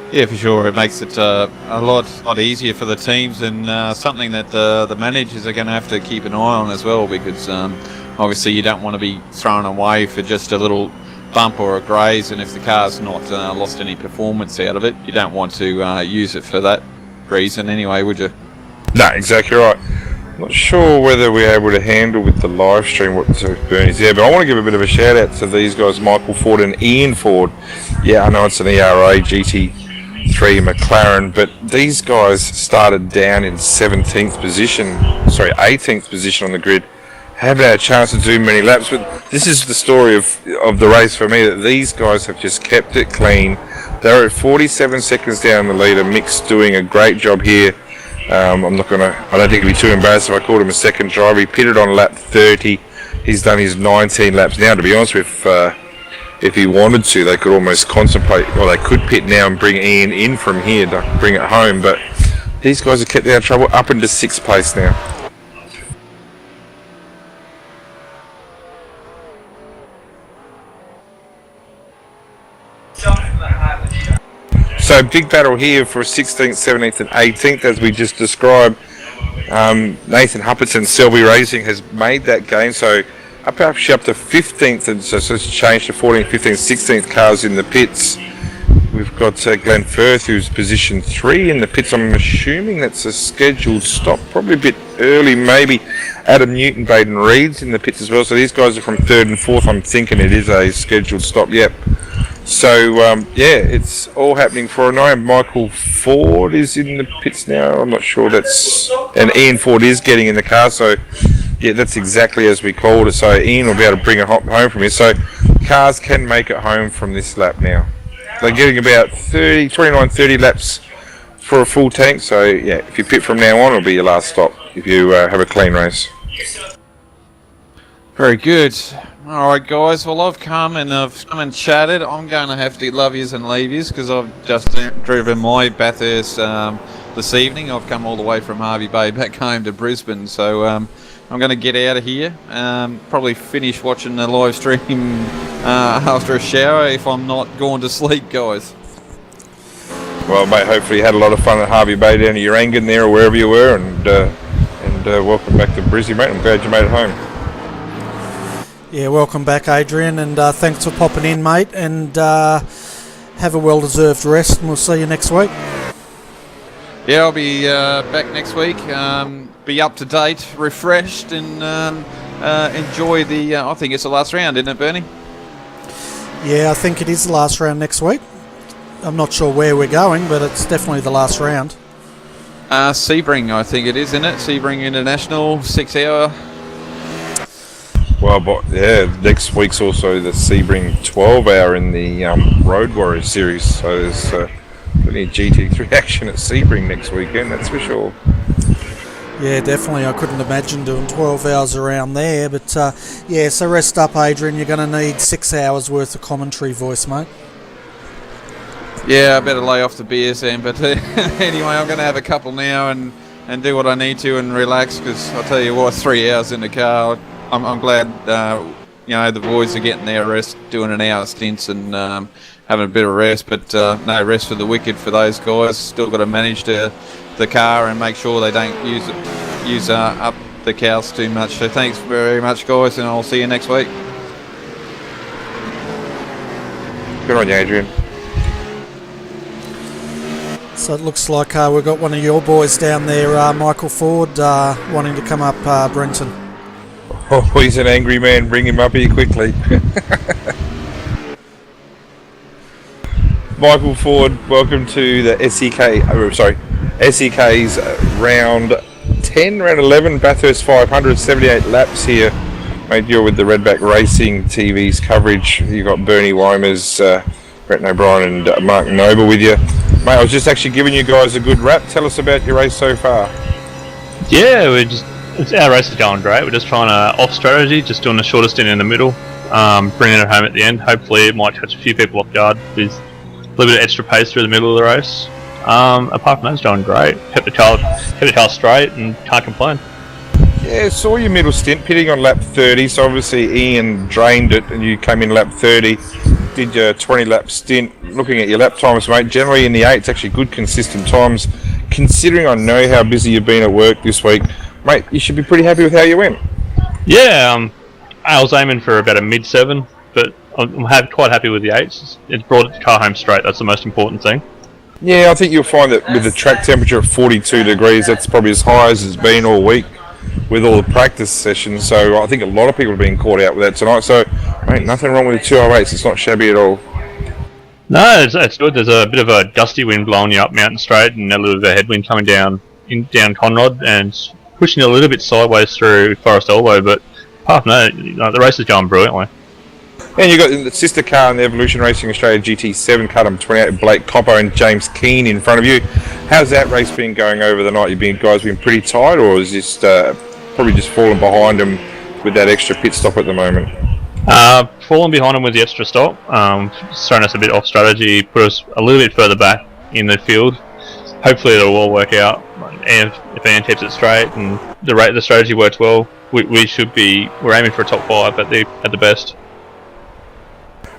Yeah, for sure. It makes it a lot easier for the teams, and something that the managers are going to have to keep an eye on as well, because obviously you don't want to be thrown away for just a little bump or a graze, and if the car's not lost any performance out of it, you don't want to use it for that reason anyway, would you? No, exactly right. Not sure whether we're able to handle with the live stream what Bernie's there, but I want to give a bit of a shout out to these guys, Michael Ford and Ian Ford. Yeah, I know it's an ERA GT3 McLaren, but these guys started down in 18th position on the grid. Haven't had a chance to do many laps, but this is the story of the race for me, that these guys have just kept it clean. They're at 47 seconds down the leader. Mick's doing a great job here. I don't think it'd be too embarrassed if I called him a second driver. He pitted on lap 30. He's done his 19 laps now. To be honest, if he wanted to, they could almost contemplate, or they could pit now and bring Ian in from here to bring it home. But these guys have kept out of trouble up into 6th place now. So big battle here for 16th, 17th and 18th, as we just described. Nathan Hupperton, Selby Racing, has made that gain, so actually up to 15th, and so it's changed to 14th, 15th, 16th cars in the pits. We've got Glenn Firth, who's position 3 in the pits. I'm assuming that's a scheduled stop, probably a bit early maybe. Adam Newton, Baden Reed's in the pits as well, so these guys are from 3rd and 4th. I'm thinking it is a scheduled stop, yep. So, it's all happening for an eye. Michael Ford is in the pits now. I'm not sure and Ian Ford is getting in the car, so yeah, that's exactly as we called it. So Ian will be able to bring it home from here. So cars can make it home from this lap now. They're getting about 29-30 laps for a full tank. So yeah, if you pit from now on, it'll be your last stop if you have a clean race. Very good. Alright guys, well I've come and chatted. I'm going to have to love yous and leave yous, because I've just driven my Bathurst this evening. I've come all the way from Harvey Bay back home to Brisbane, so I'm going to get out of here. Probably finish watching the live stream after a shower if I'm not going to sleep, guys. Well mate, hopefully you had a lot of fun at Harvey Bay down at Urangan there or wherever you were, and welcome back to Brisbane, mate. I'm glad you made it home. Yeah, welcome back, Adrian, and thanks for popping in, mate, and have a well-deserved rest, and we'll see you next week. Yeah, I'll be back next week, be up to date, refreshed, and enjoy the, I think it's the last round, isn't it, Bernie? Yeah, I think it is the last round next week. I'm not sure where we're going, but it's definitely the last round. Sebring, I think it is, isn't it? Sebring International, 6 hour. Well, but yeah, next week's also the Sebring 12 hour in the Road Warrior series, so there's plenty of GT3 action at Sebring next weekend, that's for sure. Yeah, definitely. I couldn't imagine doing 12 hours around there, but yeah, so rest up, Adrian. You're going to need 6 hours worth of commentary voice, mate. Yeah, I better lay off the beers then, but anyway, I'm going to have a couple now and do what I need to and relax, because I'll tell you what, 3 hours in the car, I'm glad the boys are getting their rest, doing an hour stints and having a bit of rest, but no rest for the wicked for those guys. Still got to manage the car and make sure they don't use up the cows too much. So thanks very much, guys, and I'll see you next week. Good on you, Adrian. So it looks like we've got one of your boys down there, Michael Ford, wanting to come up Brenton. Oh, he's an angry man. Bring him up here quickly. Michael Ford, welcome to the SEK's round 10, round 11, Bathurst 500, 78 laps here. Mate, you're with the Redback Racing TV's coverage. You've got Bernie Weimers, Brett O'Brien and Mark Noble with you. Mate, I was just actually giving you guys a good rap. Tell us about your race so far. Yeah, we're just Our race is going great. We're just trying to off strategy, just doing the shortest stint in the middle, bringing it home at the end. Hopefully, it might catch a few people off guard with a little bit of extra pace through the middle of the race. Apart from that, it's going great. Kept the tail straight and can't complain. Yeah, saw your middle stint pitting on lap 30, so obviously Ian drained it and you came in lap 30, did your 20 lap stint. Looking at your lap times, mate, generally in the 8's actually good consistent times. Considering I know how busy you've been at work this week, mate, you should be pretty happy with how you went. Yeah, I was aiming for about a mid-7, but I'm quite happy with the 8's. It brought the car home straight, that's the most important thing. Yeah, I think you'll find that with the track temperature of 42 degrees, that's probably as high as it's been all week with all the practice sessions, so I think a lot of people are being caught out with that tonight, so mate, nothing wrong with the 208s, it's not shabby at all. No, it's good. There's a bit of a gusty wind blowing you up Mountain Straight and a little bit of a headwind coming down Conrod and pushing you a little bit sideways through Forest Elbow, but apart from that, the race is going brilliantly. And you've got the sister car in the Evolution Racing Australia GT7 car number 28, Blake Coppo and James Keane in front of you. How's that race been going over the night? You guys been pretty tight, or is this probably just falling behind them with that extra pit stop at the moment? Falling behind them with the extra stop, throwing us a bit off strategy, put us a little bit further back in the field. Hopefully it'll all work out, and if Ian keeps it straight and the strategy works well, we're aiming for a top 5 at the best.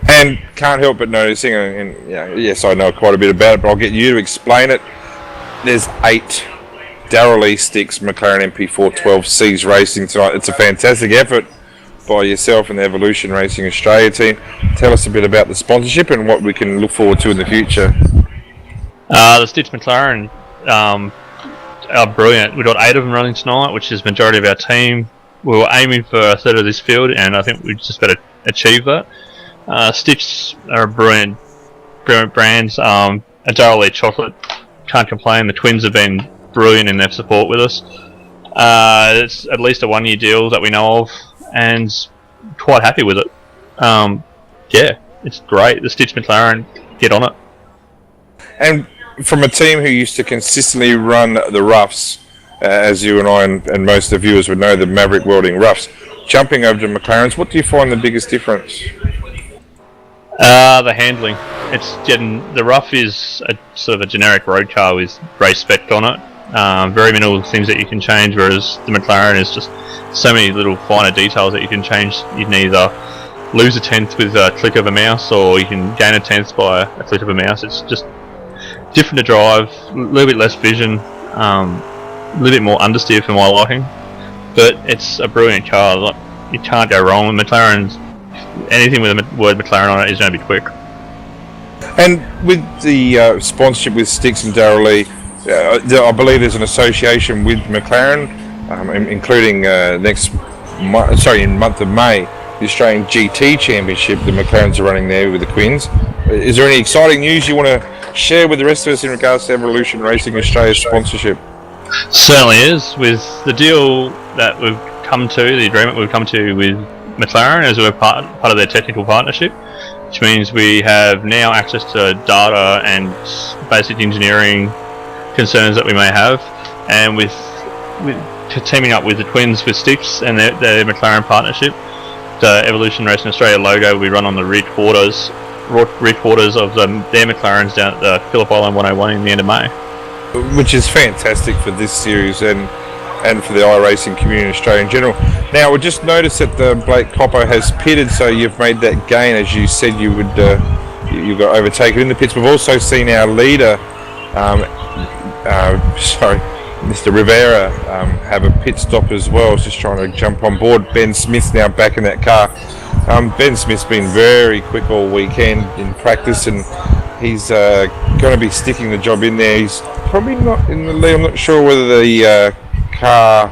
And can't help but noticing, and yes, I know quite a bit about it, but I'll get you to explain it. There's 8 Darrell Lee Sticks McLaren MP412Cs racing tonight. It's a fantastic effort by yourself and the Evolution Racing Australia team. Tell us a bit about the sponsorship and what we can look forward to in the future. The Stitch McLaren are brilliant. We've got 8 of them running tonight, which is the majority of our team. We were aiming for a third of this field, and I think we've just got to achieve that. Stitch are brilliant brands. A Darrell Lee chocolate, can't complain. The twins have been brilliant in their support with us. It's at least a 1-year deal that we know of, and quite happy with it. Yeah, it's great. The Stitch McLaren, get on it. And from a team who used to consistently run the roughs, as you and I and most of the viewers would know, the Maverick Welding roughs, jumping over to McLarens, what do you find the biggest difference? The handling. The rough is a sort of a generic road car with race spec on it. Very minimal things that you can change, whereas the McLaren is just so many little finer details that you can change. You can either lose a tenth with a click of a mouse, or you can gain a tenth by a click of a mouse. It's just different to drive, a little bit less vision, a little bit more understeer for my liking. But it's a brilliant car. You can't go wrong with McLaren's. Anything with the word McLaren on it is going to be quick. And with the sponsorship with Sticks and Darrell Lee, I believe there's an association with McLaren, including in month of May, the Australian GT Championship. The McLarens are running there with the Quins. Is there any exciting news you want to share with the rest of us in regards to Evolution Racing Australia's sponsorship? Certainly is. With the deal that we've come to, the agreement we've come to with McLaren, as we're part of their technical partnership, which means we have now access to data and basic engineering concerns that we may have, and with teaming up with the Twins with Sticks and their McLaren partnership, the Evolution Racing Australia logo we run on the rear quarters of their McLarens down at the Phillip Island 101 in the end of May. Which is fantastic for this series and for the iRacing community in Australia in general. Now, we just noticed that Blake Coppo has pitted, so you've made that gain as you said you would. You got overtaken in the pits. We've also seen our leader, Mr. Rivera, have a pit stop as well. Just trying to jump on board. Ben Smith's now back in that car. Ben Smith's been very quick all weekend in practice, and he's going to be sticking the job in there. He's probably not in the lead. I'm not sure whether the car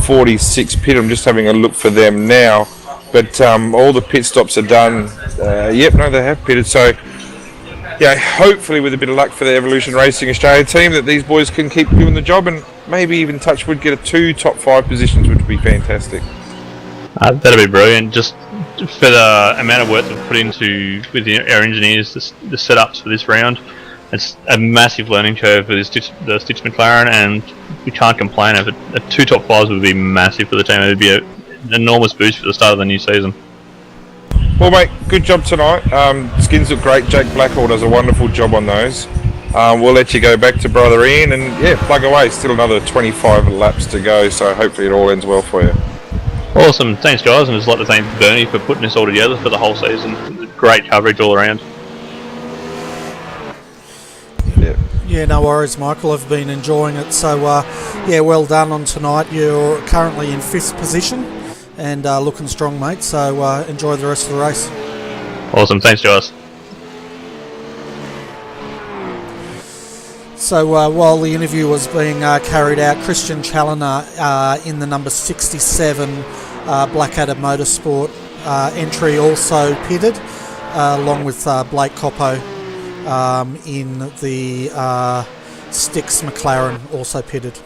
46 pit. I'm just having a look for them now, but all the pit stops are done. Yep, no, they have pitted. So yeah, hopefully with a bit of luck for the Evolution Racing Australia team, that these boys can keep doing the job and maybe even touch wood, get 2 top 5 positions, which would be fantastic. That'd be brilliant. Just for the amount of work that we've put into with our engineers, the setups for this round, It's a massive learning curve for the Stitch McLaren, and we can't complain. If 2 top 5s would be massive for the team. It would be an enormous boost for the start of the new season. Well, mate, good job tonight. Skins look great. Jake Blackhall does a wonderful job on those. We'll let you go back to brother Ian, and yeah, plug away. Still another 25 laps to go, so hopefully it all ends well for you. Awesome, thanks guys, and I'd just like to thank Bernie for putting this all together for the whole season. Great coverage all around. Yeah, no worries, Michael. I've been enjoying it. So, yeah, well done on tonight. You're currently in 5th position and looking strong, mate. So, enjoy the rest of the race. Awesome, thanks, guys. So, while the interview was being carried out, Christian Challoner in the number 67 Blackadder Motorsport entry also pitted, along with Blake Coppo. In the Styx McLaren also pitted.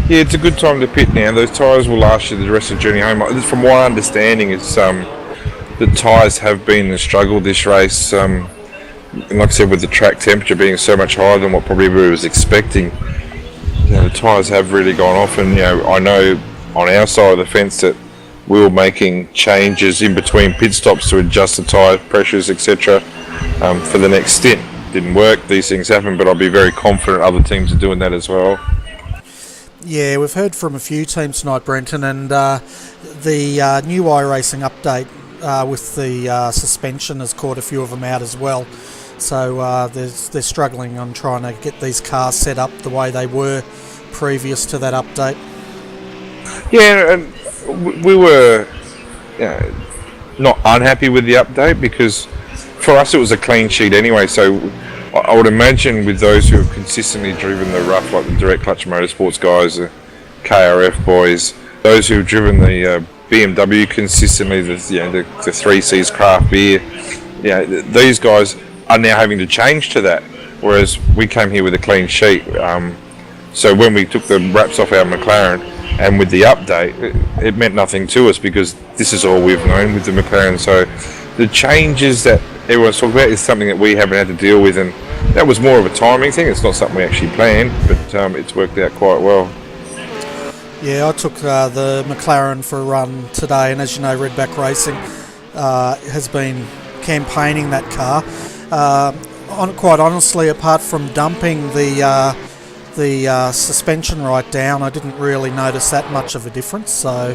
Yeah, it's a good time to pit now. Those tyres will last you the rest of the journey home. From my understanding, it's the tyres have been the struggle this race. And like I said, with the track temperature being so much higher than what probably everybody was expecting, the tyres have really gone off. And I know on our side of the fence that we were making changes in between pit stops to adjust the tyre pressures, etc. For the next stint. Didn't work, these things happen, but I'll be very confident other teams are doing that as well. Yeah, we've heard from a few teams tonight, Brenton, and the new iRacing update with the suspension has caught a few of them out as well. So they're struggling on trying to get these cars set up the way they were previous to that update. Yeah, and we were not unhappy with the update because for us it was a clean sheet anyway, so I would imagine with those who have consistently driven the rough, like the Direct Clutch Motorsports guys, the KRF boys, those who have driven the BMW consistently, the 3Cs craft beer, these guys are now having to change to that, whereas we came here with a clean sheet. So when we took the wraps off our McLaren and with the update, it meant nothing to us because this is all we've known with the McLaren. So the changes that everyone's talking about is something that we haven't had to deal with, and that was more of a timing thing. It's not something we actually planned, but it's worked out quite well. Yeah, I took the McLaren for a run today, and as you know, Redback Racing has been campaigning that car. Quite honestly, apart from dumping the suspension right down, I didn't really notice that much of a difference. So,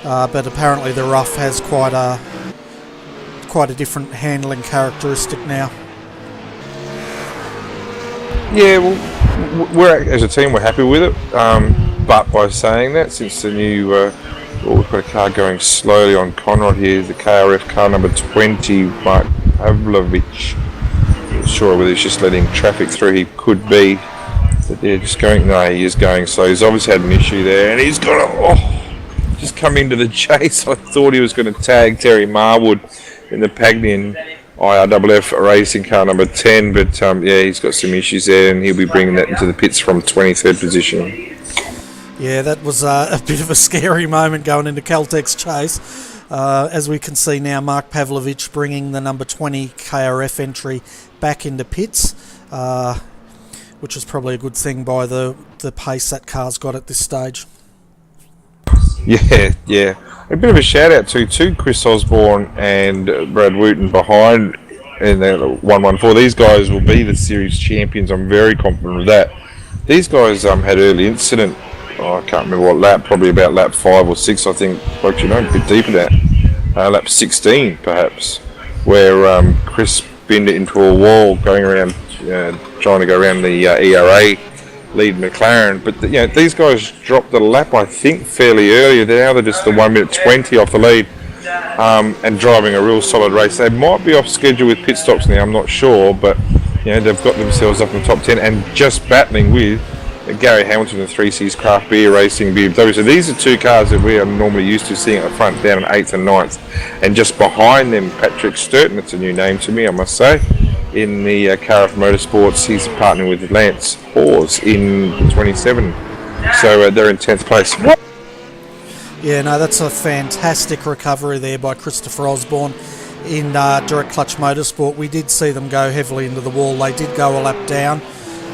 but apparently the rough has quite a different handling characteristic now. Yeah, well, as a team, we're happy with it. But by saying that, since the new, we've got a car going slowly on Conrad here, the KRF car number 20, Mark Pavlovich. Not sure whether he's just letting traffic through. He could be. But yeah, just going. No, he is going slow. He's obviously had an issue there, and he's got just come into the chase. I thought he was going to tag Terry Marwood in the Pagnian IRFF racing car number 10, but he's got some issues there, and he'll be bringing that into the pits from 23rd position. Yeah, that was a bit of a scary moment going into Caltech's chase. As we can see now, Mark Pavlovich bringing the number 20 KRF entry back into pits, which is probably a good thing by the pace that car's got at this stage. Yeah. A bit of a shout out to Chris Osborne and Brad Wooten behind in the 114. These guys will be the series champions. I'm very confident of that. These guys had early incident. I can't remember what lap, probably about lap 5 or 6, I think. Folks, a bit deeper than that. Lap 16, perhaps, where Chris binned it into a wall going around, trying to go around the ERA lead McLaren. But these guys dropped the lap, I think, fairly early. Now they're just the 1 minute 20 off the lead and driving a real solid race. They might be off schedule with pit stops now, I'm not sure, but they've got themselves up in the top 10 and just battling with Gary Hamilton and 3C's Craft Beer Racing BMW. So these are two cars that we are normally used to seeing at the front down in 8th and 9th. And just behind them, Patrick Sturton, that's a new name to me, I must say, in the KRF Motorsports. He's partnering with Lance Hawes in 27. So they're in 10th place. Yeah, no, that's a fantastic recovery there by Christopher Osborne. in Direct Clutch Motorsport, we did see them go heavily into the wall. They did go a lap down.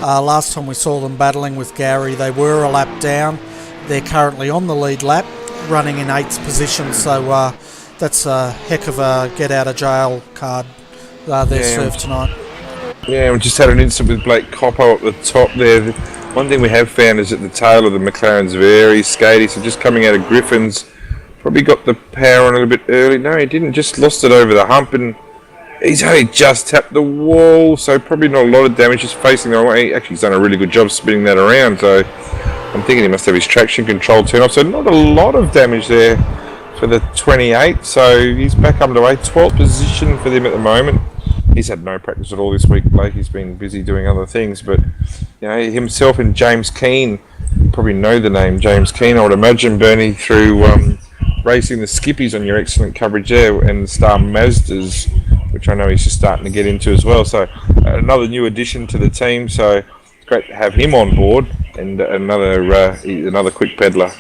Last time we saw them battling with Gary, they were a lap down. They're currently on the lead lap, running in 8th position, so that's a heck of a get-out-of-jail card they're served tonight. Yeah, we just had an incident with Blake Coppo at the top there. One thing we have found is that the tail of the McLaren's very skaty, so just coming out of Griffin's, probably got the power on a little bit early. No, he didn't, just lost it over the hump, and he's only just tapped the wall, so probably not a lot of damage, just facing the wrong way. Actually, he's done a really good job spinning that around, so I'm thinking he must have his traction control turned off, so not a lot of damage there for the 28, so he's back up to 12th position for them at the moment. He's had no practice at all this week, Blake. He's been busy doing other things, but you know, himself and James Keane, you probably know the name James Keane, I would imagine, Bernie, through racing the Skippies on your excellent coverage there, and the Star Mazdas, which I know he's just starting to get into as well. So another new addition to the team, so it's great to have him on board, and another quick peddler.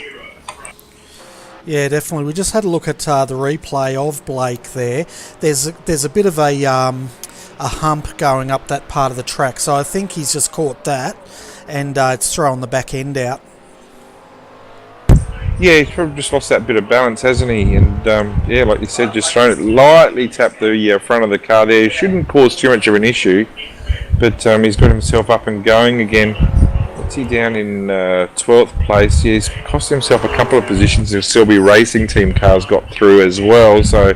Yeah, definitely. We just had a look at the replay of Blake there. There's a bit of a hump going up that part of the track, so I think he's just caught that, and it's thrown the back end out. Yeah, he's probably just lost that bit of balance, hasn't he? And yeah, like you said, just thrown it, lightly tapped the front of the car there. Shouldn't cause too much of an issue, but he's got himself up and going again. What's he down in 12th place? Yeah, he's cost himself a couple of positions. The Selby Racing Team cars got through as well, so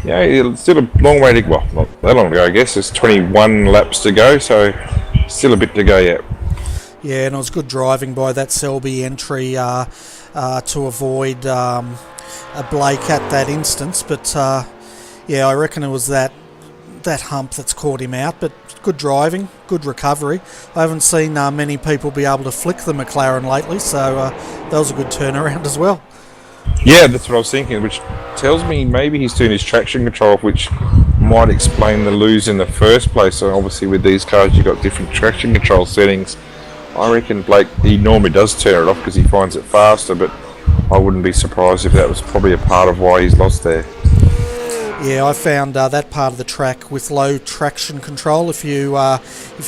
yeah, it's still a long way to go. Well, not that long to go, I guess. There's 21 laps to go, so still a bit to go yet. Yeah, and it was good driving by that Selby entry to avoid a Blake at that instance, but yeah, I reckon it was that hump that's caught him out, but good driving, good recovery. I haven't seen many people be able to flick the McLaren lately, so that was a good turnaround as well. Yeah, that's what I was thinking, which tells me maybe he's doing his traction control, which might explain the lose in the first place. So obviously with these cars you've got different traction control settings. I reckon Blake, he normally does turn it off because he finds it faster, but I wouldn't be surprised if that was probably a part of why he's lost there. Yeah, I found that part of the track with low traction control. If you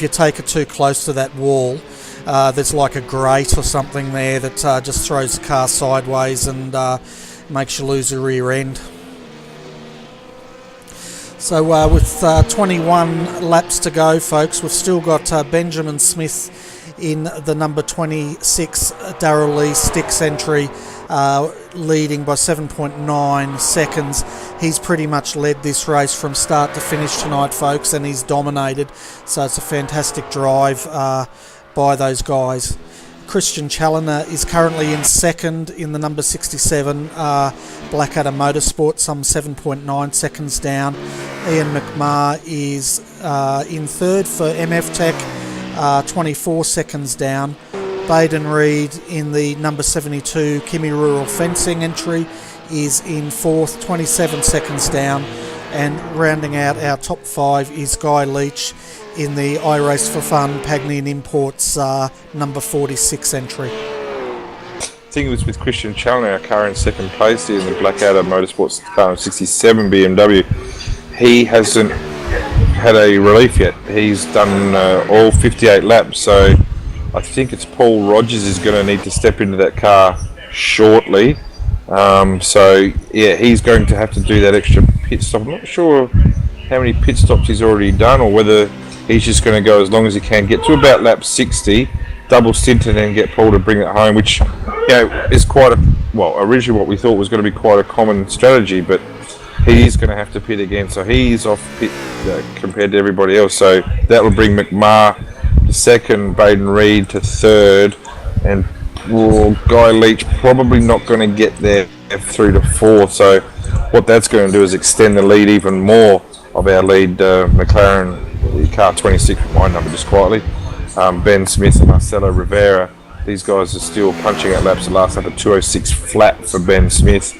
take it too close to that wall, there's like a grate or something there that just throws the car sideways and makes you lose the rear end. So with 21 laps to go, folks, we've still got Benjamin Smith in the number 26 Darrell Lee Sticks entry, leading by 7.9 seconds. He's pretty much led this race from start to finish tonight, folks, and he's dominated. So it's a fantastic drive by those guys. Christian Challoner is currently in second in the number 67 Blackadder Motorsport, some 7.9 seconds down. Ian McMahon is in third for MF Tech, 24 seconds down. Baden Reed in the number 72 Kimi Rural Fencing entry is in fourth, 27 seconds down. And rounding out our top five is Guy Leach in the iRace for Fun Pagnian Imports number 46 entry. The thing was with Christian Challoner, our car in second place here in the Blackadder Motorsports 67 BMW, he hasn't had a relief yet. He's done all 58 laps, so I think it's Paul Rogers is going to need to step into that car shortly. So yeah, he's going to have to do that extra pit stop. I'm not sure how many pit stops he's already done, or whether he's just going to go as long as he can, get to about lap 60, double stint, and then get Paul to bring it home, which, you know, is quite a, well, originally what we thought was going to be quite a common strategy, but he's going to have to pit again, so he's off pit compared to everybody else. So that will bring McMahon to second, Baden Reed to third, and Guy Leach probably not going to get there through to fourth. So what that's going to do is extend the lead even more of our lead McLaren car 26, my number just quietly. Ben Smith and Marcelo Rivera, these guys are still punching at laps. The last lap at 2:06 flat for Ben Smith,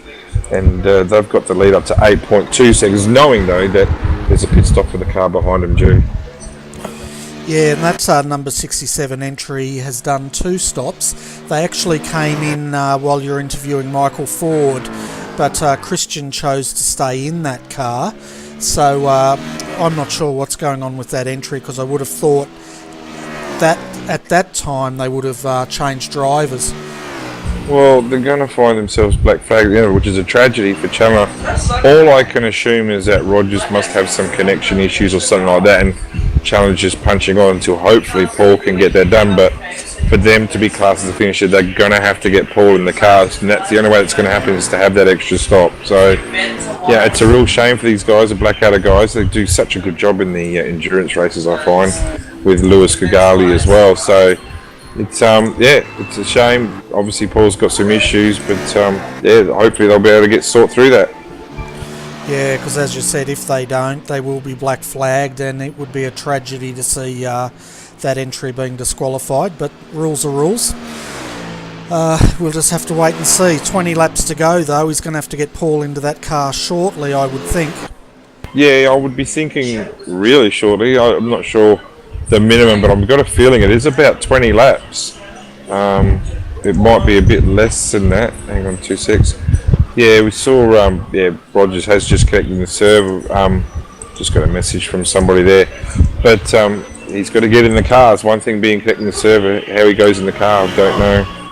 and they've got the lead up to 8.2 seconds, knowing though that there's a pit stop for the car behind them due. Yeah, and that's number 67 entry has done 2 stops. They actually came in while you're interviewing Michael Ford but Christian chose to stay in that car. So I'm not sure what's going on with that entry, because I would have thought that at that time they would have changed drivers. Well, they're going to find themselves black flagged, which is a tragedy for Chandler. All I can assume is that Rogers must have some connection issues or something like that, and Chandler's just punching on until hopefully Paul can get that done. But for them to be classed as a finisher, they're going to have to get Paul in the cars, and that's the only way that's going to happen, is to have that extra stop. So, yeah, it's a real shame for these guys, the Blackadder guys. They do such a good job in the endurance races, I find, with Lewis Kigali as well. So it's it's a shame. Obviously, Paul's got some issues, but hopefully they'll be able to sort through that. Yeah, because as you said, if they don't, they will be black flagged, and it would be a tragedy to see that entry being disqualified. But rules are rules. We'll just have to wait and see. 20 laps to go, though. He's going to have to get Paul into that car shortly, I would think. Yeah, I would be thinking really shortly. I'm not sure the minimum, but I've got a feeling it is about 20 laps. It might be a bit less than that. Hang on 2 secs. Yeah, we saw Rogers has just connected the server. Just got a message from somebody there, but he's got to get in the cars. One thing being connecting the server, how he goes in the car, I don't know.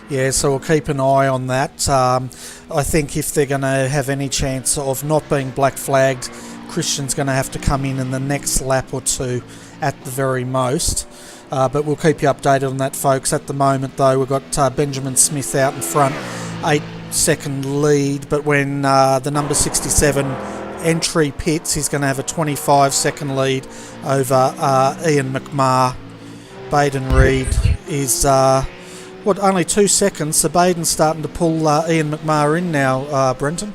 Yeah, so we'll keep an eye on that. I think if they're going to have any chance of not being black flagged, Christian's going to have to come in the next lap or two at the very most. But we'll keep you updated on that, folks. At the moment, though, we've got Benjamin Smith out in front, 8-second lead. But when the number 67 entry pits, he's going to have a 25-second lead over Ian McMahon. Baden Reed is only 2 seconds. So Baden's starting to pull Ian McMahon in now, Brenton.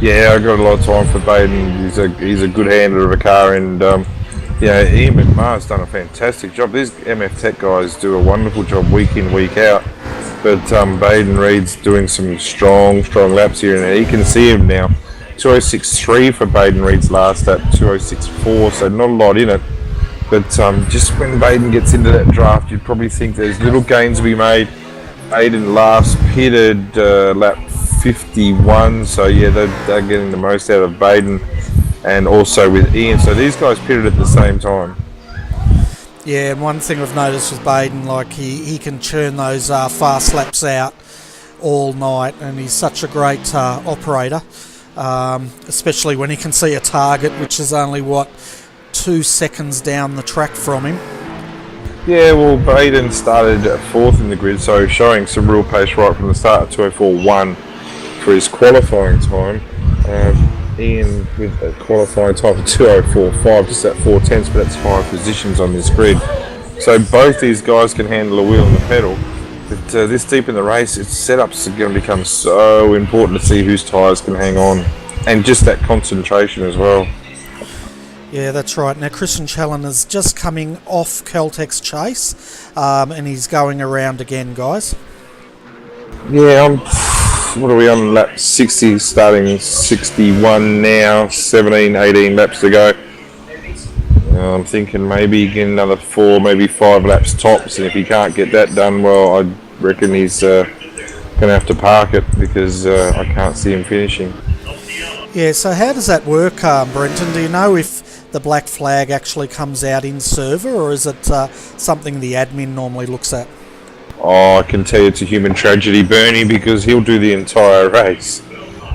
Yeah, I've got a lot of time for Baden. He's a good handler of a car, and Ian McMahon's done a fantastic job. These MF Tech guys do a wonderful job week in, week out. But Baden Reed's doing some strong laps here, and you can see him now. 206.3 for Baden Reed's last lap, 206.4, so not a lot in it. But just when Baden gets into that draft, you'd probably think there's little gains to be made. Baden last pitted lap 51, so yeah, they're getting the most out of Baden, and also with Ian. So these guys pitted at the same time. Yeah, and one thing I've noticed with Baden, like he can churn those fast laps out all night, and he's such a great operator, especially when he can see a target, which is only 2 seconds down the track from him. Yeah, well, Baden started 4th in the grid, so showing some real pace right from the start at 204.1 for his qualifying time. Ian with a qualifying time of 204.5, just at 4/10, but that's 5 positions on this grid. So both these guys can handle a wheel and a pedal. But this deep in the race, its setups are going to become so important to see whose tyres can hang on, and just that concentration as well. Yeah, that's right. Now, Christian Challoner's just coming off Caltech's chase, and he's going around again, guys. Yeah, what are we on? Lap 60, starting 61 now, 17, 18 laps to go. I'm thinking maybe get another 4, maybe 5 laps tops, and if he can't get that done, well, I reckon he's going to have to park it, because I can't see him finishing. Yeah, so how does that work, Brenton? Do you know if the black flag actually comes out in server, or is it something the admin normally looks at? Oh, I can tell you it's a human tragedy, Bernie, because he'll do the entire race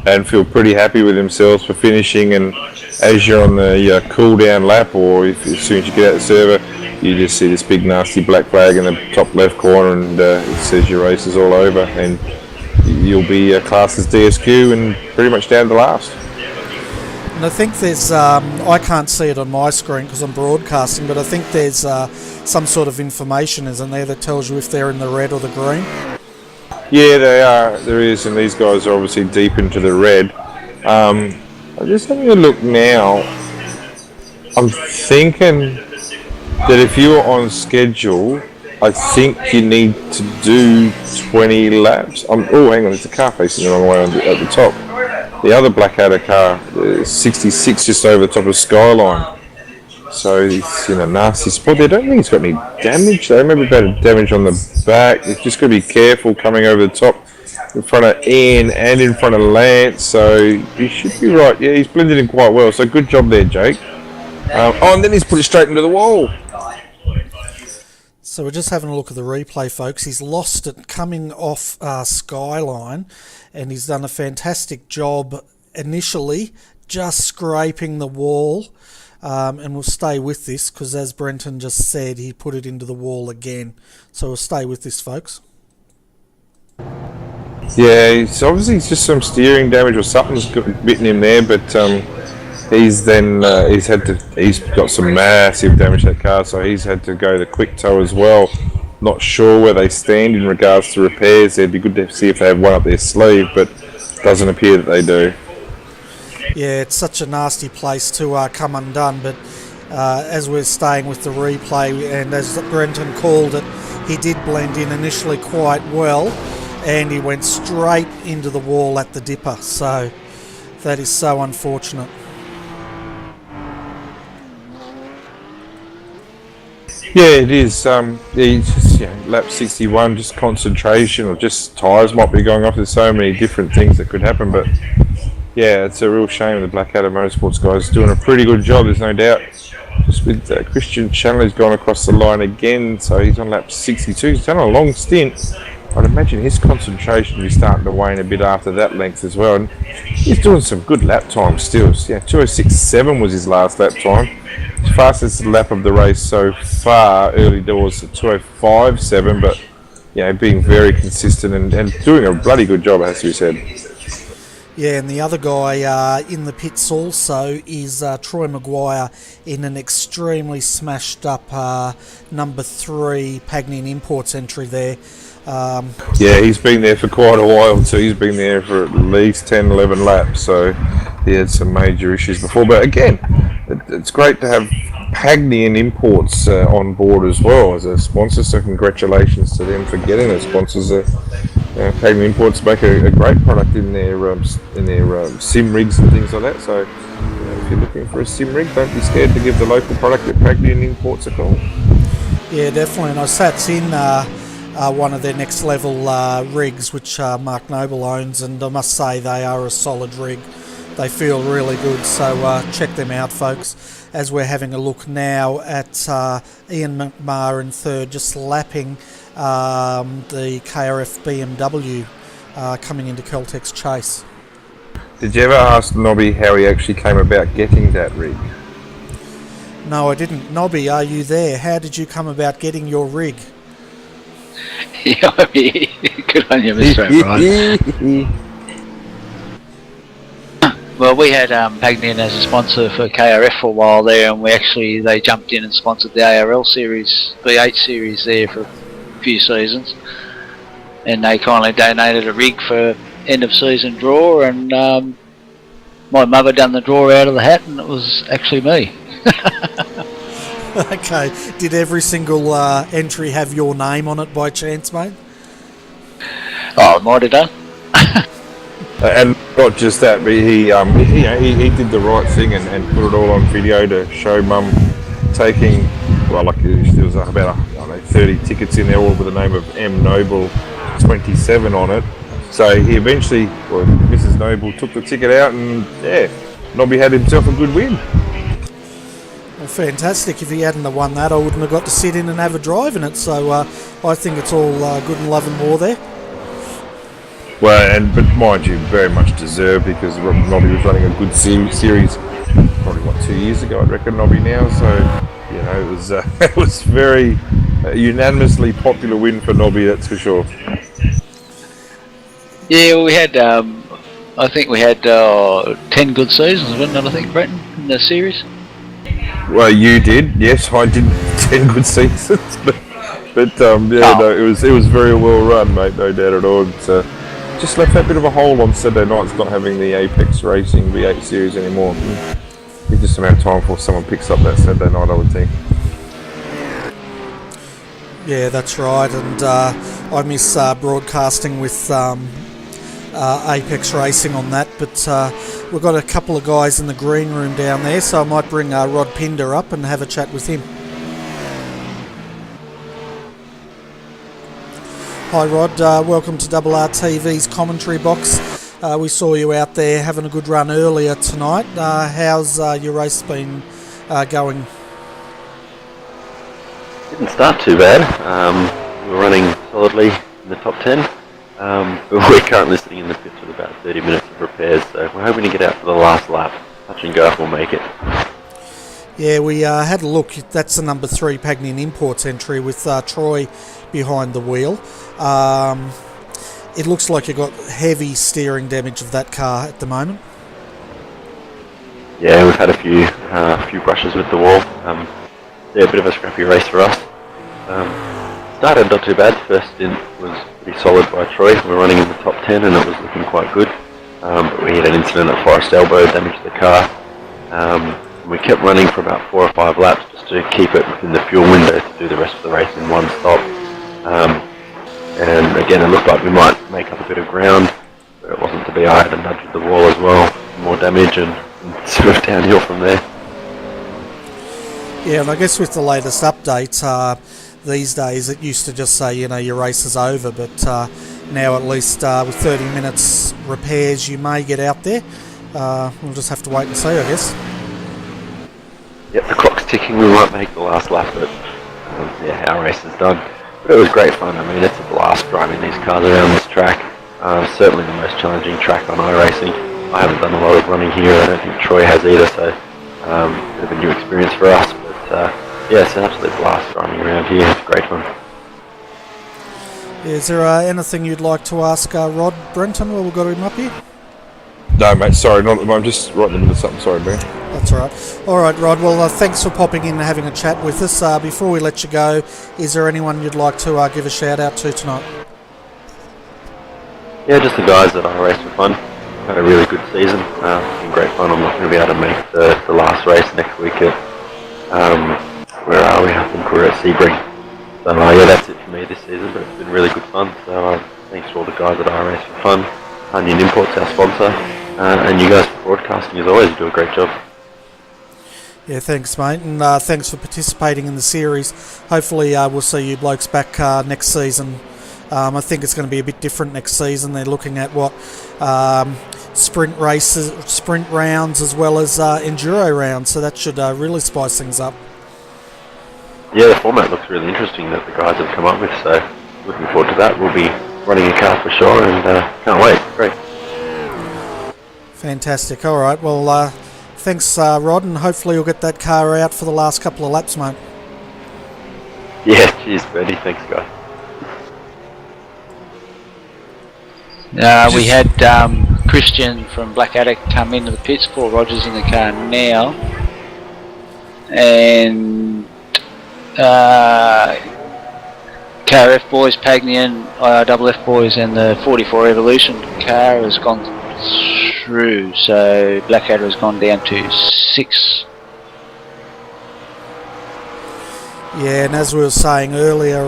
and feel pretty happy with himself for finishing, and as you're on the cool down lap, or as soon as you get out the server, you just see this big nasty black flag in the top left corner, and it says your race is all over, and you'll be classed as DSQ and pretty much down to last. And I think there's, I can't see it on my screen because I'm broadcasting, but I think there's some sort of information, isn't there, that tells you if they're in the red or the green? Yeah, they are. There is, and these guys are obviously deep into the red. I'm just having a look now. I'm thinking that if you're on schedule, I think you need to do 20 laps. Oh, hang on, there's a car facing the wrong way at the top. The other Blackadder car, 66, just over the top of Skyline. So he's in a nasty spot there. I don't think he's got any damage though. Maybe about damage on the back. He's just got to be careful coming over the top. in front of Ian and in front of Lance, so he should be right. Yeah, he's blended in quite well, so good job there, Jake. And then he's put it straight into the wall. So we're just having a look at the replay, folks. He's lost it coming off Skyline, and he's done a fantastic job initially just scraping the wall. And we'll stay with this because, as Brenton just said, he put it into the wall again. So we'll stay with this, folks. Yeah, it's obviously just some steering damage or something's bitten him there, but he's got some massive damage to that car, so he's had to go the quick tow as well. Not sure where they stand in regards to repairs. It'd be good to see if they have one up their sleeve, but doesn't appear that they do. Yeah, it's such a nasty place to come undone, but as we're staying with the replay, and as Brenton called it, he did blend in initially quite well, and he went straight into the wall at the dipper, so that is so unfortunate. Yeah, it is. Just, lap 61, just concentration, or just tyres might be going off. There's so many different things that could happen, but yeah, it's a real shame. The Blackadder Motorsports guys doing a pretty good job, there's no doubt. Just with Christian Chandler's gone across the line again, so he's on lap 62. He's done a long stint. I'd imagine his concentration will be starting to wane a bit after that length as well. And he's doing some good lap times still. Yeah, 2:06.7 was his last lap time. His fastest lap of the race so far, early doors, 2:05.7, but being very consistent and doing a bloody good job, it has to be said. Yeah, and the other guy in the pits also is Troy Maguire in an extremely smashed up number 3 Pagnian Imports entry there. Yeah, he's been there for quite a while too. He's been there for at least 10, 11 laps, so he had some major issues before. But again, it's great to have Pagnian Imports on board as well as a sponsor, so congratulations to them for getting their sponsors. Pagnian Imports make a great product in their sim rigs and things like that, so if you're looking for a sim rig, don't be scared to give the local product at Pagnian Imports a call. Yeah, definitely, and I sat in one of their next level rigs which Mark Noble owns, and I must say they are a solid rig. They feel really good, so check them out, folks, as we're having a look now at Ian McMahon in third, just lapping the KRF BMW coming into Keltec's chase. Did you ever ask Nobby how he actually came about getting that rig? No, I didn't. Nobby, are you there? How did you come about getting your rig? Good on you, Mr. O'Brien. Well, we had Pagnian as a sponsor for KRF for a while there, and they jumped in and sponsored the ARL series, V8 series there for a few seasons, and they kindly donated a rig for end of season draw, and my mother done the draw out of the hat, and it was actually me. Okay, did every single entry have your name on it by chance, mate? Oh, might have done. And not just that, but he did the right thing and put it all on video to show Mum taking, there was about 30 tickets in there, all with the name of M Noble 27 on it. So he eventually, Mrs. Noble took the ticket out, and Nobby had himself a good win. Well, fantastic. If he hadn't have won that, I wouldn't have got to sit in and have a drive in it. So I think it's all good and love and war there. Well, but mind you, very much deserved, because Nobby was running a good series probably 2 years ago, I reckon, Nobby now. So it was it was very unanimously popular win for Nobby, that's for sure. Yeah, we had I think we had 10 good seasons, wasn't it? I think, Brenton, in the series. Well, you did, yes, I did 10 good seasons, but no, it was very well run, mate, no doubt at all. It's, just left that bit of a hole on Saturday nights, not having the Apex Racing V8 series anymore. It's just a matter of time before someone picks up that Saturday night, I would think. Yeah, that's right, and I miss broadcasting with Apex Racing on that, but we've got a couple of guys in the green room down there, so I might bring Rod Pinder up and have a chat with him. Hi Rod, welcome to RRTV's commentary box. We saw you out there having a good run earlier tonight. How's your race been going? Didn't start too bad. We were running solidly in the top 10, but we're currently sitting in the pits with about 30 minutes of repairs, so we're hoping to get out for the last lap. Touch and go if we'll make it. Yeah, we had a look. That's the number 3 Pagnian Imports entry with Troy behind the wheel. It looks like you got heavy steering damage of that car at the moment. Yeah, we've had a few brushes with the wall. Yeah, a bit of a scrappy race for us. Started not too bad. First stint was pretty solid by Troy. We were running in the top 10 and it was looking quite good. But we had an incident at Forest Elbow, damaged the car. We kept running for about 4 or 5 laps just to keep it within the fuel window to do the rest of the race in one stop. And again, it looked like we might make up a bit of ground, but it wasn't to be. I had a nudge with the wall as well, more damage and sort of downhill from there. Yeah, and I guess with the latest updates, these days it used to just say, you know, your race is over, but now at least with 30 minutes repairs you may get out there. We'll just have to wait and see, I guess. Yep, the clock's ticking. We might make the last lap, but yeah, our race is done. But it was great fun. I mean, it's a blast driving these cars around this track. Certainly the most challenging track on iRacing. I haven't done a lot of running here. I don't think Troy has either, so a bit of a new experience for us. But yeah, it's an absolute blast driving around here. It's great fun. Is there anything you'd like to ask Rod Brenton while we've got him up here? No, mate, sorry, not at the moment. Just right in the middle of something. Sorry, man. That's all right. All right, Rod. Well, thanks for popping in and having a chat with us. Before we let you go, is there anyone you'd like to give a shout out to tonight? Yeah, just the guys that I raced for fun. Had a really good season. It's been great fun. I'm not going to be able to make the last race next week at, where are we? I think we're at Sebring. So yeah, that's it for me this season, but it's been really good fun. So thanks to all the guys that I raced for fun. Pagnian Imports, our sponsor, and you guys for broadcasting as always. You do a great job. Yeah, thanks, mate, and thanks for participating in the series. Hopefully we'll see you blokes back next season. I think it's going to be a bit different next season. They're looking at what sprint races, sprint rounds, as well as enduro rounds, so that should really spice things up. Yeah, the format looks really interesting that the guys have come up with, so looking forward to that. We'll be running a car for sure, and can't wait. Great. Fantastic. All right, well, thanks, Rod, and hopefully you'll get that car out for the last couple of laps, mate. Yeah, cheers, Bernie. Thanks, guys. We had Christian from Blackadder come into the pits. Paul Rogers in the car now, and KRF boys, Pagnian, IRFF boys, and the 44 Evolution car has gone through. So Blackadder has gone down to 6. Yeah, and as we were saying earlier,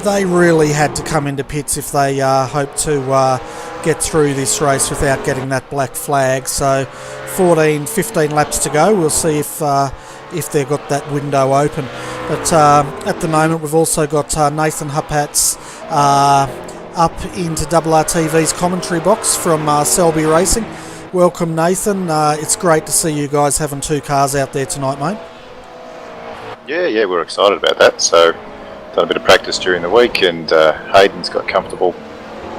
they really had to come into pits if they hope to get through this race without getting that black flag. So 15 laps to go. We'll see if they've got that window open. But at the moment we've also got Nathan Huppatz up into RRTV's commentary box from Selby Racing. Welcome, Nathan. It's great to see you guys having 2 cars out there tonight, mate. Yeah, we're excited about that. So done a bit of practice during the week, and Hayden's got comfortable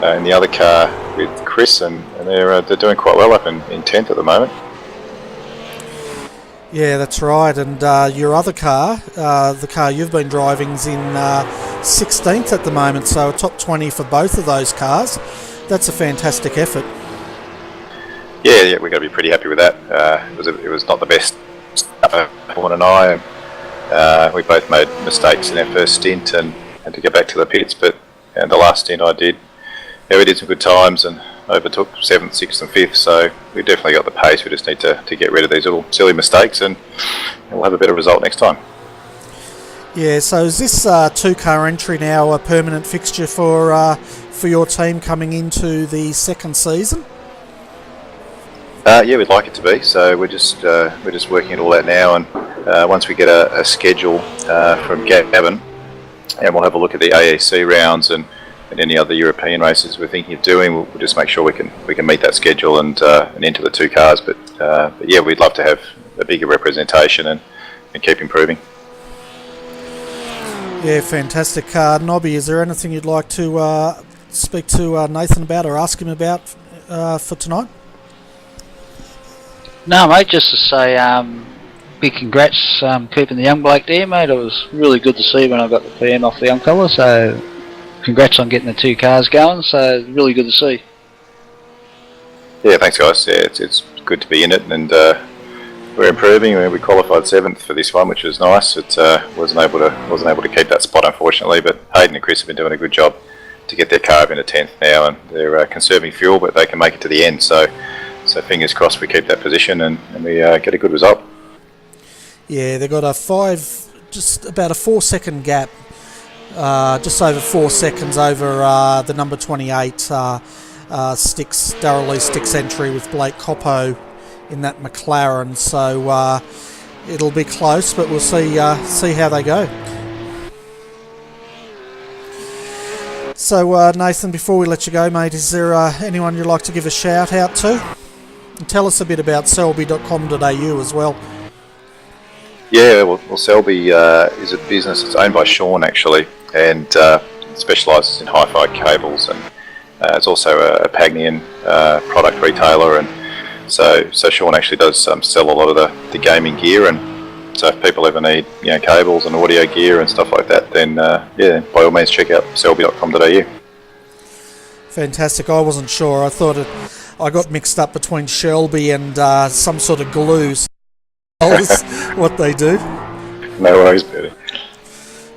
in the other car with Chris, and they're doing quite well up in 10th at the moment. Yeah, that's right. And your other car, the car you've been driving, is in 16th at the moment, so a top 20 for both of those cars. That's a fantastic effort. Yeah, we're going to be pretty happy with that. It was not the best for Paul and I. We both made mistakes in our first stint and had to go back to the pits, but the last stint I did, we did some good times and overtook 7th, 6th and 5th, so we've definitely got the pace. We just need to get rid of these little silly mistakes, and we'll have a better result next time. Yeah, so is this 2-car entry now a permanent fixture for your team coming into the second season? Yeah, we'd like it to be. So we're just working it all out now, and once we get a schedule from Gavin, and we'll have a look at the AEC rounds and any other European races we're thinking of doing, we'll just make sure we can meet that schedule and enter the 2 cars. But yeah, we'd love to have a bigger representation and keep improving. Yeah, fantastic. Nobby, is there anything you'd like to speak to Nathan about or ask him about for tonight? No, mate, just to say big congrats keeping the young bloke there, mate. It was really good to see when I got the PM off the young fella, so congrats on getting the 2 cars going, so really good to see. Yeah, thanks guys. Yeah, it's good to be in it, and we're improving. We qualified 7th for this one, which was nice. It wasn't able to keep that spot, unfortunately, but Hayden and Chris have been doing a good job to get their car up into 10th now, and they're conserving fuel, but they can make it to the end, so fingers crossed we keep that position and we get a good result. Yeah, they've got just about a 4-second gap, just over 4 seconds over the number 28 Darrell Lee Sticks entry with Blake Coppo in that McLaren, so it'll be close, but we'll see how they go. So Nathan, before we let you go, mate, is there anyone you'd like to give a shout out to? And tell us a bit about selby.com.au as well. Yeah, well Selby is a business that's owned by Sean actually, and specialises in hi-fi cables, and it's also a Pagnian product retailer, and so Sean actually does sell a lot of the gaming gear, and so if people ever need cables and audio gear and stuff like that, then yeah, by all means check out selby.com.au. Fantastic. I wasn't sure. I thought I got mixed up between Shelby and some sort of glue. What they do. No worries, Peter.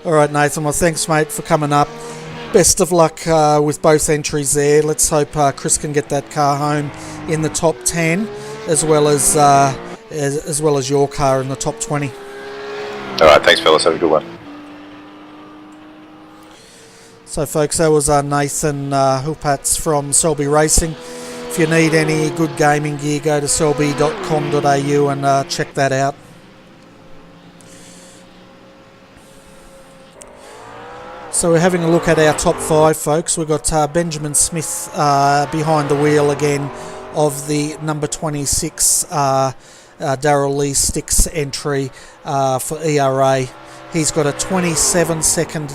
All right, Nathan. Well, thanks, mate, for coming up. Best of luck with both entries there. Let's hope Chris can get that car home in the top 10, as well as your car in the top 20. All right, thanks, fellas. Have a good one. So, folks, that was Nathan Hupats from Selby Racing. If you need any good gaming gear, go to selby.com.au and check that out. So we're having a look at our top 5, folks. We've got Benjamin Smith behind the wheel again of the number 26 Darrell Lee Sticks entry for ERA. He's got a 27 second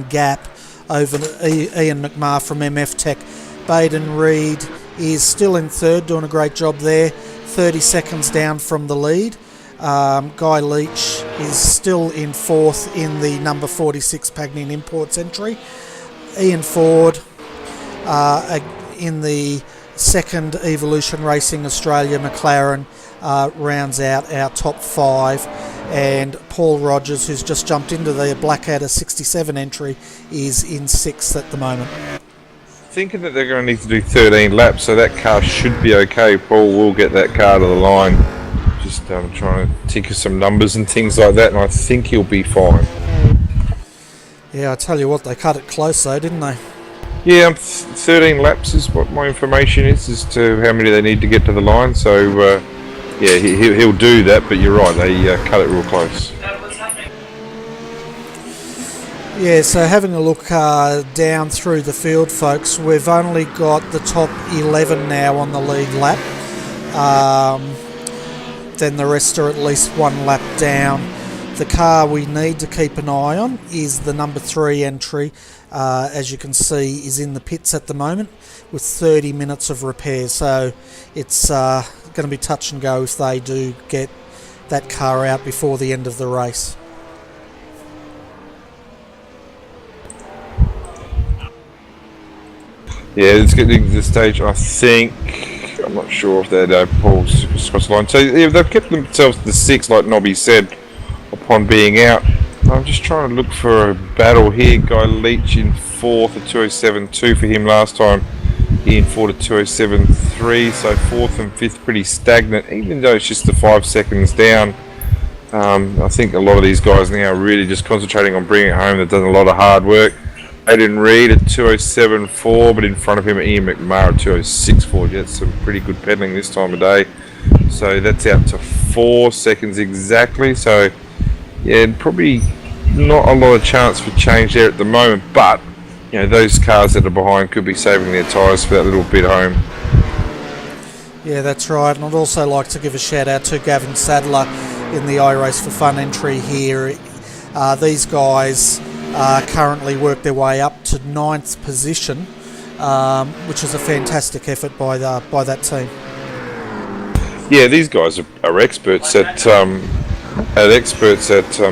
gap over Ian McMahon from MF Tech. Baden Reed is still in 3rd, doing a great job there, 30 seconds down from the lead. Guy Leach is still in 4th in the number 46 Pagnian Imports entry. Ian Ford in the 2nd Evolution Racing Australia McLaren rounds out our top 5, and Paul Rogers, who's just jumped into the Blackadder 67 entry, is in 6th at the moment. Thinking that they're going to need to do 13 laps, so that car should be okay. Paul will get that car to the line. Just trying to tinker some numbers and things like that, and I think he'll be fine. Yeah, I tell you what, they cut it close though, didn't they? Yeah, 13 laps is what my information is as to how many they need to get to the line, so yeah, he'll do that, but you're right, they cut it real close. Yeah, so having a look down through the field, folks, we've only got the top 11 now on the lead lap. Then the rest are at least 1 lap down. The car we need to keep an eye on is the number 3 entry. As you can see, is in the pits at the moment with 30 minutes of repair. So it's going to be touch and go if they do get that car out before the end of the race. Yeah, it's getting to the stage, I think, I'm not sure if they're Paul's across the line. So yeah, they've kept themselves to the 6, like Nobby said, upon being out. I'm just trying to look for a battle here. Guy Leach in 4th at 207.2 for him last time. He in 4th at 207.3, so 4th and 5th pretty stagnant, even though it's just the 5 seconds down. I think a lot of these guys now are really just concentrating on bringing it home. They've done a lot of hard work. Aiden Reed at 207.4, but in front of him Ian McMahon at 206.4. That's some pretty good pedaling this time of day. So that's out to 4 seconds exactly. So yeah, probably not a lot of chance for change there at the moment, but you know, those cars that are behind could be saving their tyres for that little bit home. Yeah, that's right. And I'd also like to give a shout out to Gavin Sadler in the iRace for Fun entry here. These guys currently work their way up to 9th position, which is a fantastic effort by that team. Yeah, these guys are experts at the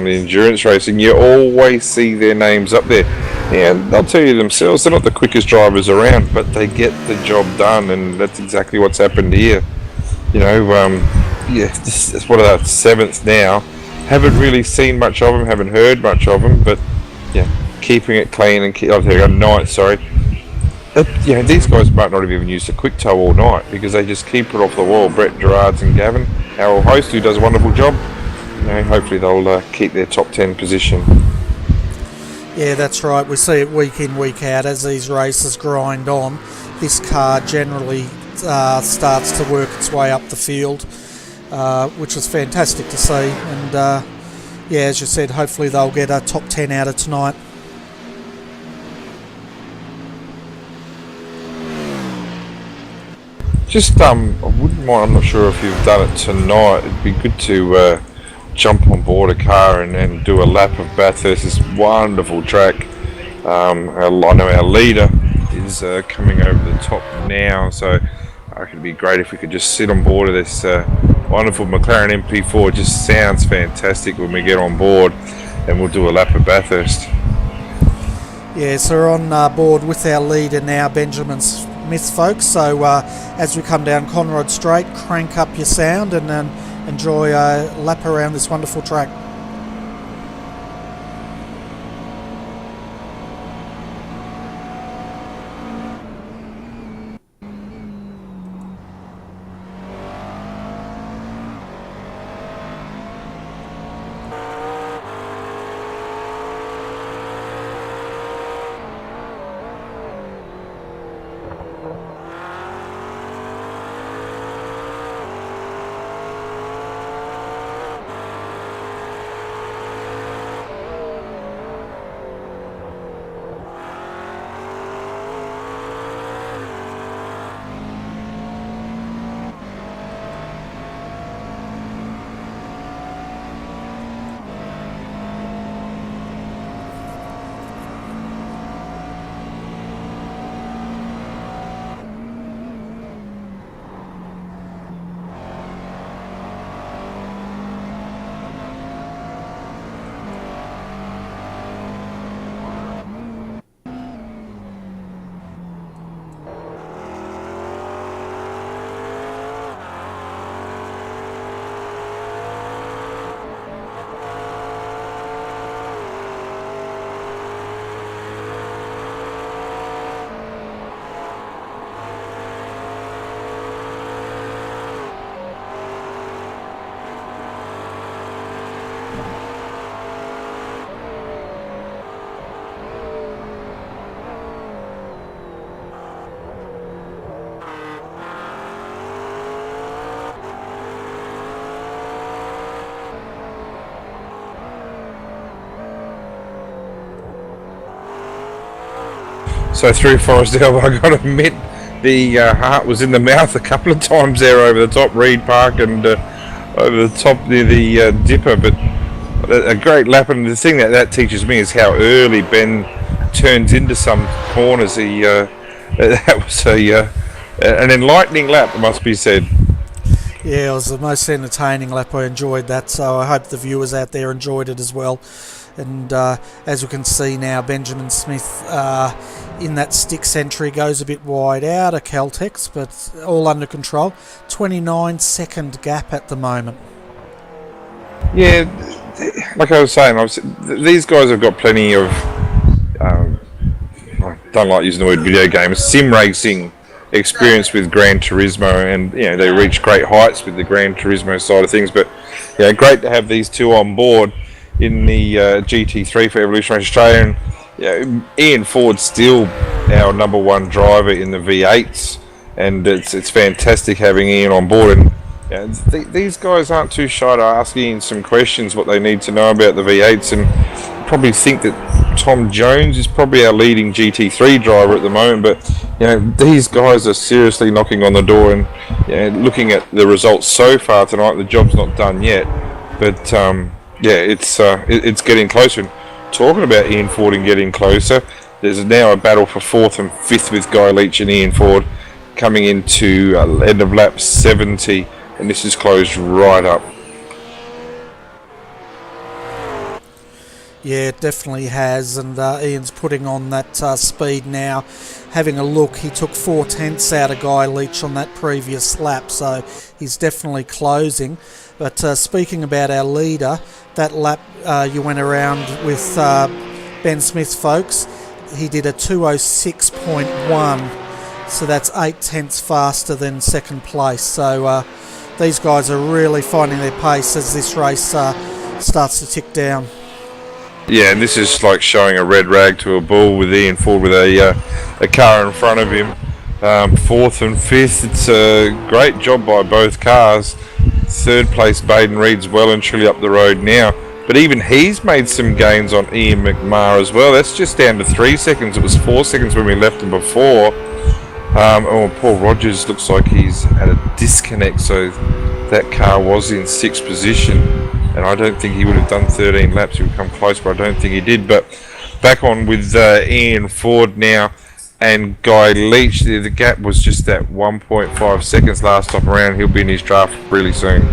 endurance racing. You always see their names up there, and they'll tell you themselves they're not the quickest drivers around, but they get the job done, and that's exactly what's happened here. You know, this is what about 7th now. Haven't really seen much of them, haven't heard much of them, but yeah, keeping it clean and there we go, 9th, sorry. You know, these guys might not have even used a quick tow all night because they just keep it off the wall. Brett Gerards and Gavin, our host, who does a wonderful job. You know, hopefully they'll keep their top 10 position. Yeah, that's right. We see it week in, week out as these races grind on. This car generally starts to work its way up the field, which is fantastic to see. And yeah, as you said, hopefully they'll get a top 10 out of tonight. Just, I wouldn't mind, I'm not sure if you've done it tonight, it'd be good to jump on board a car and do a lap of Bathurst, this wonderful track. I know our leader is coming over the top now, so I reckon it'd be great if we could just sit on board of this wonderful McLaren MP4. It just sounds fantastic when we get on board, and we'll do a lap of Bathurst. Yeah, so we're on board with our leader now, Benjamin Smith, folks. So as we come down Conrod Straight, crank up your sound and enjoy a lap around this wonderful track. So through Forestdale, I got to admit, the heart was in the mouth a couple of times there over the top Reed Park and over the top near the Dipper, but a great lap. And the thing that teaches me is how early Ben turns into some corners. That was an enlightening lap, it must be said. Yeah, it was the most entertaining lap. I enjoyed that, so I hope the viewers out there enjoyed it as well. And as we can see now, Benjamin Smith in that sticks entry goes a bit wide out of Caltex, but all under control. 29-second gap at the moment. Yeah, like I was saying, these guys have got plenty of, I don't like using the word video games, sim racing experience with Gran Turismo, and you know, they reach great heights with the Gran Turismo side of things. But yeah, great to have these two on board in the GT3 for Evolution Race Australia. And Ian Ford's still our number one driver in the V8s, and it's fantastic having Ian on board. And Yeah, these guys aren't too shy to ask Ian some questions, what they need to know about the V8s, and probably think that Tom Jones is probably our leading GT3 driver at the moment. But these guys are seriously knocking on the door, and looking at the results so far tonight, the job's not done yet. But it's getting closer. And talking about Ian Ford and getting closer, there's now a battle for 4th and 5th with Guy Leach and Ian Ford coming into end of lap 70. And this is closed right up. Yeah, it definitely has, and Ian's putting on that speed now. Having a look, he took 4/10 out of Guy Leach on that previous lap, so he's definitely closing. But speaking about our leader, that lap you went around with Ben Smith, folks, he did a 2:06.1, so that's 8/10 faster than second place. So these guys are really finding their pace as this race starts to tick down. Yeah, and this is like showing a red rag to a bull with Ian Ford with a car in front of him. 4th and 5th, it's a great job by both cars. 3rd place Baden Reed's well and truly up the road now. But even he's made some gains on Ian McMahon as well. That's just down to 3 seconds. It was 4 seconds when we left him before. Paul Rogers looks like he's had a disconnect, so that car was in 6th position, and I don't think he would have done 13 laps. He would come close, but I don't think he did. But back on with Ian Ford now and Guy Leach. The gap was just that 1.5 seconds last time around. He'll be in his draft really soon.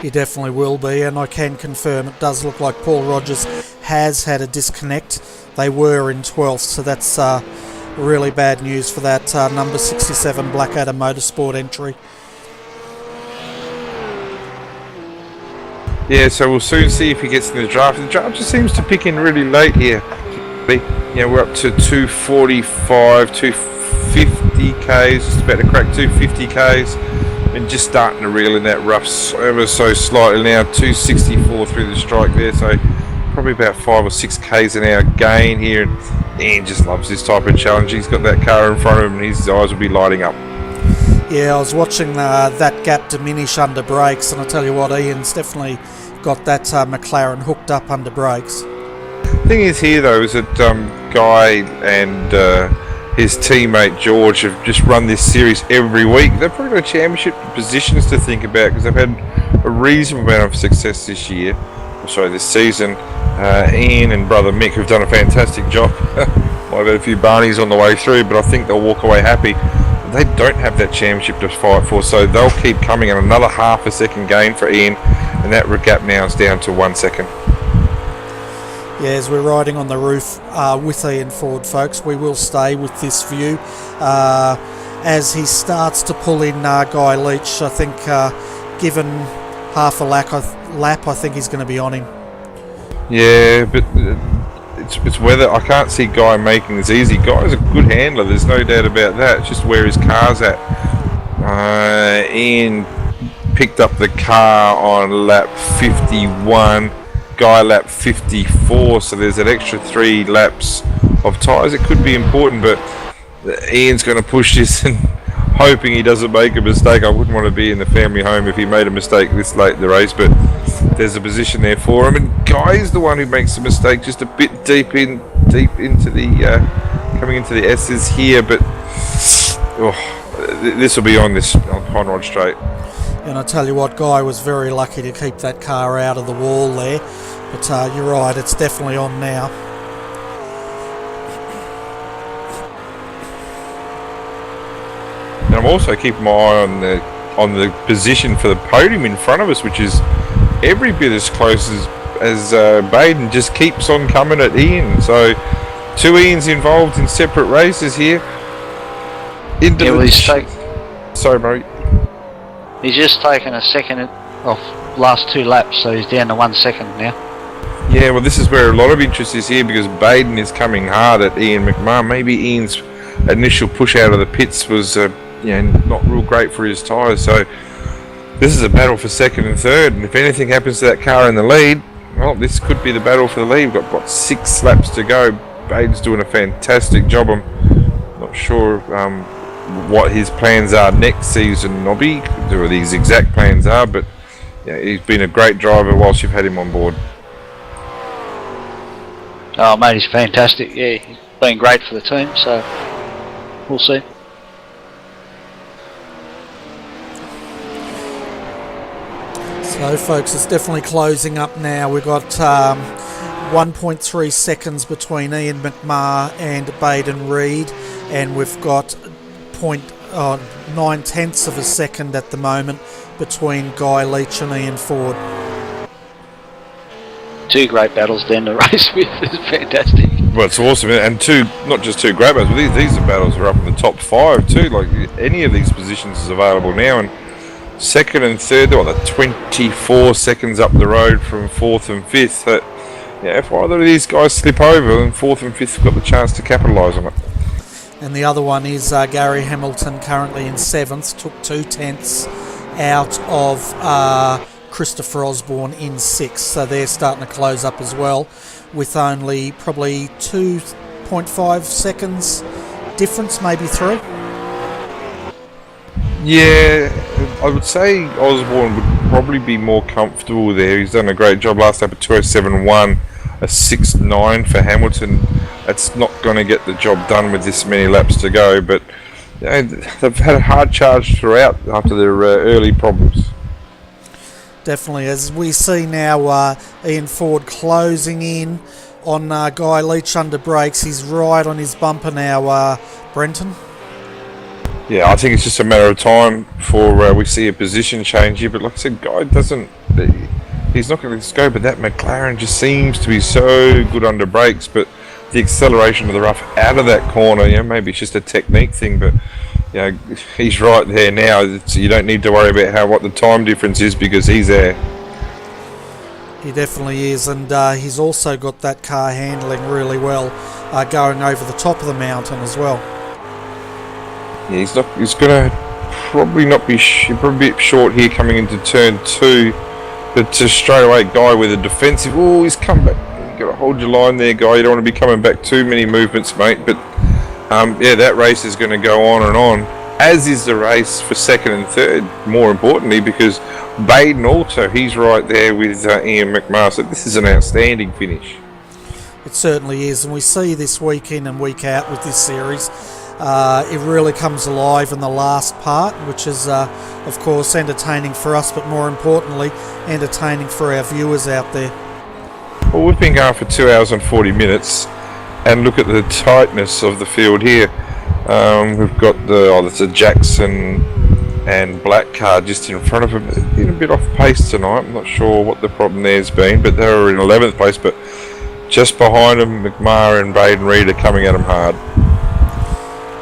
He definitely will be, and I can confirm it does look like Paul Rogers has had a disconnect. They were in 12th, so that's really bad news for that number 67 Blackadder Motorsport entry. Yeah, so we'll soon see if he gets in the draft. The draft just seems to pick in really late here. We're up to 245, 250 Ks, just about to crack 250 Ks, and just starting to reel in that rough ever so slightly now. 264 through the strike there, so probably about 5 or 6 Ks an hour gain here. And Ian just loves this type of challenge. He's got that car in front of him and his eyes will be lighting up. Yeah, I was watching that gap diminish under brakes, and I tell you what, Ian's definitely got that McLaren hooked up under brakes. Thing is here though is that Guy and his teammate George have just run this series every week. They've probably got championship positions to think about because they've had a reasonable amount of success this season. Ian and brother Mick have done a fantastic job. I've had a few Barneys on the way through, but I think they'll walk away happy. They don't have that championship to fight for, so they'll keep coming, and another half a second gain for Ian, and that gap now is down to 1 second. Yeah, as we're riding on the roof with Ian Ford, folks, we will stay with this view. As he starts to pull in Guy Leach, I think given half a lap, I think he's going to be on him. Yeah, but it's whether I can't see Guy making this easy. Guy's a good handler, there's no doubt about that. It's just where his car's at. Ian picked up the car on lap 51, Guy lap 54, so there's an extra 3 laps of tyres. It could be important, but Ian's going to push this and hoping he doesn't make a mistake. I wouldn't want to be in the family home if he made a mistake this late in the race, but there's a position there for him, and Guy's the one who makes the mistake just a bit deep into the coming into the S's here, but this will be on Conrod Straight. And I tell you what, Guy was very lucky to keep that car out of the wall there, but you're right, it's definitely on now. And I'm also keeping my eye on the position for the podium in front of us, which is every bit as close as Baden just keeps on coming at Ian. So 2 Ians involved in separate races here. Sorry, mate. He's just taken a second off last 2 laps, so he's down to 1 second now. Yeah, well, this is where a lot of interest is here because Baden is coming hard at Ian McMahon. Maybe Ian's initial push out of the pits was not real great for his tyres, so this is a battle for 2nd and 3rd, and if anything happens to that car in the lead, well, this could be the battle for the lead. We've got 6 laps to go. Baden's doing a fantastic job. I'm not sure what his plans are next season, Nobby, what his exact plans are, but yeah, he's been a great driver whilst you've had him on board. Oh mate, he's fantastic. Yeah, he's been great for the team, so we'll see. So folks, it's definitely closing up now. We've got 1.3 seconds between Ian McMahon and Baden Reed, and we've got 0.9 of a second at the moment between Guy Leach and Ian Ford. Two great battles then to race with. It's fantastic. Well, it's awesome, and not just two great battles, but these are battles that are up in the top 5 too. Like any of these positions is available now, and second and third, they're 24 seconds up the road from 4th and 5th. Yeah, if either of these guys slip over, then 4th and 5th have got the chance to capitalise on it. And the other one is Gary Hamilton, currently in 7th, took 2/10 out of Christopher Osborne in 6th. So they're starting to close up as well, with only probably 2.5 seconds difference, maybe 3. Yeah, I would say Osborne would probably be more comfortable there. He's done a great job last lap at 2:07.1, a 6.9 for Hamilton. It's not going to get the job done with this many laps to go, but you know, they've had a hard charge throughout after their early problems. Definitely, as we see now, Ian Ford closing in on Guy Leach under brakes. He's right on his bumper now, Brenton. Yeah, I think it's just a matter of time before we see a position change here. But like I said, Guy he's not going to let this go. But that McLaren just seems to be so good under brakes. But the acceleration of the rough out of that corner, maybe it's just a technique thing. But he's right there now. You don't need to worry about what the time difference is because he's there. He definitely is, and he's also got that car handling really well, going over the top of the mountain as well. Yeah, he's going to probably not be probably a bit short here coming into turn 2, but to straight away Guy with a defensive. Oh, he's come back. You've got to hold your line there, Guy. You don't want to be coming back too many movements, mate. But yeah, that race is going to go on and on, as is the race for second and third. More importantly, because Baden also, he's right there with Ian McMahon. So this is an outstanding finish. It certainly is, and we see this week in and week out with this series. It really comes alive in the last part, which is, of course, entertaining for us, but more importantly, entertaining for our viewers out there. Well, we've been going for 2 hours and 40 minutes, and look at the tightness of the field here. We've got there's a Jackson and Black car just in front of him. Been a bit off pace tonight. I'm not sure what the problem there's been, but they were in 11th place. But just behind them, McMahon and Baden Reed are coming at them hard.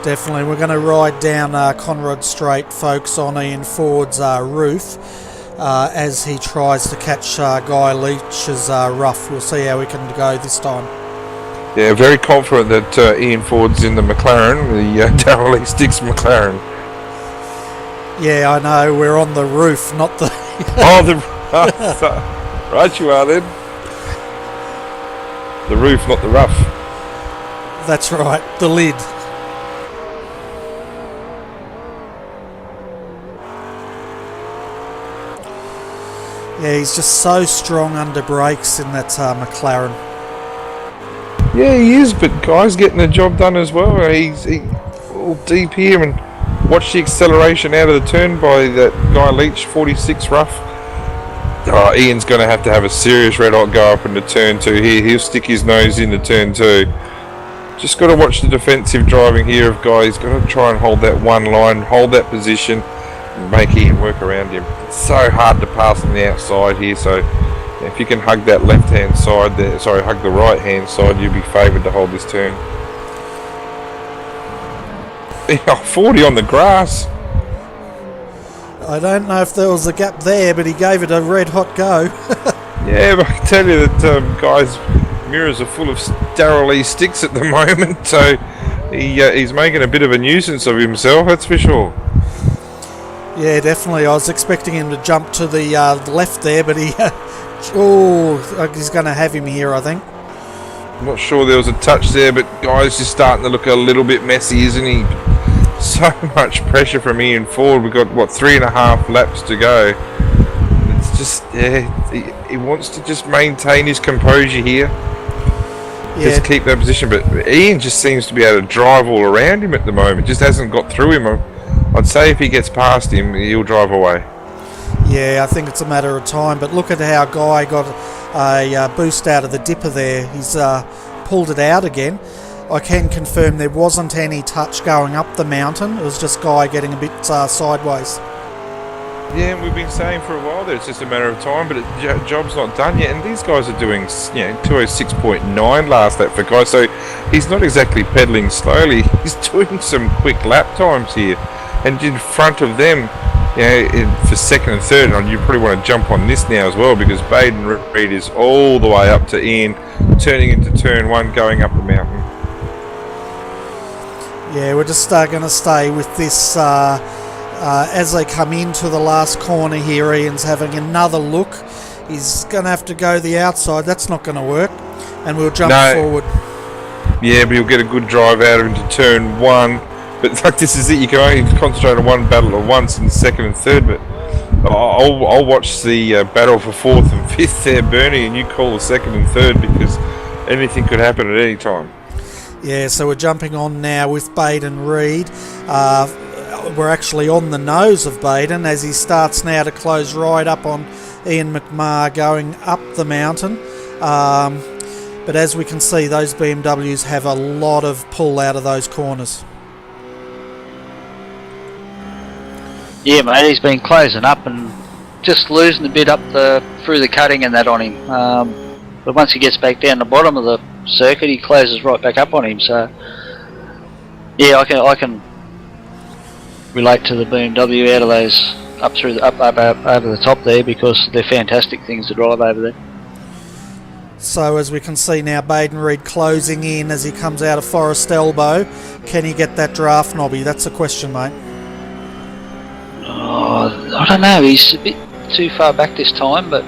Definitely, we're going to ride down Conrad Straight, folks, on Ian Ford's roof as he tries to catch Guy Leach's rough. We'll see how we can go this time. Yeah, very confident that Ian Ford's in the McLaren, the Darrell Lee Sticks McLaren. Yeah, I know, we're on the roof, not the... Right you are then. The roof, not the rough. That's right, the lid. Yeah, he's just so strong under brakes in that McLaren. Yeah, he is, but Guy's getting the job done as well. He's all deep here, and watch the acceleration out of the turn by that Guy Leach, 46 rough. Oh, Ian's going to have a serious red hot go up into turn 2 here. He'll stick his nose into turn 2. Just got to watch the defensive driving here of Guy. He's got to try and hold that one line, hold that position, and make Ian work around him. It's so hard to pass on the outside here, so if you can hug that left hand side there, hug the right hand side, you'll be favoured to hold this turn. 40 on the grass. I don't know if there was a gap there, but he gave it a red hot go. Yeah, but I can tell you that Guy's mirrors are full of Darrell Lee Sticks at the moment, so he's making a bit of a nuisance of himself, that's for sure. Yeah, definitely. I was expecting him to jump to the left there, but he's going to have him here, I think. I'm not sure there was a touch there, but Guy's just starting to look a little bit messy, isn't he? so much pressure from Ian Ford. We've got, what, 3.5 laps to go. It's just, yeah, he wants to just maintain his composure here. Just keep that position, but Ian just seems to be able to drive all around him at the moment. Just hasn't got through him. I'd say if he gets past him, he'll drive away. Yeah, I think it's a matter of time, but look at how Guy got a boost out of the dipper there. He's pulled it out again. I can confirm there wasn't any touch going up the mountain. It was just Guy getting a bit sideways. Yeah, we've been saying for a while that it's just a matter of time, but the job's not done yet. And these guys are doing, 206.9 last lap for Guy, so he's not exactly pedaling slowly. He's doing some quick lap times here, and in front of them, for second and third. And you probably want to jump on this now as well, because Baden Reed is all the way up to Ian, turning into turn 1, going up the mountain. Yeah, we're just going to stay with this. As they come into the last corner here, Ian's having another look. He's going to have to go the outside. That's not going to work. And we'll jump forward. Yeah, but you'll get a good drive out of into turn 1. But like, this is it. You can only concentrate on one battle at once in second and third. But I'll watch the battle for 4th and 5th there, Bernie, and you call the second and third, because anything could happen at any time. Yeah, so we're jumping on now with Baden Reed. We're actually on the nose of Baden as he starts now to close right up on Ian McMahon going up the mountain. But as we can see, those BMWs have a lot of pull out of those corners. Yeah, mate, he's been closing up and just losing a bit up through the cutting and that on him. But once he gets back down the bottom of the circuit, he closes right back up on him. So yeah, I can relate to the BMW out of those up through the, up over the top there, because they're fantastic things to drive over there. So as we can see now, Baden Reed closing in as he comes out of Forest Elbow. Can he get that draft knobby? That's the question, mate. Oh, I don't know, he's a bit too far back this time, but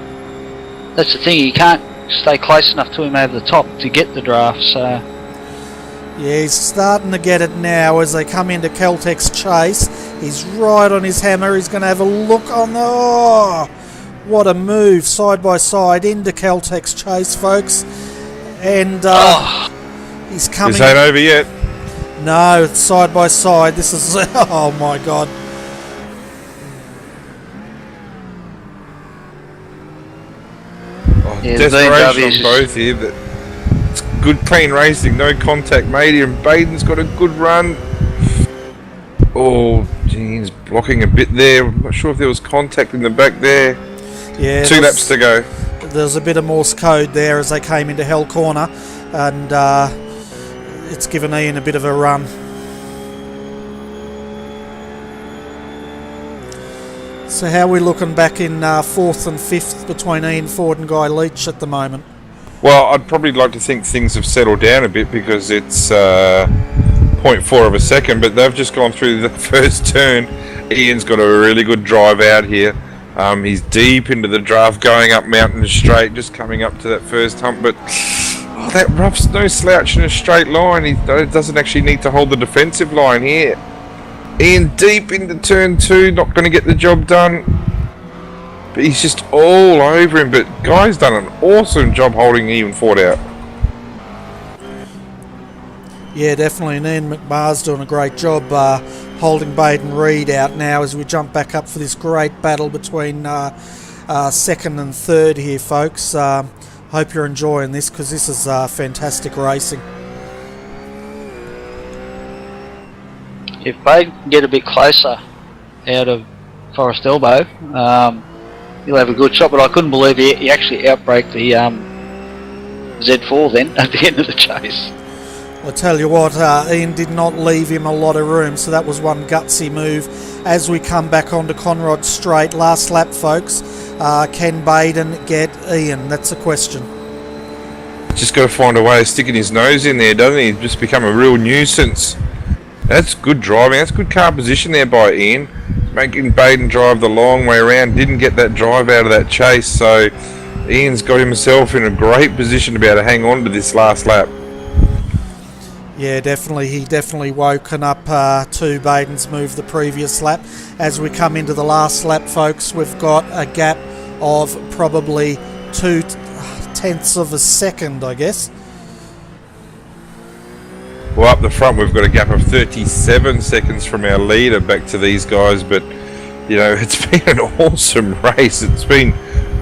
that's the thing, you can't stay close enough to him over the top to get the draft. So yeah, he's starting to get it now as they come into Caltech's chase. He's right on his hammer. He's going to have a look on the... Oh, what a move, side by side into Caltech's chase, folks. And he's coming... This ain't over yet. No, it's side by side. This is... Oh, my God. yeah, desperation on both here, but it's good clean racing, no contact made here, and Baden's got a good run. Oh, geez, blocking a bit there. I'm not sure if there was contact in the back there. Yeah, 2 laps to go. There's a bit of Morse code there as they came into Hell Corner, and it's given Ian a bit of a run. So how are we looking back in 4th and 5th between Ian Ford and Guy Leach at the moment? Well, I'd probably like to think things have settled down a bit, because it's 0.4 of a second, but they've just gone through the first turn. Ian's got a really good drive out here. He's deep into the draft, going up mountain straight, just coming up to that first hump, but that rough's no slouch in a straight line. He doesn't actually need to hold the defensive line here. Ian deep into turn 2, not going to get the job done. But he's just all over him. But Guy's done an awesome job holding Ian Ford out. Yeah, definitely. And Ian McMahon's doing a great job holding Baden Reed out now as we jump back up for this great battle between second and third here, folks. Hope you're enjoying this, because this is fantastic racing. if Baden can get a bit closer out of Forest Elbow, he'll have a good shot. But I couldn't believe he actually outbraked the Z4 then at the end of the chase. I tell you what, Ian did not leave him a lot of room, so that was one gutsy move. As we come back onto Conrod Straight, last lap, folks, can Baden get Ian? That's the question. Just got to find a way of sticking his nose in there, doesn't he? Just become a real nuisance. That's good driving. That's good car position there by Ian. Making Baden drive the long way around. Didn't get that drive out of that chase, so Ian's got himself in a great position to be able to hang on to this last lap. Yeah, definitely. He definitely woken up to Baden's move the previous lap. As we come into the last lap, folks, we've got a gap of probably 0.2 of a second, I guess. Well, up the front, we've got a gap of 37 seconds from our leader back to these guys, but you know, it's been an awesome race. It's been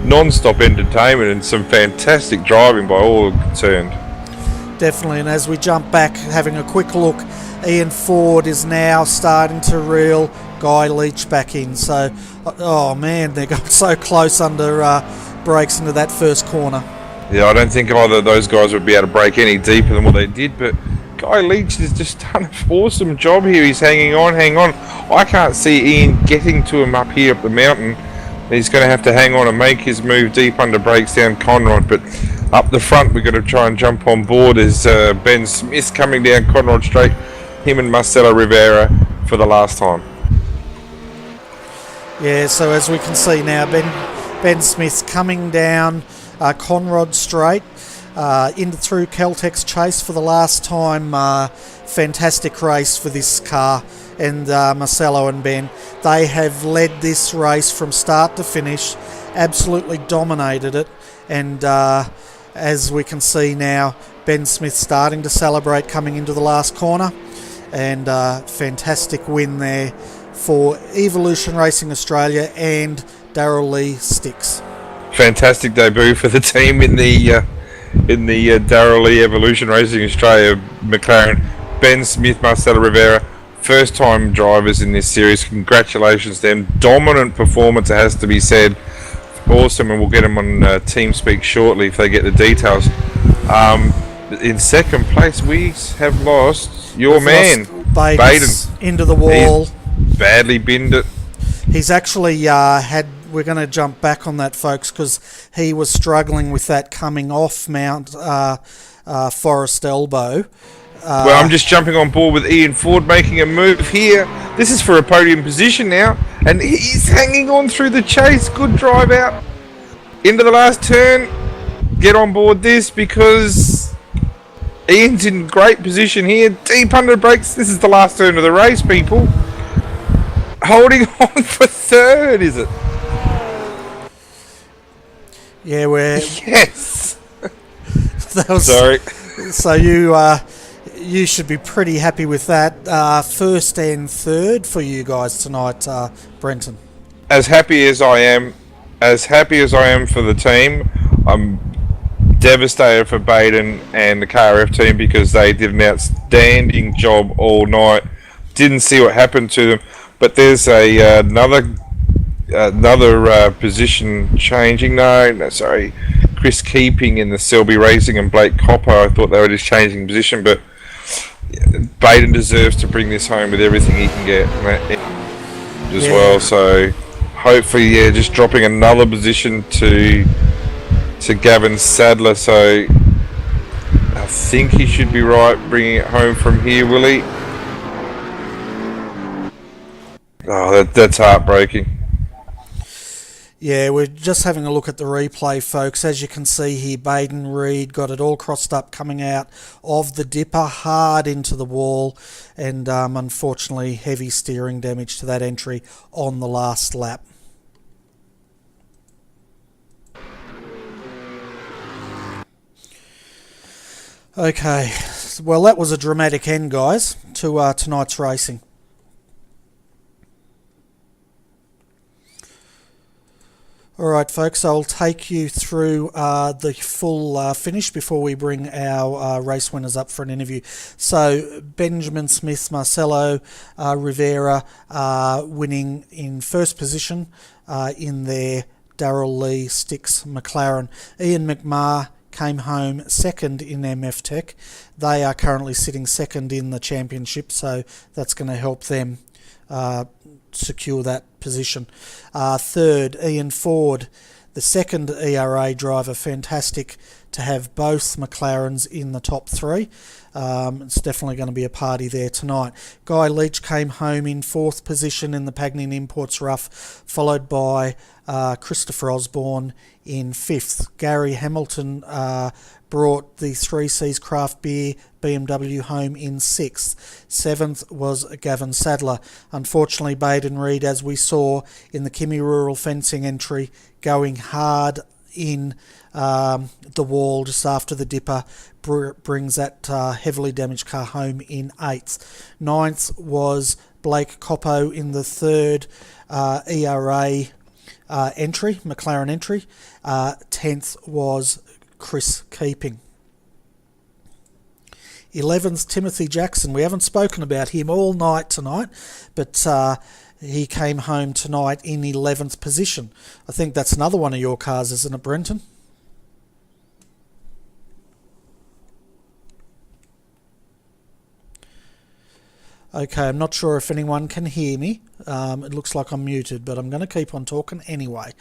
non-stop entertainment and some fantastic driving by all concerned. Definitely, and as we jump back, having a quick look, Ian Ford is now starting to reel Guy Leach back in. So, oh man, they got so close under brakes into that first corner. Yeah, I don't think either of those guys would be able to brake any deeper than what they did, but Guy Leach has just done an awesome job here. He's hanging on. I can't see Ian getting to him up here up the mountain. He's going to have to hang on and make his move deep under brakes down Conrod, but up the front we've got to try and jump on board as Ben Smith coming down Conrod Straight, him and Marcelo Rivera for the last time. Yeah, so as we can see now, Ben Smith's coming down Conrod Straight through Caltech's Chase for the last time. Fantastic race for this car, and Marcelo and Ben, they have led this race from start to finish, absolutely dominated it, and as we can see now, Ben Smith starting to celebrate coming into the last corner, and fantastic win there for Evolution Racing Australia and Darrell Lee Sticks. Fantastic debut for the team in the Darrell Lee Evolution Racing Australia McLaren. Ben Smith, Marcelo Rivera, first time drivers in this series. Congratulations to them. Dominant performance, it has to be said. Awesome, and we'll get them on TeamSpeak shortly if they get the details. In second place, we have lost your man, Baden. Into the wall. He's badly binned it. He's actually we're going to jump back on that, folks, because he was struggling with that coming off Mount Forest Elbow. Well, I'm just jumping on board with Ian Ford making a move here. This is for a podium position now, and he's hanging on through the chase. Good drive out into the last turn. Get on board this because Ian's in great position here. Deep under brakes. This is the last turn of the race, people. Holding on for third, is it? Yeah, we're... Yes! That was, sorry. So you should be pretty happy with that. First and third for you guys tonight, Brenton. As happy as I am for the team, I'm devastated for Baden and the KRF team because they did an outstanding job all night. Didn't see what happened to them, but there's another position changing. No, sorry, Chris Keeping in the Selby Racing and Blake Copper. I thought they were just changing position, but Baden deserves to bring this home with everything he can get as well. So hopefully, just dropping another position to Gavin Sadler. So I think he should be right bringing it home from here, will he? Oh, that's heartbreaking. Yeah, we're just having a look at the replay, folks. As you can see here, Baden Reed got it all crossed up coming out of the dipper, hard into the wall, and unfortunately heavy steering damage to that entry on the last lap. Okay, well that was a dramatic end, guys, to tonight's racing. Alright folks, I'll take you through the full finish before we bring our race winners up for an interview. So Benjamin Smith, Marcelo Rivera winning in first position in their Darrell Lee Sticks McLaren. Ian McMahon came home second in MF Tech. They are currently sitting second in the championship, so that's going to help them secure that position. Third, Ian Ford, the second ERA driver. Fantastic to have both McLarens in the top three. It's definitely going to be a party there tonight. Guy Leach came home in fourth position in the Pagnin Imports Rough, followed by Christopher Osborne in 5th. Gary Hamilton brought the 3 Seas Craft Beer BMW home in 6th. 7th was Gavin Sadler. Unfortunately, Baden Reed, as we saw in the Kimmy Rural Fencing entry, going hard in the wall just after the dipper, brings that heavily damaged car home in 8th. 9th was Blake Coppo in the 3rd ERA entry, McLaren entry. 10th was Chris Keeping. 11th's Timothy Jackson. We haven't spoken about him all night tonight, but he came home tonight in 11th position. I think that's another one of your cars, isn't it, Brenton? Okay, I'm not sure if anyone can hear me. It looks like I'm muted, but I'm going to keep on talking anyway.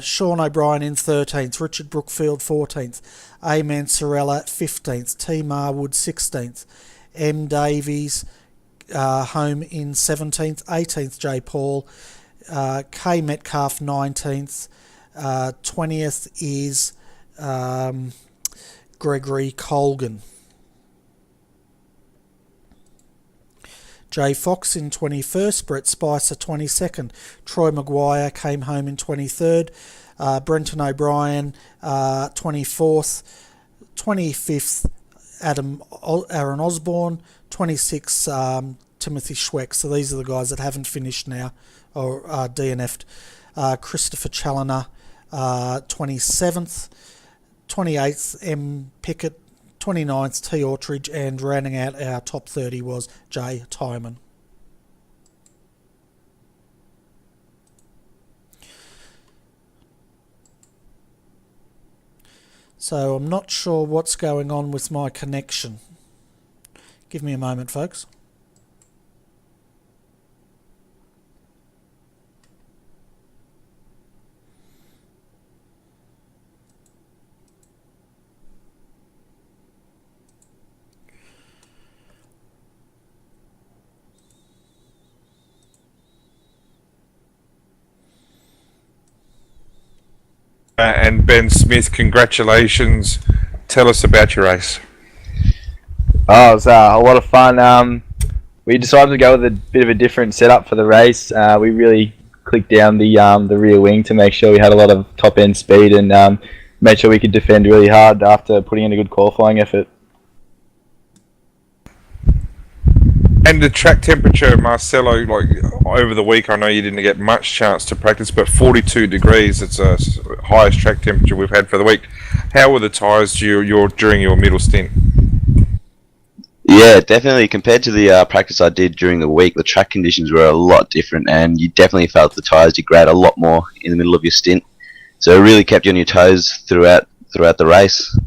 Sean O'Brien in 13th, Richard Brookfield 14th, A. Mansarella 15th, T. Marwood 16th, M. Davies home in 17th, 18th J. Paul, K. Metcalf 19th, 20th is Gregory Colgan. Jay Fox in 21st, Brett Spicer 22nd, Troy Maguire came home in 23rd, Brenton O'Brien 24th, 25th Aaron Osborne, 26th Timothy Schweck. So these are the guys that haven't finished now or DNF'd. Christopher Challoner 27th, 28th M Pickett, 29th T Ortridge, and rounding out our top 30 was Jay Tyman. So I'm not sure what's going on with my connection. Give me a moment, folks. And Ben Smith, congratulations. Tell us about your race. Oh, it was a lot of fun. We decided to go with a bit of a different setup for the race. We really clicked down the rear wing to make sure we had a lot of top end speed and made sure we could defend really hard after putting in a good qualifying effort. And the track temperature, Marcelo, like over the week, I know you didn't get much chance to practice, but 42 degrees, it's the highest track temperature we've had for the week. How were the tyres during your middle stint? Yeah, definitely. Compared to the practice I did during the week, the track conditions were a lot different, and you definitely felt the tyres degrade a lot more in the middle of your stint. So it really kept you on your toes throughout the race.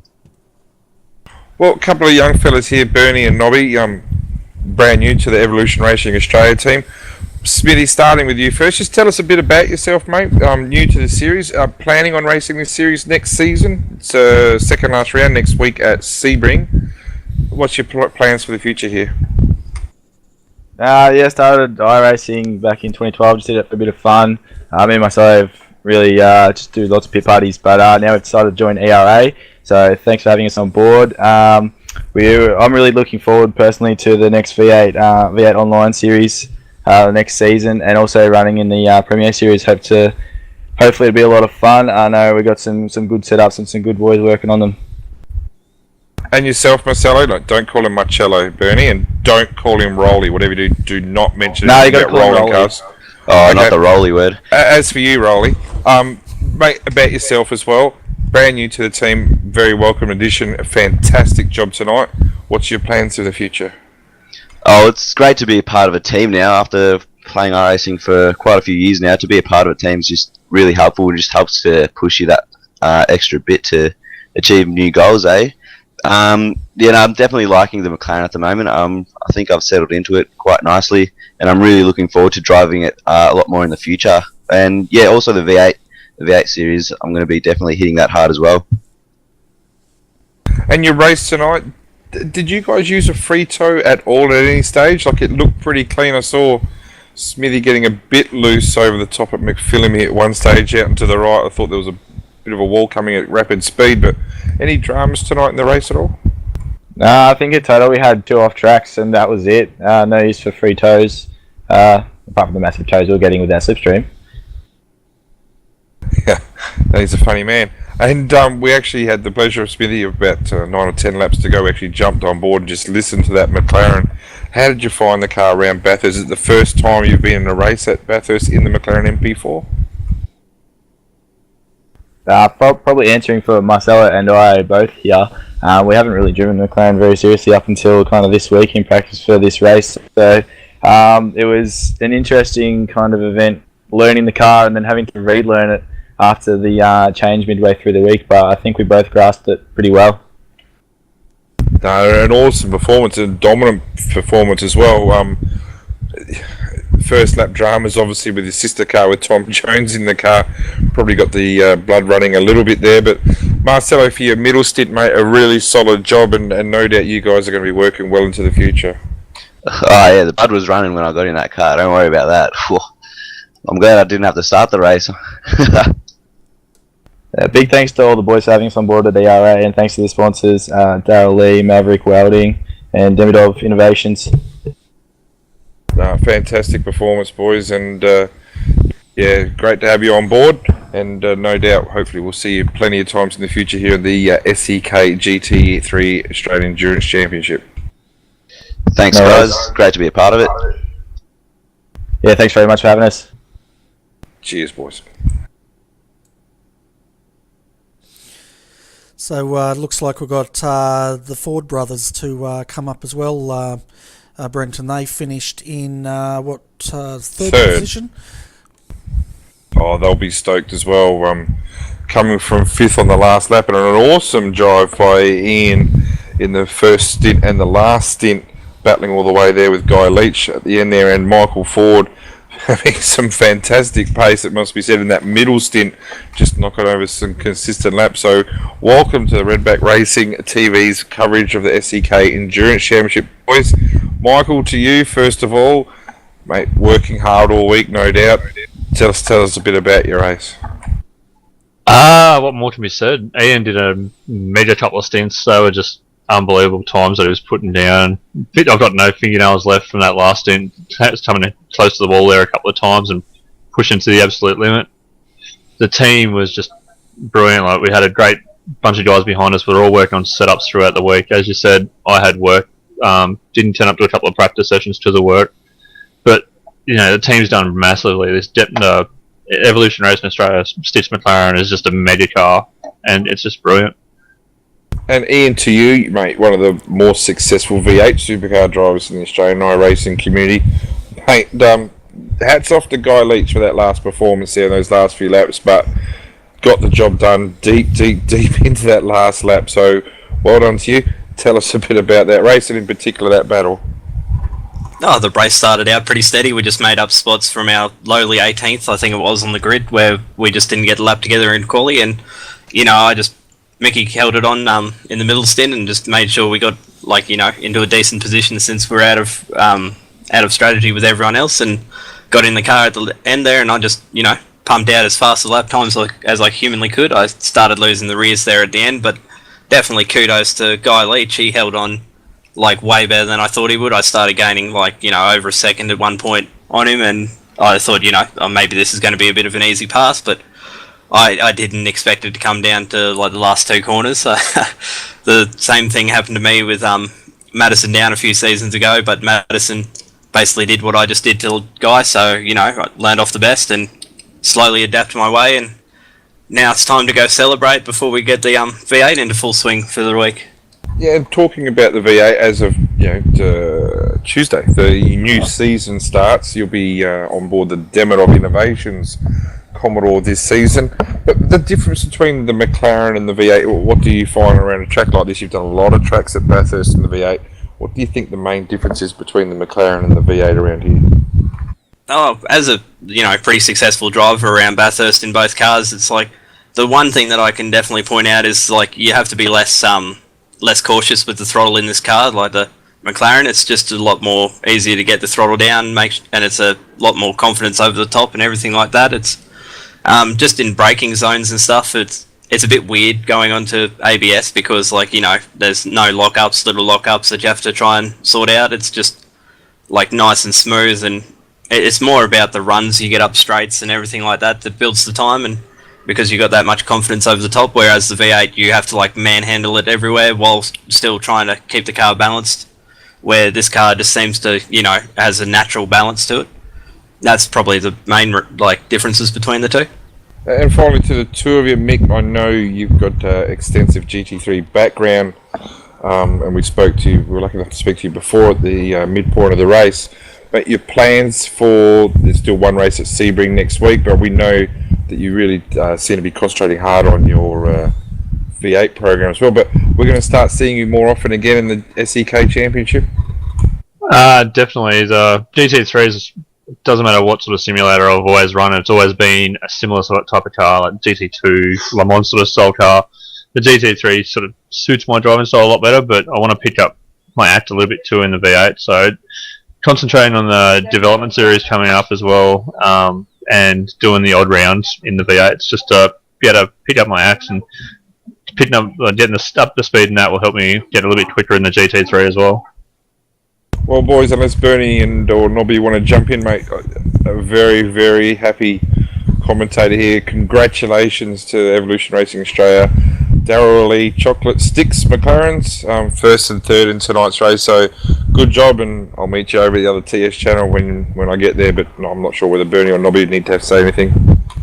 Well, a couple of young fellas here, Bernie and Nobby, brand new to the Evolution Racing Australia team. Smithy, starting with you first, just tell us a bit about yourself, mate. New to the series, planning on racing this series next season. It's second last round next week at Sebring. What's your plans for the future here? Yeah, started iRacing back in 2012, just did it for a bit of fun. Me and myself really just do lots of pit parties, but now we've decided to join ERA, so thanks for having us on board. I'm really looking forward personally to the next V8 online series next season, and also running in the Premier Series. Hopefully it'll be a lot of fun. I know we've got some good setups and some good boys working on them. And yourself, Marcelo, don't call him Marcello, Bernie, and don't call him Rolly. Whatever you do not mention you got to call him rolling Rolly. cars. Oh, okay. Not the Rolly word. As for you, Rolly, mate, about yourself as well. Brand new to the team, very welcome addition. A fantastic job tonight. What's your plans for the future? Oh, it's great to be a part of a team now. After playing iRacing for quite a few years now, to be a part of a team is just really helpful. It just helps to push you that extra bit to achieve new goals, eh? I'm definitely liking the McLaren at the moment. I think I've settled into it quite nicely, and I'm really looking forward to driving it a lot more in the future. And yeah, also the V8 series, I'm going to be definitely hitting that hard as well. And your race tonight, did you guys use a free tow at all at any stage? Like, it looked pretty clean. I saw Smithy getting a bit loose over the top at McPhillamy at one stage out and to the right. I thought there was a bit of a wall coming at rapid speed, but any dramas tonight in the race at all? No, I think in total we had 2 off tracks and that was it. No use for free toes, apart from the massive toes we were getting with our slipstream. Yeah, he's a funny man. And we actually had the pleasure of Smithy of about 9 or 10 laps to go. We actually jumped on board and just listened to that McLaren. How did you find the car around Bathurst? Is it the first time you've been in a race at Bathurst in the McLaren MP4? Probably answering for Marcella and I both here. We haven't really driven the McLaren very seriously up until kind of this week in practice for this race. So it was an interesting kind of event, learning the car and then having to relearn it after the change midway through the week. But I think we both grasped it pretty well. An awesome performance, a dominant performance as well. First lap dramas obviously with his sister car with Tom Jones in the car, probably got the blood running a little bit there, but Marcelo, for your middle stint, mate, a really solid job, and no doubt you guys are going to be working well into the future. Oh yeah, the blood was running when I got in that car, don't worry about that. I'm glad I didn't have to start the race. Big thanks to all the boys for having us on board at ERA, and thanks to the sponsors, Darryl Lee, Maverick Welding, and Demidov Innovations. Fantastic performance, boys, and yeah, great to have you on board, and no doubt, hopefully we'll see you plenty of times in the future here in the SEK GT3 Australian Endurance Championship. Thanks, guys. Great to be a part of it. Yeah, thanks very much for having us. Cheers, boys. So it looks like we've got the Ford brothers to come up as well. Brenton, they finished in third position? Oh, they'll be stoked as well. Coming from 5th on the last lap, and an awesome drive by Ian in the first stint and the last stint, battling all the way there with Guy Leach at the end there, and Michael Ford having some fantastic pace, it must be said, in that middle stint, just knocking over some consistent laps. So welcome to the Redback Racing TV's coverage of the SEK Endurance Championship. Boys, Michael, to you first of all, mate, working hard all week, no doubt. Tell us a bit about your race. What more can be said? Ian did a major couple of stints. They were just unbelievable times that he was putting down. I've got no fingernails left from that last stint. It's coming close to the wall there a couple of times and pushing to the absolute limit. The team was just brilliant. Like, we had a great bunch of guys behind us. We were all working on setups throughout the week. As you said, I had work. Didn't turn up to a couple of practice sessions because of work. But, you know, the team's done massively. This Evolution Racing Australia Stitch McLaren is just a mega car, and it's just brilliant. And Ian, to you, mate, one of the more successful V8 supercar drivers in the Australian iRacing community. Mate, hats off to Guy Leach for that last performance there in those last few laps, but got the job done deep into that last lap. So well done to you. Tell us a bit about that race, and in particular that battle. Oh, the race started out pretty steady. We just made up spots from our lowly 18th, I think it was, on the grid, where we just didn't get a lap together in quali, and, you know, Mickey held it on in the middle stint and just made sure we got, like, you know, into a decent position since we're out of strategy with everyone else, and got in the car at the end there, and I just, you know, pumped out as fast as lap times as I humanly could. I started losing the rears there at the end, but definitely kudos to Guy Leach. He held on, like, way better than I thought he would. I started gaining, like, you know, over a second at one point on him, and I thought, you know, maybe this is going to be a bit of an easy pass, but I didn't expect it to come down to, like, the last two corners. The same thing happened to me with Madison down a few seasons ago, but Madison basically did what I just did to Guy, so, you know, I learned off the best and slowly adapted my way, and now it's time to go celebrate before we get the V8 into full swing for the week. Yeah, and talking about the V8 as of, you know, Tuesday, the new season starts. You'll be on board the Demidov Innovations Commodore this season. But the difference between the McLaren and the V8, what do you find around a track like this? You've done a lot of tracks at Bathurst in the V8. What do you think the main difference is between the McLaren and the V8 around here? Oh, as a, you know, pretty successful driver around Bathurst in both cars, it's like the one thing that I can definitely point out is, like, you have to be less cautious with the throttle in this car. Like, the McLaren. It's just a lot more easier to get the throttle down, and it's a lot more confidence over the top and everything like that. It's just in braking zones and stuff. It's a bit weird going onto ABS because, like, you know, there's no lockups, little lockups that you have to try and sort out. It's just like nice and smooth, and it's more about the runs you get up straights and everything like that that builds the time, and because you got that much confidence over the top. Whereas the V8, you have to like manhandle it everywhere while still trying to keep the car balanced. Where this car just seems to, you know, has a natural balance to it. That's probably the main like differences between the two. And finally, to the two of you, Mick, I know you've got extensive GT3 background, and we were lucky enough to speak to you before at the midpoint of the race. But your plans there's still one race at Sebring next week, but we know that you really seem to be concentrating hard on your V8 program as well. But we're going to start seeing you more often again in the SEK Championship? Definitely. The GT3s, doesn't matter what sort of simulator I've always run, it's always been a similar sort of type of car, like GT2, Le Mans sort of style car. The GT3 sort of suits my driving style a lot better, but I want to pick up my act a little bit too in the V8, so concentrating on the development series coming up as well, and doing the odd rounds in the V8s just to be able to pick up my act, and getting up the speed in that will help me get a little bit quicker in the GT3 as well. Well, boys, unless Bernie or Nobby want to jump in, mate, a very, very happy commentator here. Congratulations to Evolution Racing Australia. Darryl Lee Chocolate Sticks McLarens, first and third in tonight's race, so good job, and I'll meet you over the other TS channel when I get there, but I'm not sure whether Bernie or Nobby need to say anything.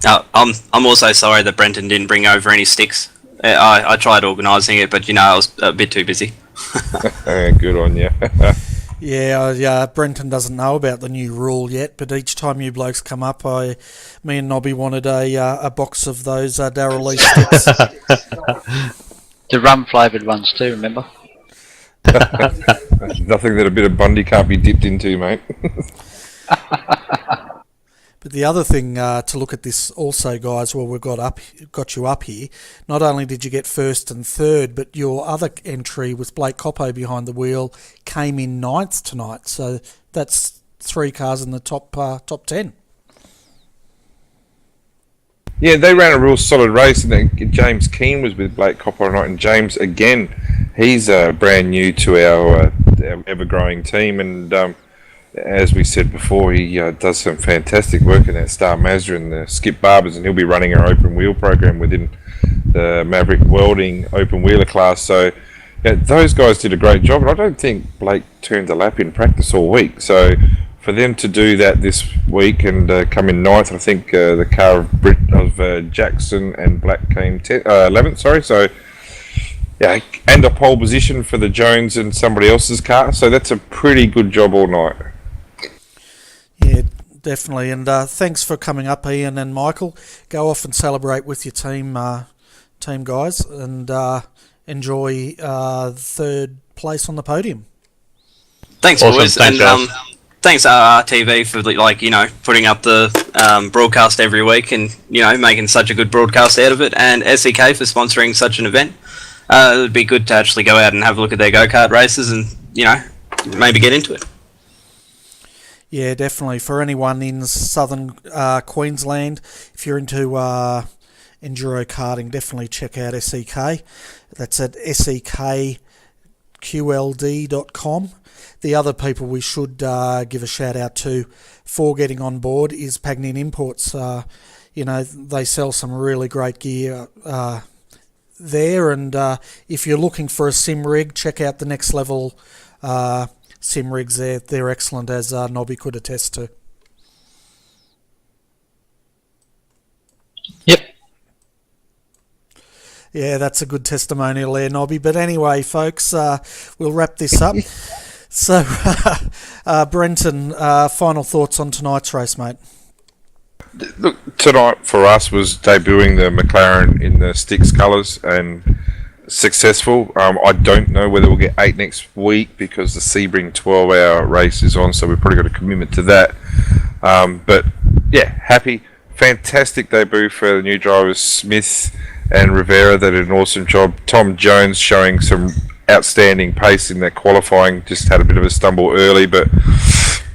I'm also sorry that Brenton didn't bring over any sticks. I tried organising it, but you know, I was a bit too busy. Good on you. Yeah, Brenton doesn't know about the new rule yet, but each time you blokes come up, me and Nobby wanted a box of those Darryl Lee sticks. The rum flavoured ones too, remember? Nothing that a bit of Bundy can't be dipped into, mate. But the other thing to look at this also, guys, while we've got you up here, not only did you get first and third, but your other entry with Blake Coppo behind the wheel came in 9th tonight. So that's 3 cars in the top 10. Yeah, they ran a real solid race, and then James Keane was with Blake Coppo tonight, and James, again, he's brand new to our ever-growing team, and as we said before, he does some fantastic work in that Star Mazda and the Skip Barbers, and he'll be running our open wheel program within the Maverick Welding open wheeler class. So yeah, those guys did a great job, and I don't think Blake turned a lap in practice all week. So for them to do that this week and come in 9th, I think the car of Jackson and Black came 11th. Sorry, so. Yeah, and a pole position for the Jones and somebody else's car, so that's a pretty good job all night. Yeah, definitely, and thanks for coming up, Ian and Michael. Go off and celebrate with your team guys, and enjoy third place on the podium. Thanks, awesome. boys, thanks, and thanks RRTV for putting up the broadcast every week, and making such a good broadcast out of it, and SEK for sponsoring such an event. It would be good to actually go out and have a look at their go-kart races and, maybe get into it. Yeah, definitely. For anyone in southern Queensland, if you're into enduro karting, definitely check out SEK. That's at sekqld.com. The other people we should give a shout out to for getting on board is Pagnin Imports. They sell some really great gear there, and if you're looking for a sim rig, check out the Next Level sim rigs. They're excellent, as Nobby could attest to. Yep. Yeah, that's a good testimonial there, Nobby. But anyway, folks, we'll wrap this up. So, Brenton, final thoughts on tonight's race, mate? Look, tonight for us was debuting the McLaren in the Sticks colours and successful. I don't know whether we'll get 8 next week because the Sebring 12-hour race is on, so we've probably got a commitment to that. But yeah, happy, fantastic debut for the new drivers Smith and Rivera. They did an awesome job. Tom Jones showing some outstanding pace in their qualifying. Just had a bit of a stumble early, but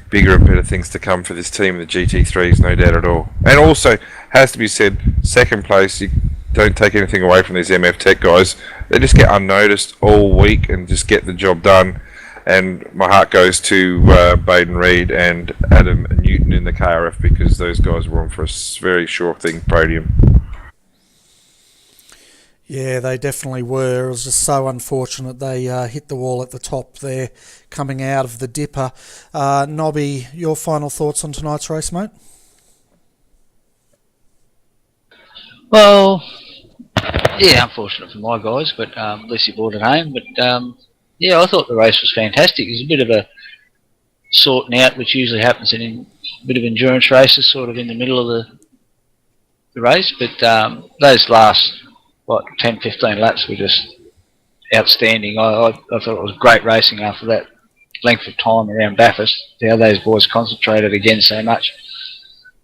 bigger and better things to come for this team in the GT3s, no doubt at all. And also, has to be said, second place, you don't take anything away from these MF Tech guys. They just get unnoticed all week and just get the job done. And my heart goes to Baden Reed and Adam Newton in the KRF, because those guys were on for a very sure thing podium. Yeah, they definitely were. It was just so unfortunate they hit the wall at the top there, coming out of the dipper. Nobby, your final thoughts on tonight's race, mate? Well, yeah, unfortunate for my guys, but at least he brought it home. But yeah, I thought the race was fantastic. It was a bit of a sorting out, which usually happens in a bit of endurance races, sort of in the middle of the race. But those last 10-15 laps were just outstanding. I thought it was great racing after that length of time around Bathurst. How those boys concentrated again so much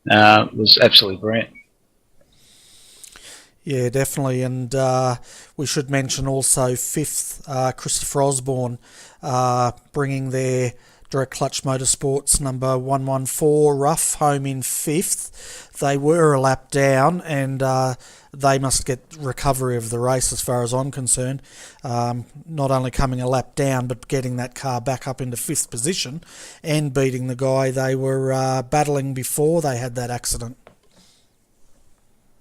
was absolutely brilliant. Yeah, definitely, and we should mention also fifth, Christopher Osborne, bringing their Direct Clutch Motorsports number 114 Rough home in fifth. They were a lap down, and they must get recovery of the race as far as I'm concerned. Not only coming a lap down, but getting that car back up into fifth position and beating the guy they were battling before they had that accident.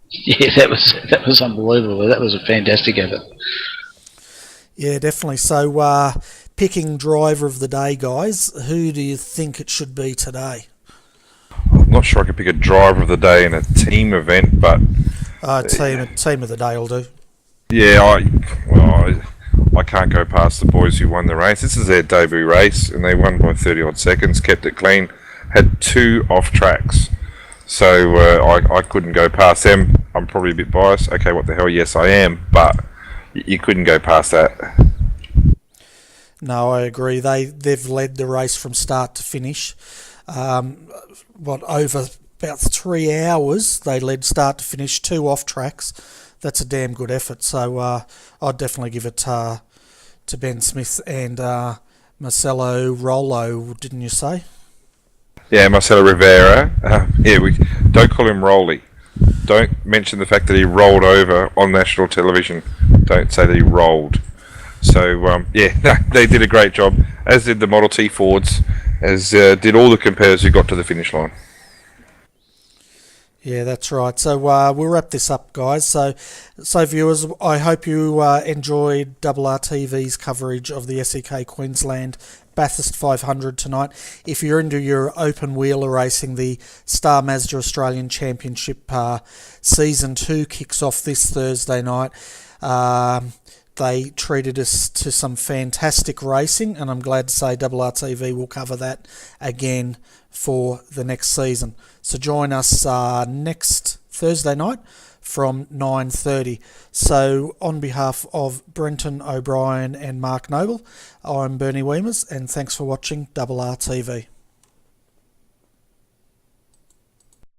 Yeah, that was unbelievable. That was a fantastic effort. Yeah, definitely. So, picking driver of the day, guys, who do you think it should be today? I'm not sure I could pick a driver of the day in a team event, but team of the day will do. Yeah, I can't go past the boys who won the race. This is their debut race, and they won by 30 odd seconds. Kept it clean. Had 2 off tracks. So I couldn't go past them. I'm probably a bit biased. Okay, what the hell? Yes, I am. But you couldn't go past that. No, I agree. They've led the race from start to finish. Over about 3 hours, they led start to finish, 2 off tracks. That's a damn good effort. So I'd definitely give it to Ben Smith and Marcelo Rollo, didn't you say? Yeah, Marcelo Rivera. We don't call him Rolly. Don't mention the fact that he rolled over on national television. Don't say that he rolled. So, they did a great job, as did the Model T Fords, as did all the competitors who got to the finish line. Yeah, that's right. So we'll wrap this up, guys. So viewers, I hope you enjoyed RRTV's coverage of the SEK Queensland Bathurst 500 tonight. If you're into your open wheeler racing, the Star Mazda Australian Championship Season 2 kicks off this Thursday night. They treated us to some fantastic racing, and I'm glad to say RRTV will cover that again for the next season. So join us next Thursday night from 9:30. So on behalf of Brenton O'Brien and Mark Noble, I'm Bernie Weemers, and thanks for watching RRTV.